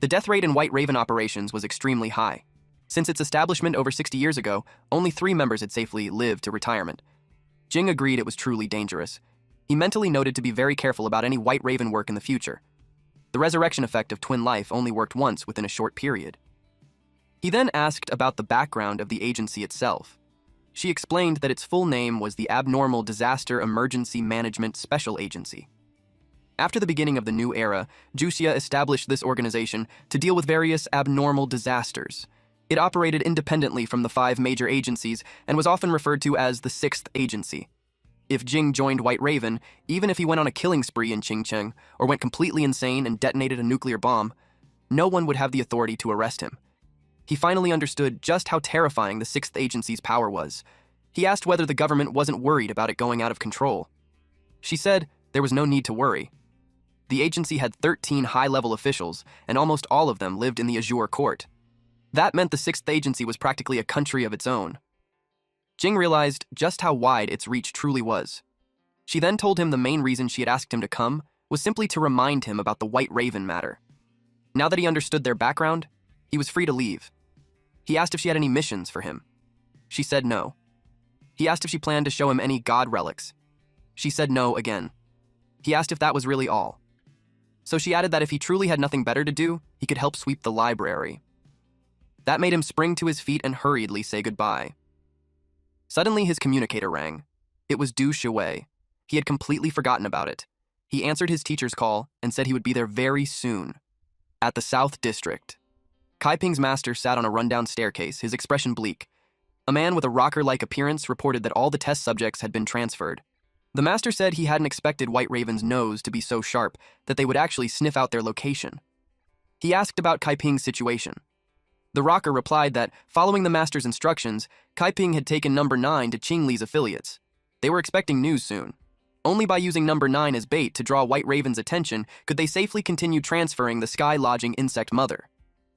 The death rate in White Raven operations was extremely high. Since its establishment over 60 years ago, only 3 members had safely lived to retirement. Jing agreed it was truly dangerous. He mentally noted to be very careful about any White Raven work in the future. The resurrection effect of twin life only worked once within a short period. He then asked about the background of the agency itself. She explained that its full name was the Abnormal Disaster Emergency Management Special Agency. After the beginning of the new era, Juxia established this organization to deal with various abnormal disasters. It operated independently from the 5 major agencies and was often referred to as the 6th agency. If Jing joined White Raven, even if he went on a killing spree in Qingcheng or went completely insane and detonated a nuclear bomb, no one would have the authority to arrest him. He finally understood just how terrifying the 6th agency's power was. He asked whether the government wasn't worried about it going out of control. She said there was no need to worry. The agency had 13 high-level officials, and almost all of them lived in the Azure Court. That meant the 6th agency was practically a country of its own. Jing realized just how wide its reach truly was. She then told him the main reason she had asked him to come was simply to remind him about the White Raven matter. Now that he understood their background, he was free to leave. He asked if she had any missions for him. She said no. He asked if she planned to show him any god relics. She said no again. He asked if that was really all. So she added that if he truly had nothing better to do, he could help sweep the library. That made him spring to his feet and hurriedly say goodbye. Suddenly his communicator rang. It was Du Shui. He had completely forgotten about it. He answered his teacher's call and said he would be there very soon. At the South District. Kai Ping's master sat on a rundown staircase, his expression bleak. A man with a rocker-like appearance reported that all the test subjects had been transferred. The master said he hadn't expected White Raven's nose to be so sharp that they would actually sniff out their location. He asked about Kai Ping's situation. The rocker replied that, following the master's instructions, Kai Ping had taken number 9 to Qing Li's affiliates. They were expecting news soon. Only by using number 9 as bait to draw White Raven's attention could they safely continue transferring the sky-lodging insect mother.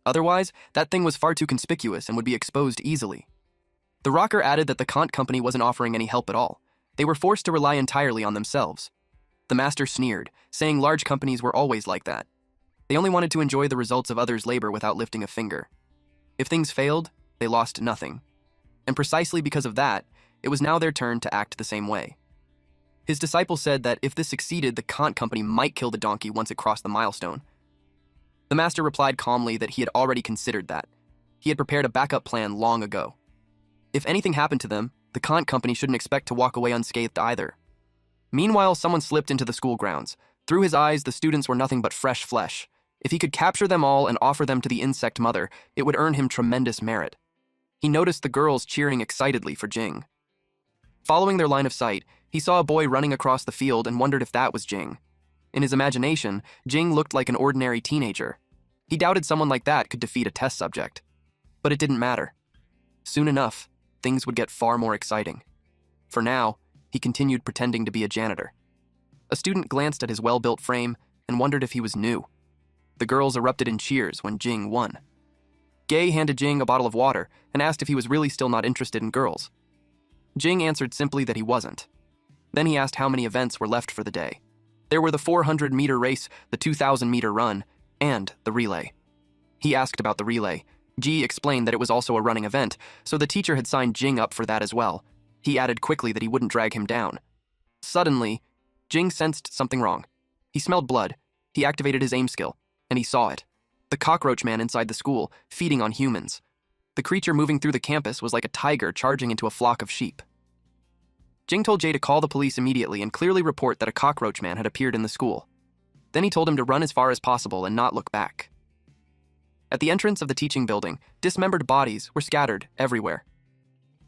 Otherwise, that thing was far too conspicuous and would be exposed easily. The rocker added that the Kant company wasn't offering any help at all. They were forced to rely entirely on themselves. The master sneered, saying large companies were always like that. They only wanted to enjoy the results of others' labor without lifting a finger. If things failed, they lost nothing. And precisely because of that, it was now their turn to act the same way. His disciple said that if this succeeded, the Kant company might kill the donkey once it crossed the milestone. The master replied calmly that he had already considered that. He had prepared a backup plan long ago. If anything happened to them, the Kant company shouldn't expect to walk away unscathed either. Meanwhile, someone slipped into the school grounds. Through his eyes, the students were nothing but fresh flesh. If he could capture them all and offer them to the insect mother, it would earn him tremendous merit. He noticed the girls cheering excitedly for Jing. Following their line of sight, he saw a boy running across the field and wondered if that was Jing. In his imagination, Jing looked like an ordinary teenager. He doubted someone like that could defeat a test subject. But it didn't matter. Soon enough, things would get far more exciting. For now, he continued pretending to be a janitor. A student glanced at his well-built frame and wondered if he was new. The girls erupted in cheers when Jing won. Gay handed Jing a bottle of water and asked if he was really still not interested in girls. Jing answered simply that he wasn't. Then he asked how many events were left for the day. There were the 400-meter race, the 2,000-meter run, and the relay. He asked about the relay. Ji explained that it was also a running event, so the teacher had signed Jing up for that as well. He added quickly that he wouldn't drag him down. Suddenly, Jing sensed something wrong. He smelled blood. He activated his aim skill, and he saw it. the cockroach man inside the school, feeding on humans. The creature moving through the campus was like a tiger charging into a flock of sheep. Jing told Jay to call the police immediately and clearly report that a cockroach man had appeared in the school. Then he told him to run as far as possible and not look back. At the entrance of the teaching building, dismembered bodies were scattered everywhere.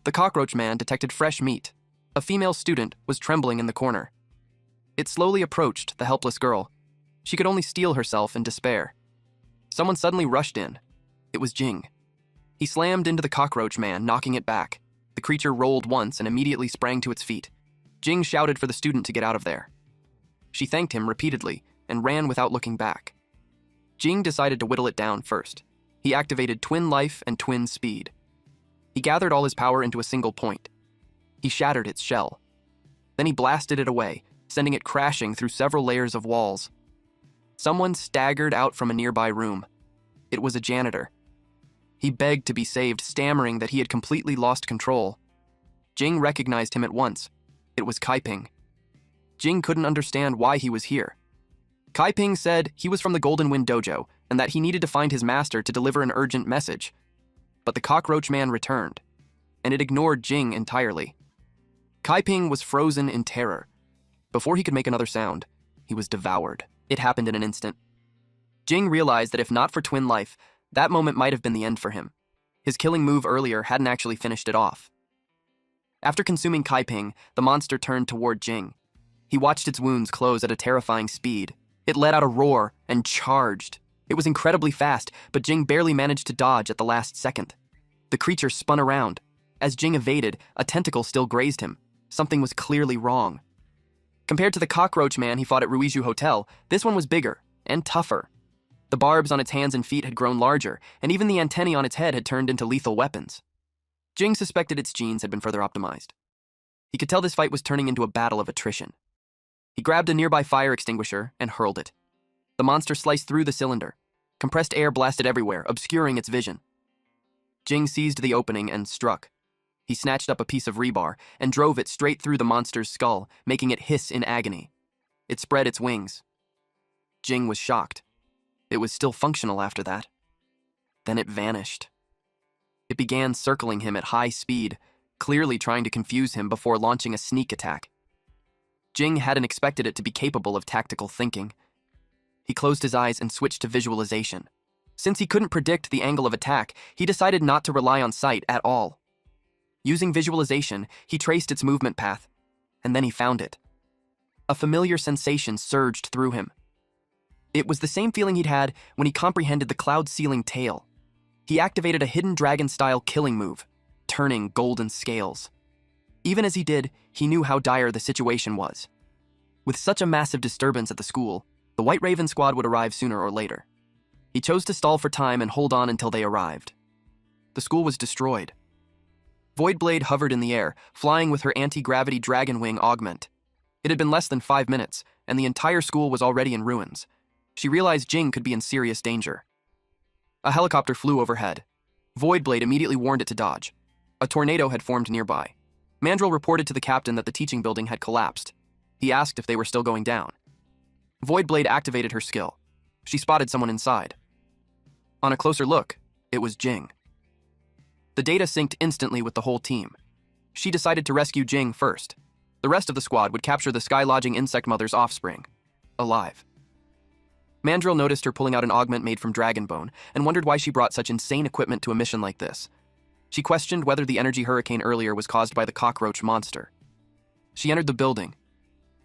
The cockroach man detected fresh meat. A female student was trembling in the corner. It slowly approached the helpless girl. She could only steel herself in despair. Someone suddenly rushed in. It was Jing. He slammed into the cockroach man, knocking it back. The creature rolled once and immediately sprang to its feet. Jing shouted for the student to get out of there. She thanked him repeatedly and ran without looking back. Jing decided to whittle it down first. He activated Twin Life and Twin Speed. He gathered all his power into a single point. He shattered its shell. Then he blasted it away, sending it crashing through several layers of walls. Someone staggered out from a nearby room. It was a janitor. He begged to be saved, stammering that he had completely lost control. Jing recognized him at once. It was Kaiping. Jing couldn't understand why he was here. Kaiping said he was from the Golden Wind Dojo and that he needed to find his master to deliver an urgent message. But the cockroach man returned, and it ignored Jing entirely. Kaiping was frozen in terror. Before he could make another sound, he was devoured. It happened in an instant. Jing realized that if not for Twin Life, that moment might have been the end for him. His killing move earlier hadn't actually finished it off. After consuming Kaiping, the monster turned toward Jing. He watched its wounds close at a terrifying speed. It let out a roar and charged. It was incredibly fast, but Jing barely managed to dodge at the last second. The creature spun around. As Jing evaded, a tentacle still grazed him. Something was clearly wrong. Compared to the cockroach man he fought at Ruiju Hotel, this one was bigger and tougher. The barbs on its hands and feet had grown larger, and even the antennae on its head had turned into lethal weapons. Jing suspected its genes had been further optimized. He could tell this fight was turning into a battle of attrition. He grabbed a nearby fire extinguisher and hurled it. The monster sliced through the cylinder. Compressed air blasted everywhere, obscuring its vision. Jing seized the opening and struck. He snatched up a piece of rebar and drove it straight through the monster's skull, making it hiss in agony. It spread its wings. Jing was shocked. It was still functional after that. Then it vanished. It began circling him at high speed, clearly trying to confuse him before launching a sneak attack. Jing hadn't expected it to be capable of tactical thinking. He closed his eyes and switched to visualization. Since he couldn't predict the angle of attack, he decided not to rely on sight at all. Using visualization, he traced its movement path, and then he found it. A familiar sensation surged through him. It was the same feeling he'd had when he comprehended the cloud-sealing tail. He activated a hidden dragon-style killing move, turning golden scales. Even as he did, he knew how dire the situation was. With such a massive disturbance at the school, the White Raven squad would arrive sooner or later. He chose to stall for time and hold on until they arrived. The school was destroyed. Voidblade hovered in the air, flying with her anti-gravity dragon wing augment. It had been less than 5 minutes, and the entire school was already in ruins. She realized Jing could be in serious danger. A helicopter flew overhead. Voidblade immediately warned it to dodge. A tornado had formed nearby. Mandrill reported to the captain that the teaching building had collapsed. He asked if they were still going down. Voidblade activated her skill. She spotted someone inside. On a closer look, it was Jing. The data synced instantly with the whole team. She decided to rescue Jing first. The rest of the squad would capture the sky-lodging insect mother's offspring, alive. Mandrill noticed her pulling out an augment made from dragon bone and wondered why she brought such insane equipment to a mission like this. She questioned whether the energy hurricane earlier was caused by the cockroach monster. She entered the building.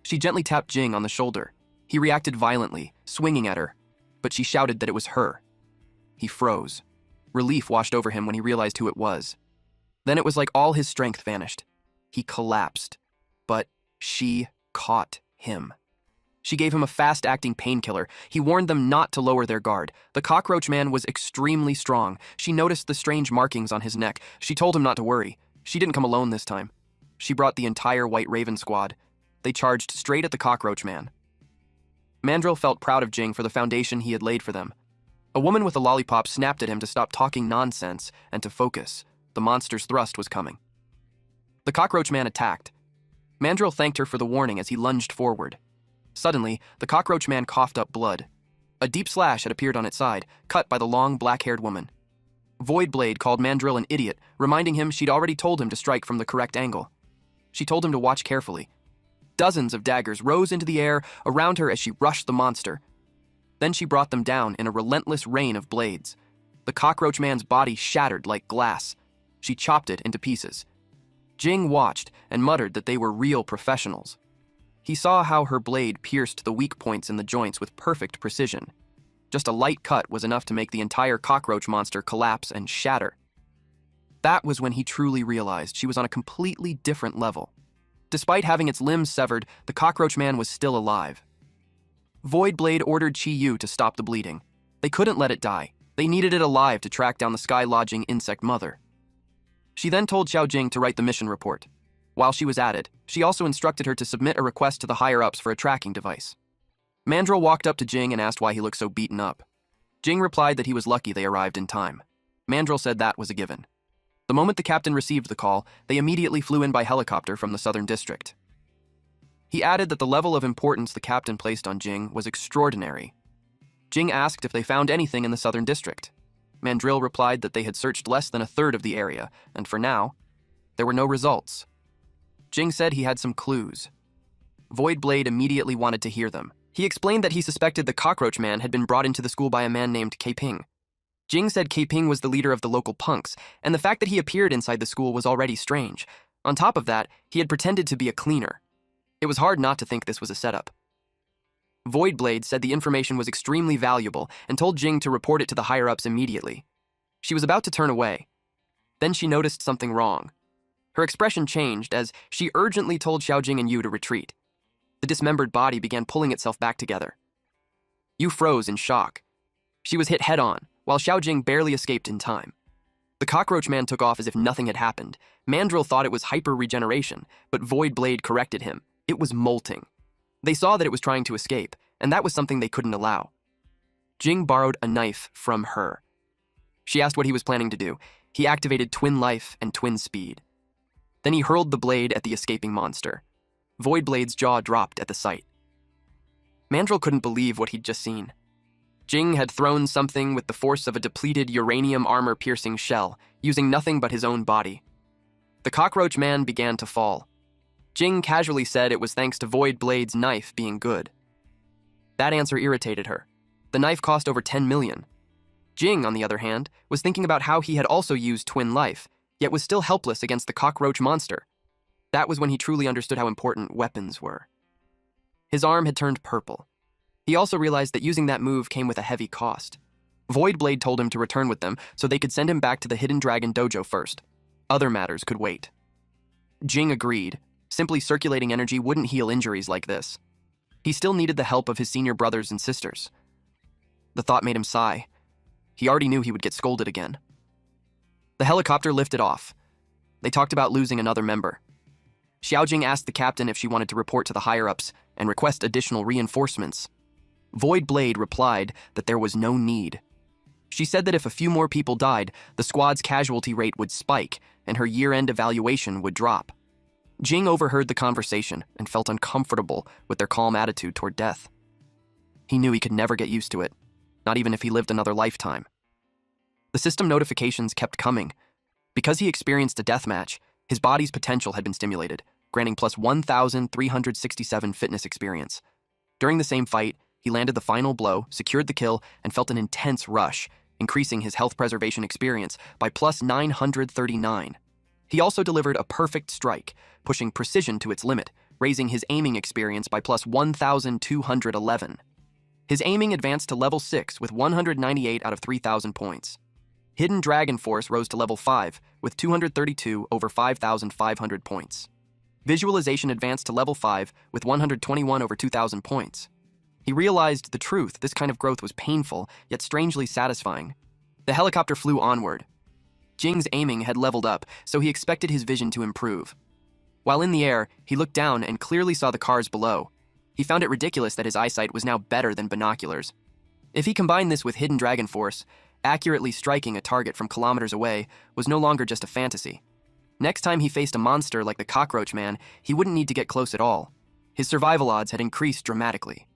She gently tapped Jing on the shoulder. He reacted violently, swinging at her, but she shouted that it was her. He froze. Relief washed over him when he realized who it was. Then it was like all his strength vanished. He collapsed, but she caught him. She gave him a fast-acting painkiller. He warned them not to lower their guard. The cockroach man was extremely strong. She noticed the strange markings on his neck. She told him not to worry. She didn't come alone this time. She brought the entire White Raven squad. They charged straight at the cockroach man. Mandrill felt proud of Jing for the foundation he had laid for them. A woman with a lollipop snapped at him to stop talking nonsense and to focus. The monster's thrust was coming. The cockroach man attacked. Mandrill thanked her for the warning as he lunged forward. Suddenly, the cockroach man coughed up blood. A deep slash had appeared on its side, cut by the long, black-haired woman. Void Blade called Mandrill an idiot, reminding him she'd already told him to strike from the correct angle. She told him to watch carefully. Dozens of daggers rose into the air around her as she rushed the monster. Then she brought them down in a relentless rain of blades. The cockroach man's body shattered like glass. She chopped it into pieces. Jing watched and muttered that they were real professionals. He saw how her blade pierced the weak points in the joints with perfect precision. Just a light cut was enough to make the entire cockroach monster collapse and shatter. That was when he truly realized she was on a completely different level. Despite having its limbs severed, the cockroach man was still alive. Void Blade ordered Chi Yu to stop the bleeding. They couldn't let it die. They needed it alive to track down the sky-lodging insect mother. She then told Xiao Jing to write the mission report. While she was at it, she also instructed her to submit a request to the higher-ups for a tracking device. Mandrill walked up to Jing and asked why he looked so beaten up. Jing replied that he was lucky they arrived in time. Mandrill said that was a given. The moment the captain received the call, they immediately flew in by helicopter from the Southern District. He added that the level of importance the captain placed on Jing was extraordinary. Jing asked if they found anything in the Southern District. Mandrill replied that they had searched less than a third of the area, and for now, there were no results. Jing said he had some clues. Void Blade immediately wanted to hear them. He explained that he suspected the cockroach man had been brought into the school by a man named K-Ping. Jing said K-Ping was the leader of the local punks, and the fact that he appeared inside the school was already strange. On top of that, he had pretended to be a cleaner. It was hard not to think this was a setup. Void Blade said the information was extremely valuable and told Jing to report it to the higher-ups immediately. She was about to turn away. Then she noticed something wrong. Her expression changed as she urgently told Xiao Jing and Yu to retreat. The dismembered body began pulling itself back together. Yu froze in shock. She was hit head-on, while Xiao Jing barely escaped in time. The cockroach man took off as if nothing had happened. Mandrill thought it was hyper-regeneration, but Void Blade corrected him. It was molting. They saw that it was trying to escape, and that was something they couldn't allow. Jing borrowed a knife from her. She asked what he was planning to do. He activated Twin Life and Twin Speed. Then he hurled the blade at the escaping monster. Void Blade's jaw dropped at the sight. Mandrill couldn't believe what he'd just seen. Jing had thrown something with the force of a depleted uranium armor-piercing shell, using nothing but his own body. The cockroach man began to fall. Jing casually said it was thanks to Void Blade's knife being good. That answer irritated her. The knife cost over 10 million. Jing, on the other hand, was thinking about how he had also used Twin Life, yet was still helpless against the cockroach monster. That was when he truly understood how important weapons were. His arm had turned purple. He also realized that using that move came with a heavy cost. Void Blade told him to return with them so they could send him back to the Hidden Dragon Dojo first. Other matters could wait. Jing agreed. Simply circulating energy wouldn't heal injuries like this. He still needed the help of his senior brothers and sisters. The thought made him sigh. He already knew he would get scolded again. The helicopter lifted off. They talked about losing another member. Xiaojing asked the captain if she wanted to report to the higher-ups and request additional reinforcements. Void Blade replied that there was no need. She said that if a few more people died, the squad's casualty rate would spike and her year-end evaluation would drop. Jing overheard the conversation and felt uncomfortable with their calm attitude toward death. He knew he could never get used to it, not even if he lived another lifetime. The system notifications kept coming. Because he experienced a deathmatch, his body's potential had been stimulated, granting plus 1,367 fitness experience. During the same fight, he landed the final blow, secured the kill, and felt an intense rush, increasing his health preservation experience by plus 939. He also delivered a perfect strike, pushing precision to its limit, raising his aiming experience by plus 1,211. His aiming advanced to level 6 with 198 out of 3,000 points. Hidden Dragon Force rose to level 5 with 232 over 5,500 points. Visualization advanced to level 5 with 121 over 2,000 points. He realized the truth. This kind of growth was painful, yet strangely satisfying. The helicopter flew onward. Jing's aiming had leveled up, so he expected his vision to improve. While in the air, he looked down and clearly saw the cars below. He found it ridiculous that his eyesight was now better than binoculars. If he combined this with Hidden Dragon Force, accurately striking a target from kilometers away was no longer just a fantasy. Next time he faced a monster like the Cockroach Man, he wouldn't need to get close at all. His survival odds had increased dramatically.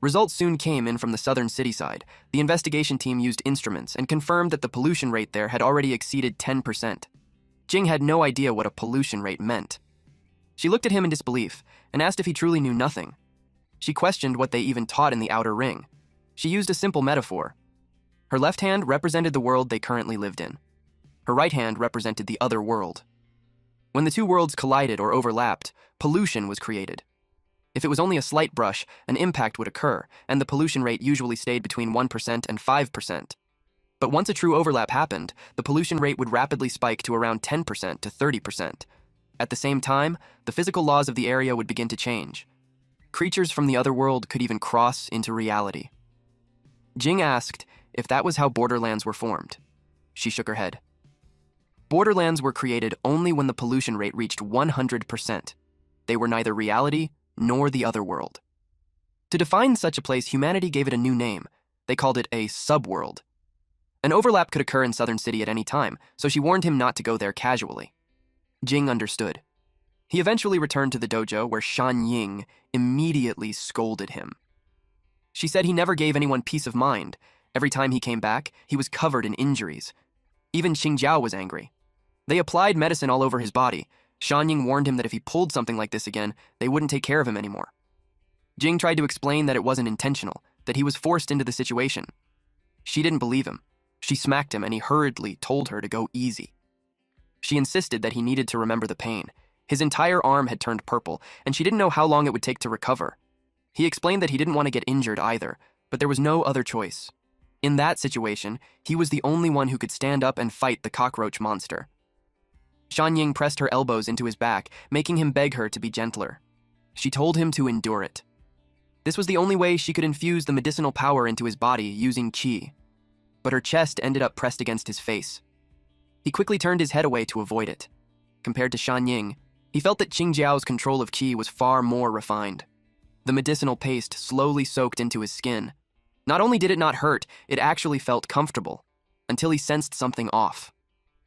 Results soon came in from the southern city side. The investigation team used instruments and confirmed that the pollution rate there had already exceeded 10%. Jing had no idea what a pollution rate meant. She looked at him in disbelief and asked if he truly knew nothing. She questioned what they even taught in the outer ring. She used a simple metaphor. Her left hand represented the world they currently lived in. Her right hand represented the other world. When the two worlds collided or overlapped, pollution was created. If it was only a slight brush, an impact would occur, and the pollution rate usually stayed between 1% and 5%. But once a true overlap happened, the pollution rate would rapidly spike to around 10% to 30%. At the same time, the physical laws of the area would begin to change. Creatures from the other world could even cross into reality. Jing asked if that was how borderlands were formed. She shook her head. Borderlands were created only when the pollution rate reached 100%. They were neither reality nor the other world. To define such a place, humanity gave it a new name. They called it a subworld. An overlap could occur in Southern City at any time, so she warned him not to go there casually. Jing understood. He eventually returned to the dojo where Shan Ying immediately scolded him. She said he never gave anyone peace of mind. Every time he came back, he was covered in injuries. Even Qingjiao was angry. They applied medicine all over his body. Shan Ying warned him that if he pulled something like this again, they wouldn't take care of him anymore. Jing tried to explain that it wasn't intentional, that he was forced into the situation. She didn't believe him. She smacked him and he hurriedly told her to go easy. She insisted that he needed to remember the pain. His entire arm had turned purple, and she didn't know how long it would take to recover. He explained that he didn't want to get injured either, but there was no other choice. In that situation, he was the only one who could stand up and fight the cockroach monster. Shan Ying pressed her elbows into his back, making him beg her to be gentler. She told him to endure it. This was the only way she could infuse the medicinal power into his body using qi. But her chest ended up pressed against his face. He quickly turned his head away to avoid it. Compared to Shan Ying, he felt that Qingjiao's control of qi was far more refined. The medicinal paste slowly soaked into his skin. Not only did it not hurt, it actually felt comfortable, until he sensed something off.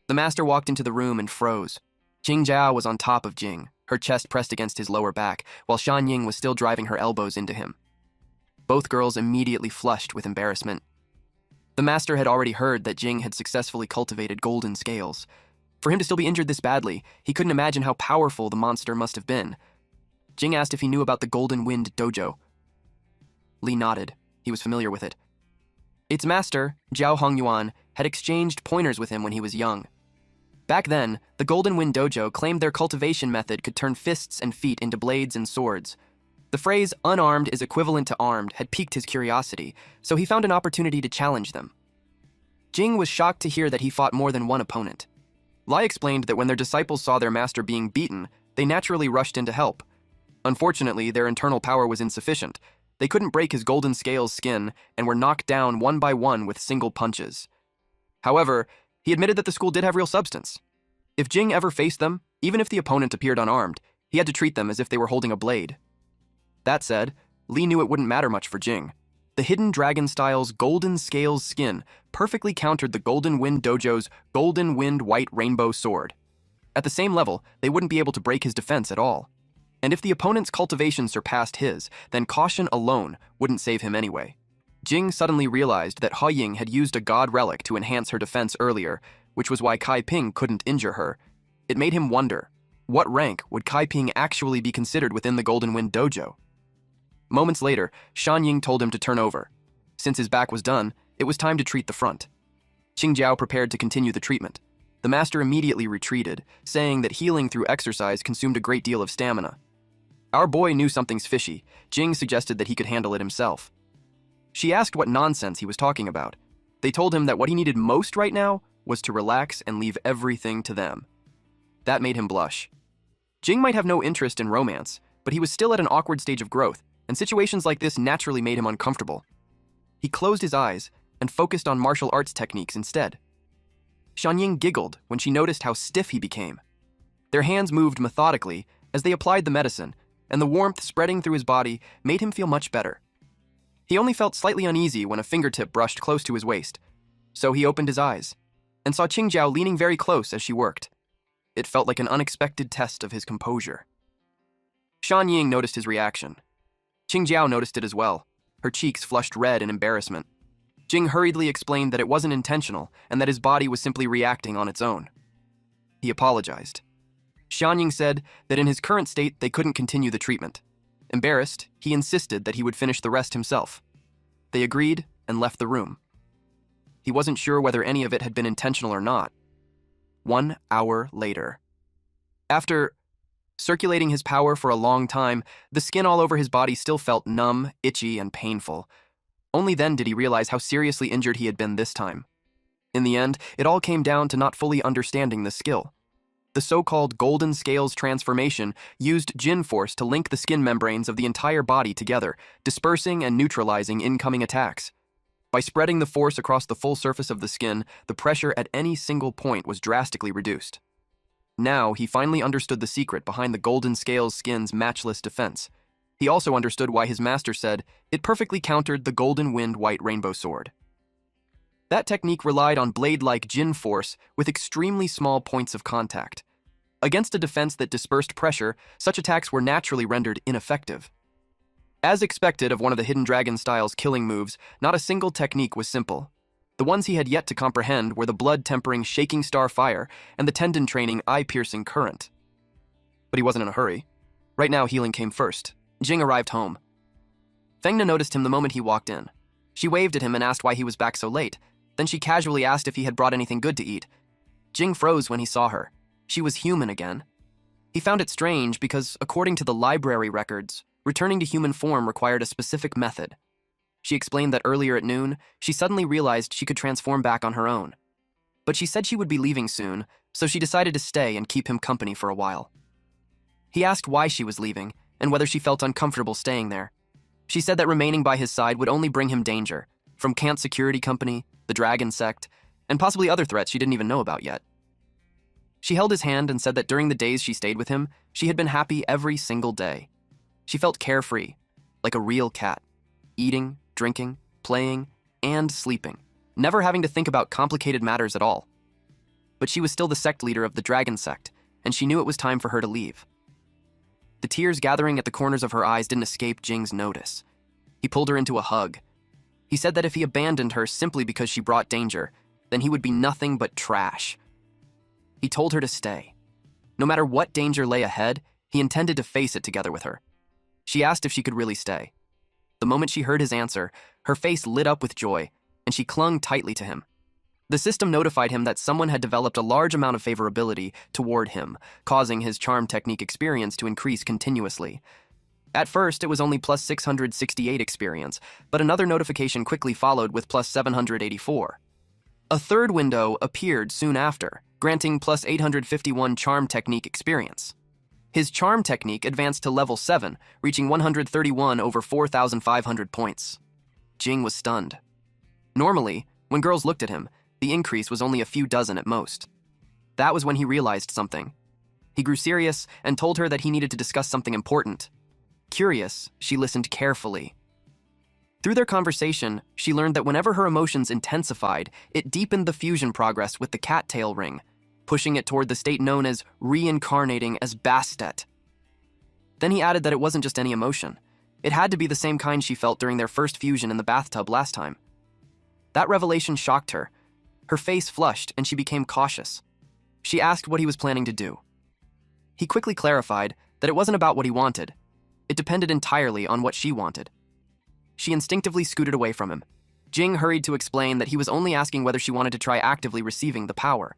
The master walked into the room and froze. Qingjiao was on top of Jing, her chest pressed against his lower back, while Shan Ying was still driving her elbows into him. Both girls immediately flushed with embarrassment. The master had already heard that Jing had successfully cultivated golden scales. For him to still be injured this badly, he couldn't imagine how powerful the monster must have been. Jing asked if he knew about the Golden Wind Dojo. Li nodded. He was familiar with it. Its master, Zhao Hongyuan, had exchanged pointers with him when he was young. Back then, the Golden Wind Dojo claimed their cultivation method could turn fists and feet into blades and swords. The phrase, unarmed is equivalent to armed, had piqued his curiosity, so he found an opportunity to challenge them. Jing was shocked to hear that he fought more than one opponent. Lai explained that when their disciples saw their master being beaten, they naturally rushed in to help. Unfortunately, their internal power was insufficient. They couldn't break his golden scales skin and were knocked down one by one with single punches. However, he admitted that the school did have real substance. If Jing ever faced them, even if the opponent appeared unarmed, he had to treat them as if they were holding a blade. That said, Li knew it wouldn't matter much for Jing. The hidden dragon-style's golden scales skin perfectly countered the Golden Wind Dojo's Golden Wind White Rainbow Sword. At the same level, they wouldn't be able to break his defense at all. And if the opponent's cultivation surpassed his, then caution alone wouldn't save him anyway. Jing suddenly realized that He Ying had used a god relic to enhance her defense earlier, which was why Kai Ping couldn't injure her. It made him wonder, what rank would Kai Ping actually be considered within the Golden Wind Dojo? Moments later, Shan Ying told him to turn over. Since his back was done, it was time to treat the front. Qingjiao prepared to continue the treatment. The master immediately retreated, saying that healing through exercise consumed a great deal of stamina. Our boy knew something's fishy. Jing suggested that he could handle it himself. She asked what nonsense he was talking about. They told him that what he needed most right now was to relax and leave everything to them. That made him blush. Jing might have no interest in romance, but he was still at an awkward stage of growth, and situations like this naturally made him uncomfortable. He closed his eyes and focused on martial arts techniques instead. Shan Ying giggled when she noticed how stiff he became. Their hands moved methodically as they applied the medicine, and the warmth spreading through his body made him feel much better. He only felt slightly uneasy when a fingertip brushed close to his waist, so he opened his eyes and saw Qingjiao leaning very close as she worked. It felt like an unexpected test of his composure. Shan Ying noticed his reaction. Qingjiao noticed it as well. Her cheeks flushed red in embarrassment. Jing hurriedly explained that it wasn't intentional and that his body was simply reacting on its own. He apologized. Xianying said that in his current state they couldn't continue the treatment. Embarrassed, he insisted that he would finish the rest himself. They agreed and left the room. He wasn't sure whether any of it had been intentional or not. 1 hour later. After circulating his power for a long time, the skin all over his body still felt numb, itchy, and painful. Only then did he realize how seriously injured he had been this time. In the end, it all came down to not fully understanding the skill. The so-called Golden Scales transformation used Jin force to link the skin membranes of the entire body together, dispersing and neutralizing incoming attacks. By spreading the force across the full surface of the skin, the pressure at any single point was drastically reduced. Now, he finally understood the secret behind the Golden Scales skin's matchless defense. He also understood why his master said it perfectly countered the Golden Wind White Rainbow Sword. That technique relied on blade-like Jin force with extremely small points of contact. Against a defense that dispersed pressure, such attacks were naturally rendered ineffective. As expected of one of the Hidden Dragon style's killing moves, not a single technique was simple. The ones he had yet to comprehend were the blood-tempering Shaking Star Fire and the tendon-training eye-piercing Current. But he wasn't in a hurry. Right now, healing came first. Jing arrived home. Fengna noticed him the moment he walked in. She waved at him and asked why he was back so late. Then she casually asked if he had brought anything good to eat. Jing froze when he saw her. She was human again. He found it strange because, according to the library records, returning to human form required a specific method. She explained that earlier at noon, she suddenly realized she could transform back on her own. But she said she would be leaving soon, so she decided to stay and keep him company for a while. He asked why she was leaving and whether she felt uncomfortable staying there. She said that remaining by his side would only bring him danger, from Kant's security company, the Dragon Sect, and possibly other threats she didn't even know about yet. She held his hand and said that during the days she stayed with him, she had been happy every single day. She felt carefree, like a real cat, eating, drinking, playing, and sleeping, never having to think about complicated matters at all. But she was still the sect leader of the Dragon Sect, and she knew it was time for her to leave. The tears gathering at the corners of her eyes didn't escape Jing's notice. He pulled her into a hug. He said that if he abandoned her simply because she brought danger, then he would be nothing but trash. He told her to stay. No matter what danger lay ahead, he intended to face it together with her. She asked if she could really stay. The moment she heard his answer, her face lit up with joy, and she clung tightly to him. The system notified him that someone had developed a large amount of favorability toward him, causing his charm technique experience to increase continuously. At first, it was only plus 668 experience, but another notification quickly followed with plus 784. A third window appeared soon after, granting plus 851 charm technique experience. His charm technique advanced to level 7, reaching 131 over 4,500 points. Jing was stunned. Normally, when girls looked at him, the increase was only a few dozen at most. That was when he realized something. He grew serious and told her that he needed to discuss something important. Curious, she listened carefully. Through their conversation, she learned that whenever her emotions intensified, it deepened the fusion progress with the cattail ring, pushing it toward the state known as reincarnating as Bastet. Then he added that it wasn't just any emotion. It had to be the same kind she felt during their first fusion in the bathtub last time. That revelation shocked her. Her face flushed and she became cautious. She asked what he was planning to do. He quickly clarified that it wasn't about what he wanted. It depended entirely on what she wanted. She instinctively scooted away from him. Jing hurried to explain that he was only asking whether she wanted to try actively receiving the power.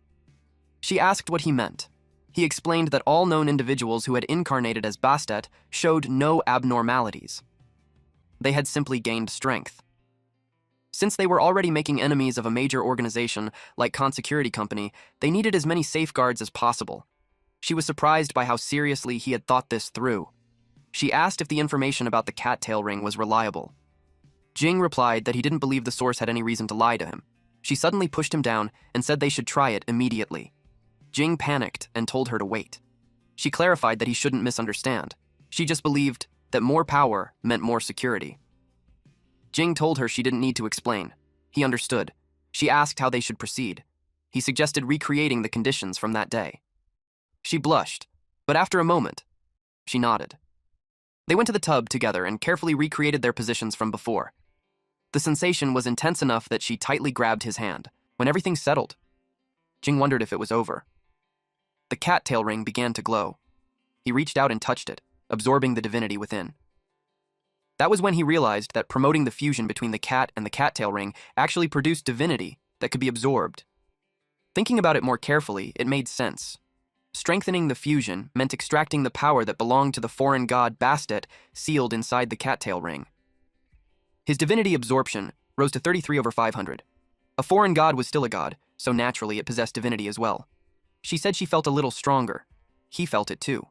She asked what he meant. He explained that all known individuals who had incarnated as Bastet showed no abnormalities. They had simply gained strength. Since they were already making enemies of a major organization like Kant's security company, they needed as many safeguards as possible. She was surprised by how seriously he had thought this through. She asked if the information about the cattail ring was reliable. Jing replied that he didn't believe the source had any reason to lie to him. She suddenly pushed him down and said they should try it immediately. Jing panicked and told her to wait. She clarified that he shouldn't misunderstand. She just believed that more power meant more security. Jing told her she didn't need to explain. He understood. She asked how they should proceed. He suggested recreating the conditions from that day. She blushed, but after a moment, she nodded. They went to the tub together and carefully recreated their positions from before. The sensation was intense enough that she tightly grabbed his hand. When everything settled, Jing wondered if it was over. The cattail ring began to glow. He reached out and touched it, absorbing the divinity within. That was when he realized that promoting the fusion between the cat and the cattail ring actually produced divinity that could be absorbed. Thinking about it more carefully, it made sense. Strengthening the fusion meant extracting the power that belonged to the foreign god Bastet sealed inside the cattail ring. His divinity absorption rose to 33/500. A foreign god was still a god, so naturally it possessed divinity as well. She said she felt a little stronger. He felt it too.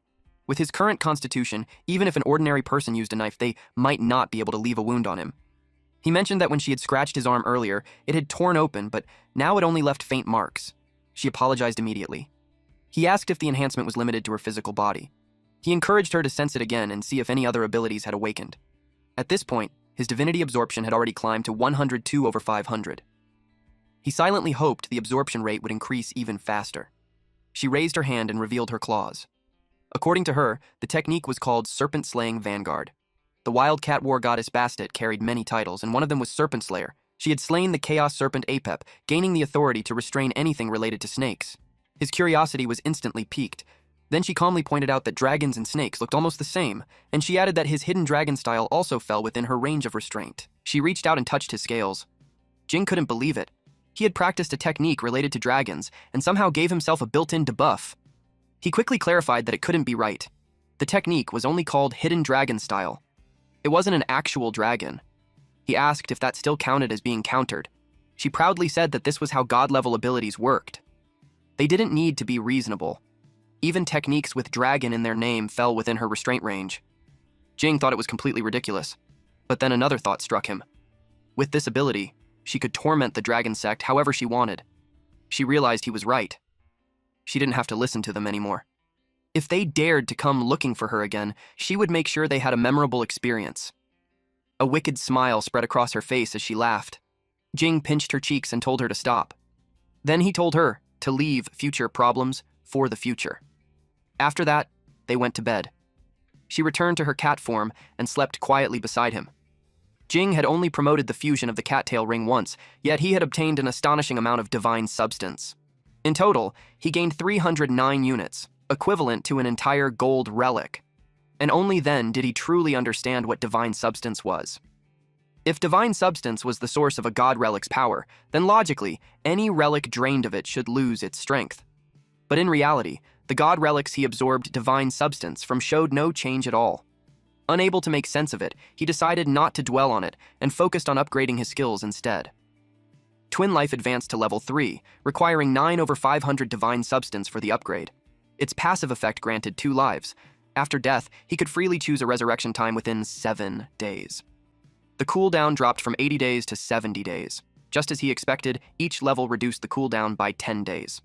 With his current constitution, even if an ordinary person used a knife, they might not be able to leave a wound on him. He mentioned that when she had scratched his arm earlier, it had torn open, but now it only left faint marks. She apologized immediately. He asked if the enhancement was limited to her physical body. He encouraged her to sense it again and see if any other abilities had awakened. At this point, his divinity absorption had already climbed to 102/500. He silently hoped the absorption rate would increase even faster. She raised her hand and revealed her claws. According to her, the technique was called Serpent Slaying Vanguard. The wild cat war goddess Bastet carried many titles, and one of them was Serpent Slayer. She had slain the chaos serpent Apep, gaining the authority to restrain anything related to snakes. His curiosity was instantly piqued. Then she calmly pointed out that dragons and snakes looked almost the same, and she added that his hidden dragon style also fell within her range of restraint. She reached out and touched his scales. Jing couldn't believe it. He had practiced a technique related to dragons, and somehow gave himself a built-in debuff. He quickly clarified that it couldn't be right. The technique was only called Hidden Dragon Style. It wasn't an actual dragon. He asked if that still counted as being countered. She proudly said that this was how god-level abilities worked. They didn't need to be reasonable. Even techniques with dragon in their name fell within her restraint range. Jing thought it was completely ridiculous. But then another thought struck him. With this ability, she could torment the dragon sect however she wanted. She realized he was right. She didn't have to listen to them anymore. If they dared to come looking for her again, she would make sure they had a memorable experience. A wicked smile spread across her face as she laughed. Jing pinched her cheeks and told her to stop. Then he told her to leave future problems for the future. After that, they went to bed. She returned to her cat form and slept quietly beside him. Jing had only promoted the fusion of the cattail ring once, yet he had obtained an astonishing amount of divine substance. In total, he gained 309 units, equivalent to an entire gold relic. And only then did he truly understand what divine substance was. If divine substance was the source of a god relic's power, then logically, any relic drained of it should lose its strength. But in reality, the god relics he absorbed divine substance from showed no change at all. Unable to make sense of it, he decided not to dwell on it and focused on upgrading his skills instead. Twin Life advanced to level 3, requiring 9/500 divine substance for the upgrade. Its passive effect granted 2 lives. After death, he could freely choose a resurrection time within 7 days. The cooldown dropped from 80 days to 70 days. Just as he expected, each level reduced the cooldown by 10 days.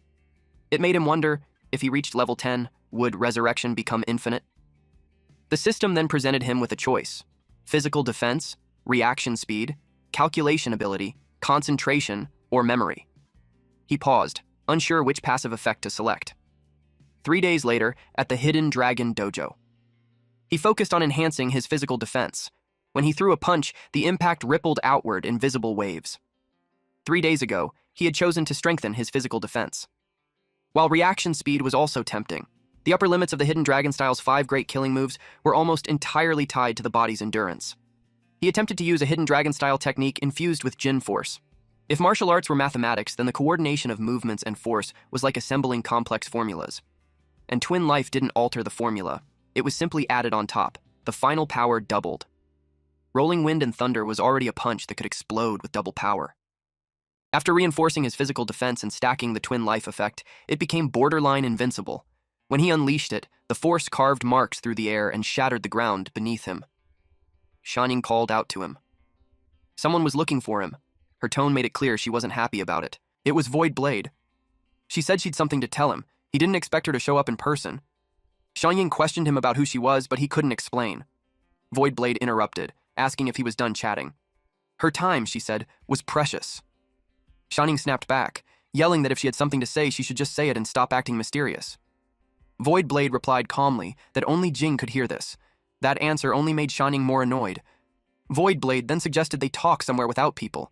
It made him wonder, if he reached level 10, would resurrection become infinite? The system then presented him with a choice: physical defense, reaction speed, calculation ability, concentration, or memory. He paused, unsure which passive effect to select. 3 days later, at the Hidden Dragon Dojo. He focused on enhancing his physical defense. When he threw a punch, the impact rippled outward in visible waves. 3 days ago, he had chosen to strengthen his physical defense. While reaction speed was also tempting, the upper limits of the Hidden Dragon Style's 5 great killing moves were almost entirely tied to the body's endurance. He attempted to use a Hidden Dragon Style technique infused with Jin Force. If martial arts were mathematics, then the coordination of movements and force was like assembling complex formulas. And Twin Life didn't alter the formula. It was simply added on top. The final power doubled. Rolling Wind and Thunder was already a punch that could explode with double power. After reinforcing his physical defense and stacking the Twin Life effect, it became borderline invincible. When he unleashed it, the force carved marks through the air and shattered the ground beneath him. Shanyin called out to him. Someone was looking for him. Her tone made it clear she wasn't happy about it. It was Void Blade. She said she'd something to tell him. He didn't expect her to show up in person. Shanyin questioned him about who she was, but he couldn't explain. Void Blade interrupted, asking if he was done chatting. Her time, she said, was precious. Shanyin snapped back, yelling that if she had something to say, she should just say it and stop acting mysterious. Void Blade replied calmly that only Jing could hear this. That answer only made Shanning more annoyed. Voidblade then suggested they talk somewhere without people.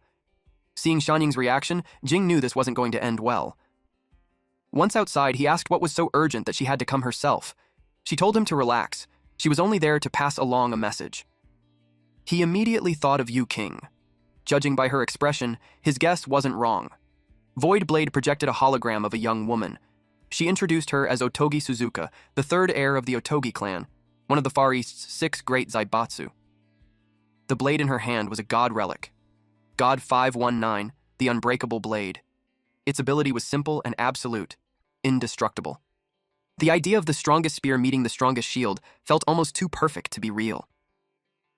Seeing Shanning's reaction, Jing knew this wasn't going to end well. Once outside, he asked what was so urgent that she had to come herself. She told him to relax. She was only there to pass along a message. He immediately thought of Yu King. Judging by her expression, his guess wasn't wrong. Voidblade projected a hologram of a young woman. She introduced her as Otogi Suzuka, the third heir of the Otogi clan, one of the Far East's 6 great Zaibatsu. The blade in her hand was a god relic. God 519, the unbreakable blade. Its ability was simple and absolute, indestructible. The idea of the strongest spear meeting the strongest shield felt almost too perfect to be real.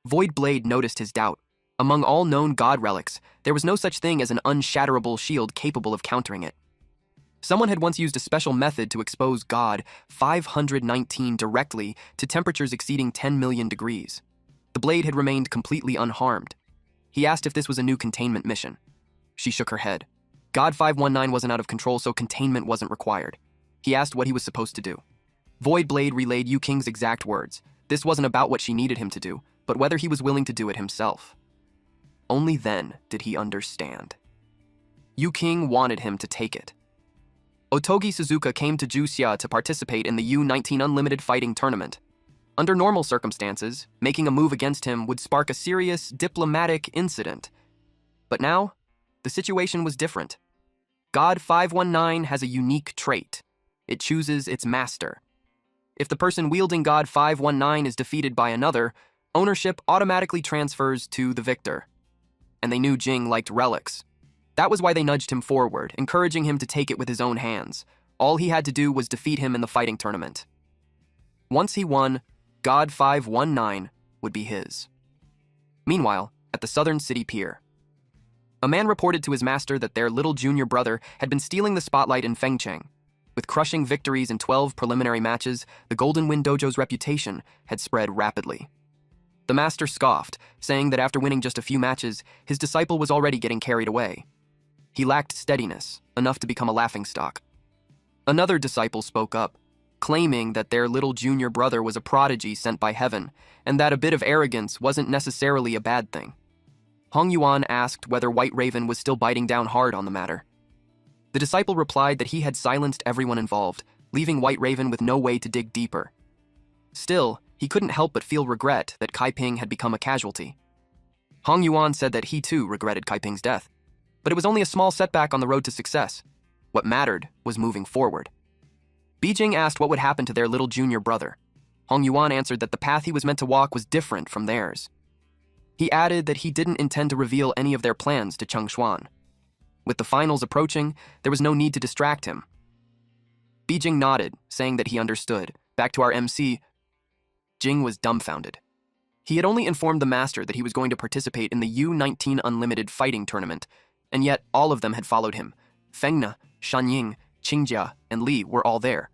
Voidblade noticed his doubt. Among all known god relics, there was no such thing as an unshatterable shield capable of countering it. Someone had once used a special method to expose God 519 directly to temperatures exceeding 10 million degrees. The blade had remained completely unharmed. He asked if this was a new containment mission. She shook her head. God 519 wasn't out of control, so containment wasn't required. He asked what he was supposed to do. Voidblade relayed Yu King's exact words. This wasn't about what she needed him to do, but whether he was willing to do it himself. Only then did he understand. Yu King wanted him to take it. Otogi Suzuka came to Juxia to participate in the U-19 Unlimited Fighting Tournament. Under normal circumstances, making a move against him would spark a serious diplomatic incident. But now, the situation was different. God 519 has a unique trait. It chooses its master. If the person wielding God 519 is defeated by another, ownership automatically transfers to the victor. And they knew Jing liked relics. That was why they nudged him forward, encouraging him to take it with his own hands. All he had to do was defeat him in the fighting tournament. Once he won, God 519 would be his. Meanwhile, at the Southern City Pier, a man reported to his master that their little junior brother had been stealing the spotlight in Fengcheng. With crushing victories in 12 preliminary matches, the Golden Wind Dojo's reputation had spread rapidly. The master scoffed, saying that after winning just a few matches, his disciple was already getting carried away. He lacked steadiness, enough to become a laughingstock. Another disciple spoke up, claiming that their little junior brother was a prodigy sent by heaven, and that a bit of arrogance wasn't necessarily a bad thing. Hong Yuan asked whether White Raven was still biting down hard on the matter. The disciple replied that he had silenced everyone involved, leaving White Raven with no way to dig deeper. Still, he couldn't help but feel regret that Kai Ping had become a casualty. Hong Yuan said that he too regretted Kai Ping's death, but it was only a small setback on the road to success. What mattered was moving forward. Beijing asked what would happen to their little junior brother. Hong Yuan answered that the path he was meant to walk was different from theirs. He added that he didn't intend to reveal any of their plans to Cheng Xuan. With the finals approaching, there was no need to distract him. Beijing nodded, saying that he understood. Back to our MC, Jing was dumbfounded. He had only informed the master that he was going to participate in the U-19 Unlimited Fighting Tournament, and yet all of them had followed him. Fengna, Shanying, Qingjia, and Li were all there.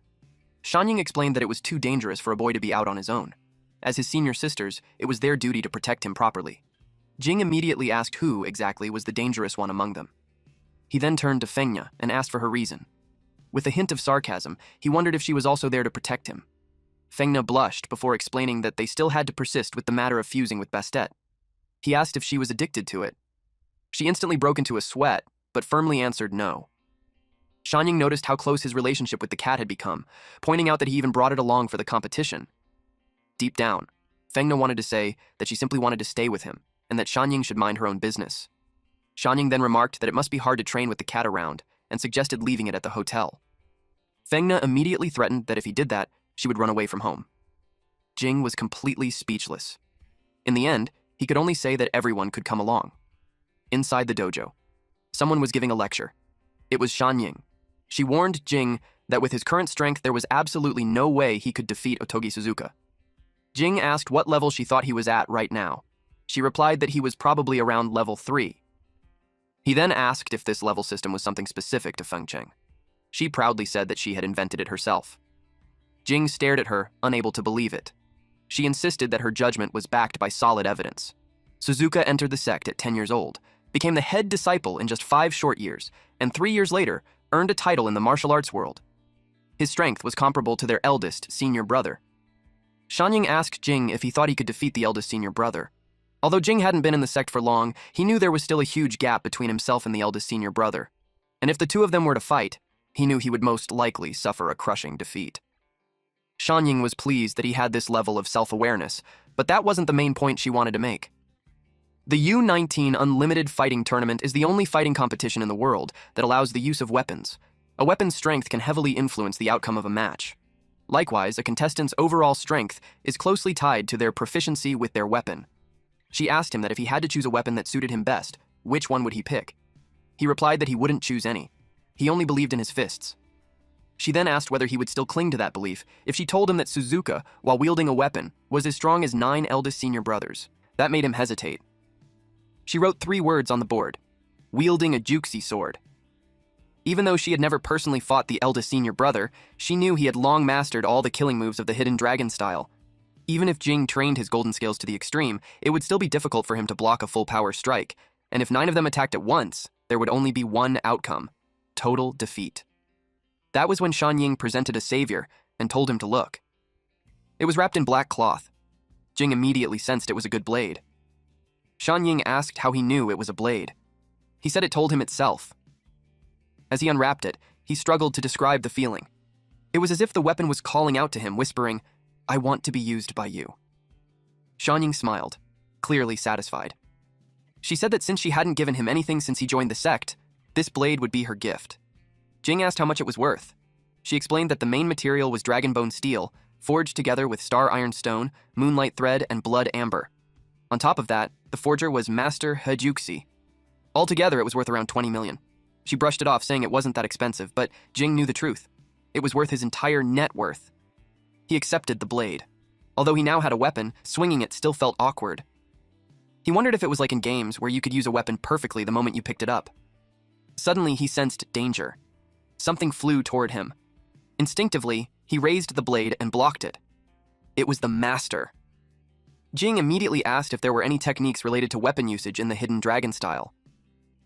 Shanying explained that it was too dangerous for a boy to be out on his own. As his senior sisters, it was their duty to protect him properly. Jing immediately asked who, exactly, was the dangerous one among them. He then turned to Fengna and asked for her reason. With a hint of sarcasm, he wondered if she was also there to protect him. Fengna blushed before explaining that they still had to persist with the matter of fusing with Bastet. He asked if she was addicted to it. She instantly broke into a sweat, but firmly answered no. Shanying noticed how close his relationship with the cat had become, pointing out that he even brought it along for the competition. Deep down, Fengna wanted to say that she simply wanted to stay with him, and that Shanying should mind her own business. Shanying then remarked that it must be hard to train with the cat around, and suggested leaving it at the hotel. Fengna immediately threatened that if he did that, she would run away from home. Jing was completely speechless. In the end, he could only say that everyone could come along. Inside the dojo, someone was giving a lecture. It was Shanying. She warned Jing that with his current strength, there was absolutely no way he could defeat Otogi Suzuka. Jing asked what level she thought he was at right now. She replied that he was probably around level 3. He then asked if this level system was something specific to Fengcheng. She proudly said that she had invented it herself. Jing stared at her, unable to believe it. She insisted that her judgment was backed by solid evidence. Suzuka entered the sect at 10 years old, became the head disciple in just 5 short years, and 3 years later, earned a title in the martial arts world. His strength was comparable to their eldest, senior brother. Shanying asked Jing if he thought he could defeat the eldest senior brother. Although Jing hadn't been in the sect for long, he knew there was still a huge gap between himself and the eldest senior brother. And if the two of them were to fight, he knew he would most likely suffer a crushing defeat. Shanying was pleased that he had this level of self-awareness, but that wasn't the main point she wanted to make. The U-19 Unlimited Fighting Tournament is the only fighting competition in the world that allows the use of weapons. A weapon's strength can heavily influence the outcome of a match. Likewise, a contestant's overall strength is closely tied to their proficiency with their weapon. She asked him that if he had to choose a weapon that suited him best, which one would he pick? He replied that he wouldn't choose any. He only believed in his fists. She then asked whether he would still cling to that belief if she told him that Suzuka, while wielding a weapon, was as strong as 9 eldest senior brothers. That made him hesitate. She wrote 3 words on the board: wielding a juxi sword. Even though she had never personally fought the eldest senior brother, she knew he had long mastered all the killing moves of the Hidden Dragon style. Even if Jing trained his golden scales to the extreme, it would still be difficult for him to block a full power strike, and if 9 of them attacked at once, there would only be one outcome: total defeat. That was when Shanying presented a savior and told him to look. It was wrapped in black cloth. Jing immediately sensed it was a good blade. Shanying asked how he knew it was a blade. He said it told him itself. As he unwrapped it, he struggled to describe the feeling. It was as if the weapon was calling out to him, whispering, "I want to be used by you." Shanying smiled, clearly satisfied. She said that since she hadn't given him anything since he joined the sect, this blade would be her gift. Jing asked how much it was worth. She explained that the main material was dragonbone steel, forged together with star iron stone, moonlight thread, and blood amber. On top of that, the forger was Master Hejuxi. Altogether, it was worth around 20 million. She brushed it off, saying it wasn't that expensive, but Jing knew the truth. It was worth his entire net worth. He accepted the blade. Although he now had a weapon, swinging it still felt awkward. He wondered if it was like in games where you could use a weapon perfectly the moment you picked it up. Suddenly, he sensed danger. Something flew toward him. Instinctively, he raised the blade and blocked it. It was the Master. Jing immediately asked if there were any techniques related to weapon usage in the Hidden Dragon style.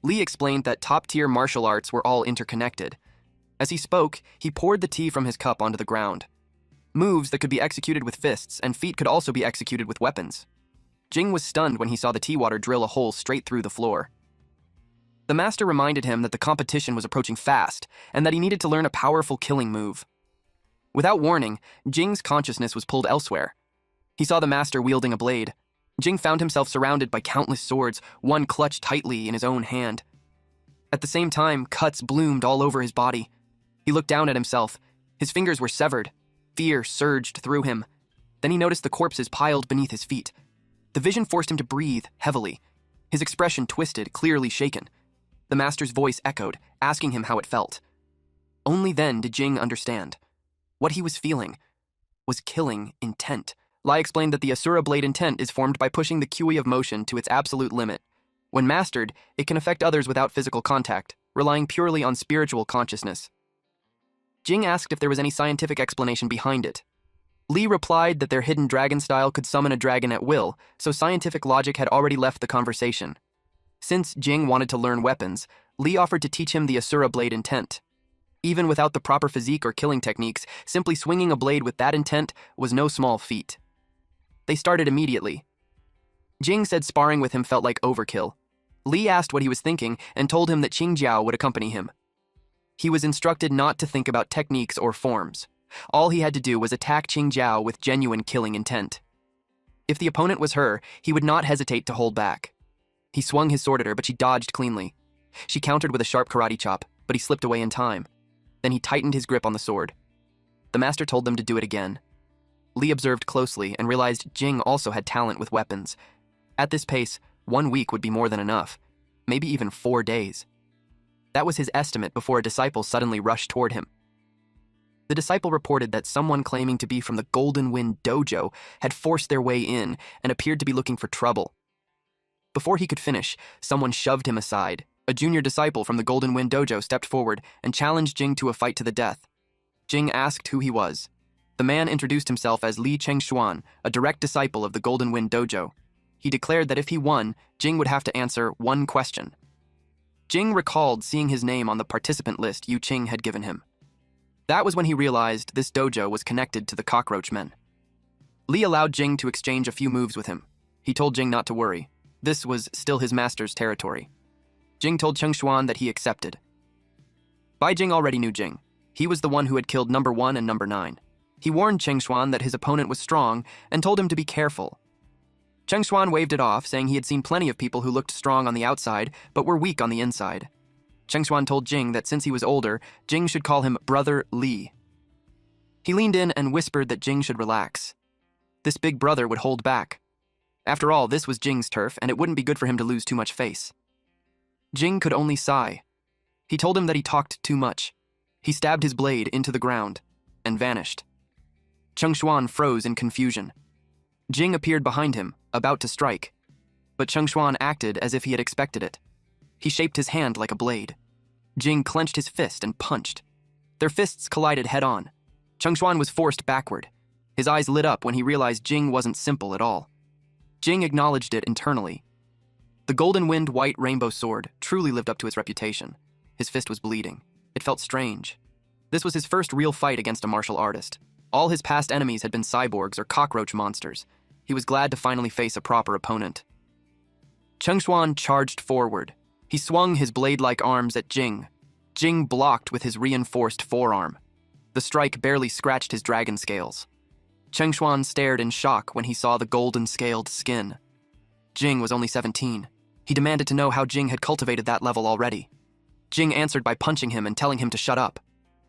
Li explained that top-tier martial arts were all interconnected. As he spoke, he poured the tea from his cup onto the ground. Moves that could be executed with fists and feet could also be executed with weapons. Jing was stunned when he saw the tea water drill a hole straight through the floor. The Master reminded him that the competition was approaching fast and that he needed to learn a powerful killing move. Without warning, Jing's consciousness was pulled elsewhere. He saw the Master wielding a blade. Jing found himself surrounded by countless swords, one clutched tightly in his own hand. At the same time, cuts bloomed all over his body. He looked down at himself. His fingers were severed. Fear surged through him. Then he noticed the corpses piled beneath his feet. The vision forced him to breathe heavily. His expression twisted, clearly shaken. The Master's voice echoed, asking him how it felt. Only then did Jing understand. What he was feeling was killing intent. Lai explained that the Asura Blade intent is formed by pushing the QE of motion to its absolute limit. When mastered, it can affect others without physical contact, relying purely on spiritual consciousness. Jing asked if there was any scientific explanation behind it. Li replied that their Hidden Dragon style could summon a dragon at will, so scientific logic had already left the conversation. Since Jing wanted to learn weapons, Li offered to teach him the Asura Blade intent. Even without the proper physique or killing techniques, simply swinging a blade with that intent was no small feat. They started immediately. Jing said sparring with him felt like overkill. Li asked what he was thinking and told him that Qingjiao would accompany him. He was instructed not to think about techniques or forms. All he had to do was attack Qingjiao with genuine killing intent. If the opponent was her, he would not hesitate to hold back. He swung his sword at her, but she dodged cleanly. She countered with a sharp karate chop, but he slipped away in time. Then he tightened his grip on the sword. The Master told them to do it again. Li observed closely and realized Jing also had talent with weapons. At this pace, 1 week would be more than enough, maybe even 4 days. That was his estimate before a disciple suddenly rushed toward him. The disciple reported that someone claiming to be from the Golden Wind Dojo had forced their way in and appeared to be looking for trouble. Before he could finish, someone shoved him aside. A junior disciple from the Golden Wind Dojo stepped forward and challenged Jing to a fight to the death. Jing asked who he was. The man introduced himself as Li Chengshuan, a direct disciple of the Golden Wind Dojo. He declared that if he won, Jing would have to answer one question. Jing recalled seeing his name on the participant list Yu Qing had given him. That was when he realized this dojo was connected to the Cockroach Men. Li allowed Jing to exchange a few moves with him. He told Jing not to worry. This was still his master's territory. Jing told Cheng Xuan that he accepted. Bai Jing already knew Jing. He was the one who had killed number 1 and number 9. He warned Cheng Xuan that his opponent was strong and told him to be careful. Cheng Xuan waved it off, saying he had seen plenty of people who looked strong on the outside but were weak on the inside. Cheng Xuan told Jing that since he was older, Jing should call him Brother Li. He leaned in and whispered that Jing should relax. This big brother would hold back. After all, this was Jing's turf, and it wouldn't be good for him to lose too much face. Jing could only sigh. He told him that he talked too much. He stabbed his blade into the ground and vanished. Cheng Xuan froze in confusion. Jing appeared behind him, about to strike. But Cheng Xuan acted as if he had expected it. He shaped his hand like a blade. Jing clenched his fist and punched. Their fists collided head-on. Cheng Xuan was forced backward. His eyes lit up when he realized Jing wasn't simple at all. Jing acknowledged it internally. The Golden Wind White Rainbow Sword truly lived up to its reputation. His fist was bleeding. It felt strange. This was his first real fight against a martial artist. All his past enemies had been cyborgs or cockroach monsters. He was glad to finally face a proper opponent. Cheng Xuan charged forward. He swung his blade-like arms at Jing. Jing blocked with his reinforced forearm. The strike barely scratched his dragon scales. Cheng Xuan stared in shock when he saw the golden-scaled skin. Jing was only 17. He demanded to know how Jing had cultivated that level already. Jing answered by punching him and telling him to shut up.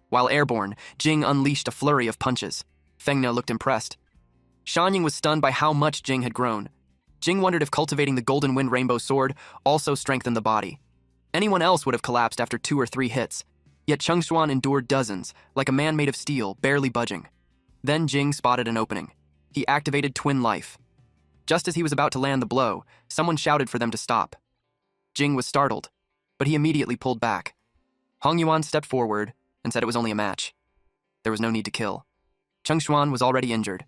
While airborne, Jing unleashed a flurry of punches. Fengna looked impressed. Shanying was stunned by how much Jing had grown. Jing wondered if cultivating the Golden Wind Rainbow Sword also strengthened the body. Anyone else would have collapsed after 2 or 3 hits, yet Cheng Xuan endured dozens, like a man made of steel, barely budging. Then Jing spotted an opening. He activated Twin Life. Just as he was about to land the blow, someone shouted for them to stop. Jing was startled, but he immediately pulled back. Hong Yuan stepped forward and said it was only a match. There was no need to kill. Cheng Xuan was already injured.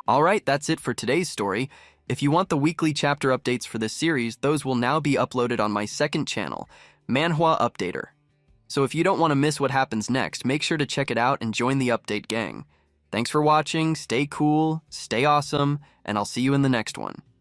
Alright, that's it for today's story. If you want the weekly chapter updates for this series, those will now be uploaded on my second channel, Manhwa Updater. So if you don't want to miss what happens next, make sure to check it out and join the update gang. Thanks for watching, stay cool, stay awesome, and I'll see you in the next one.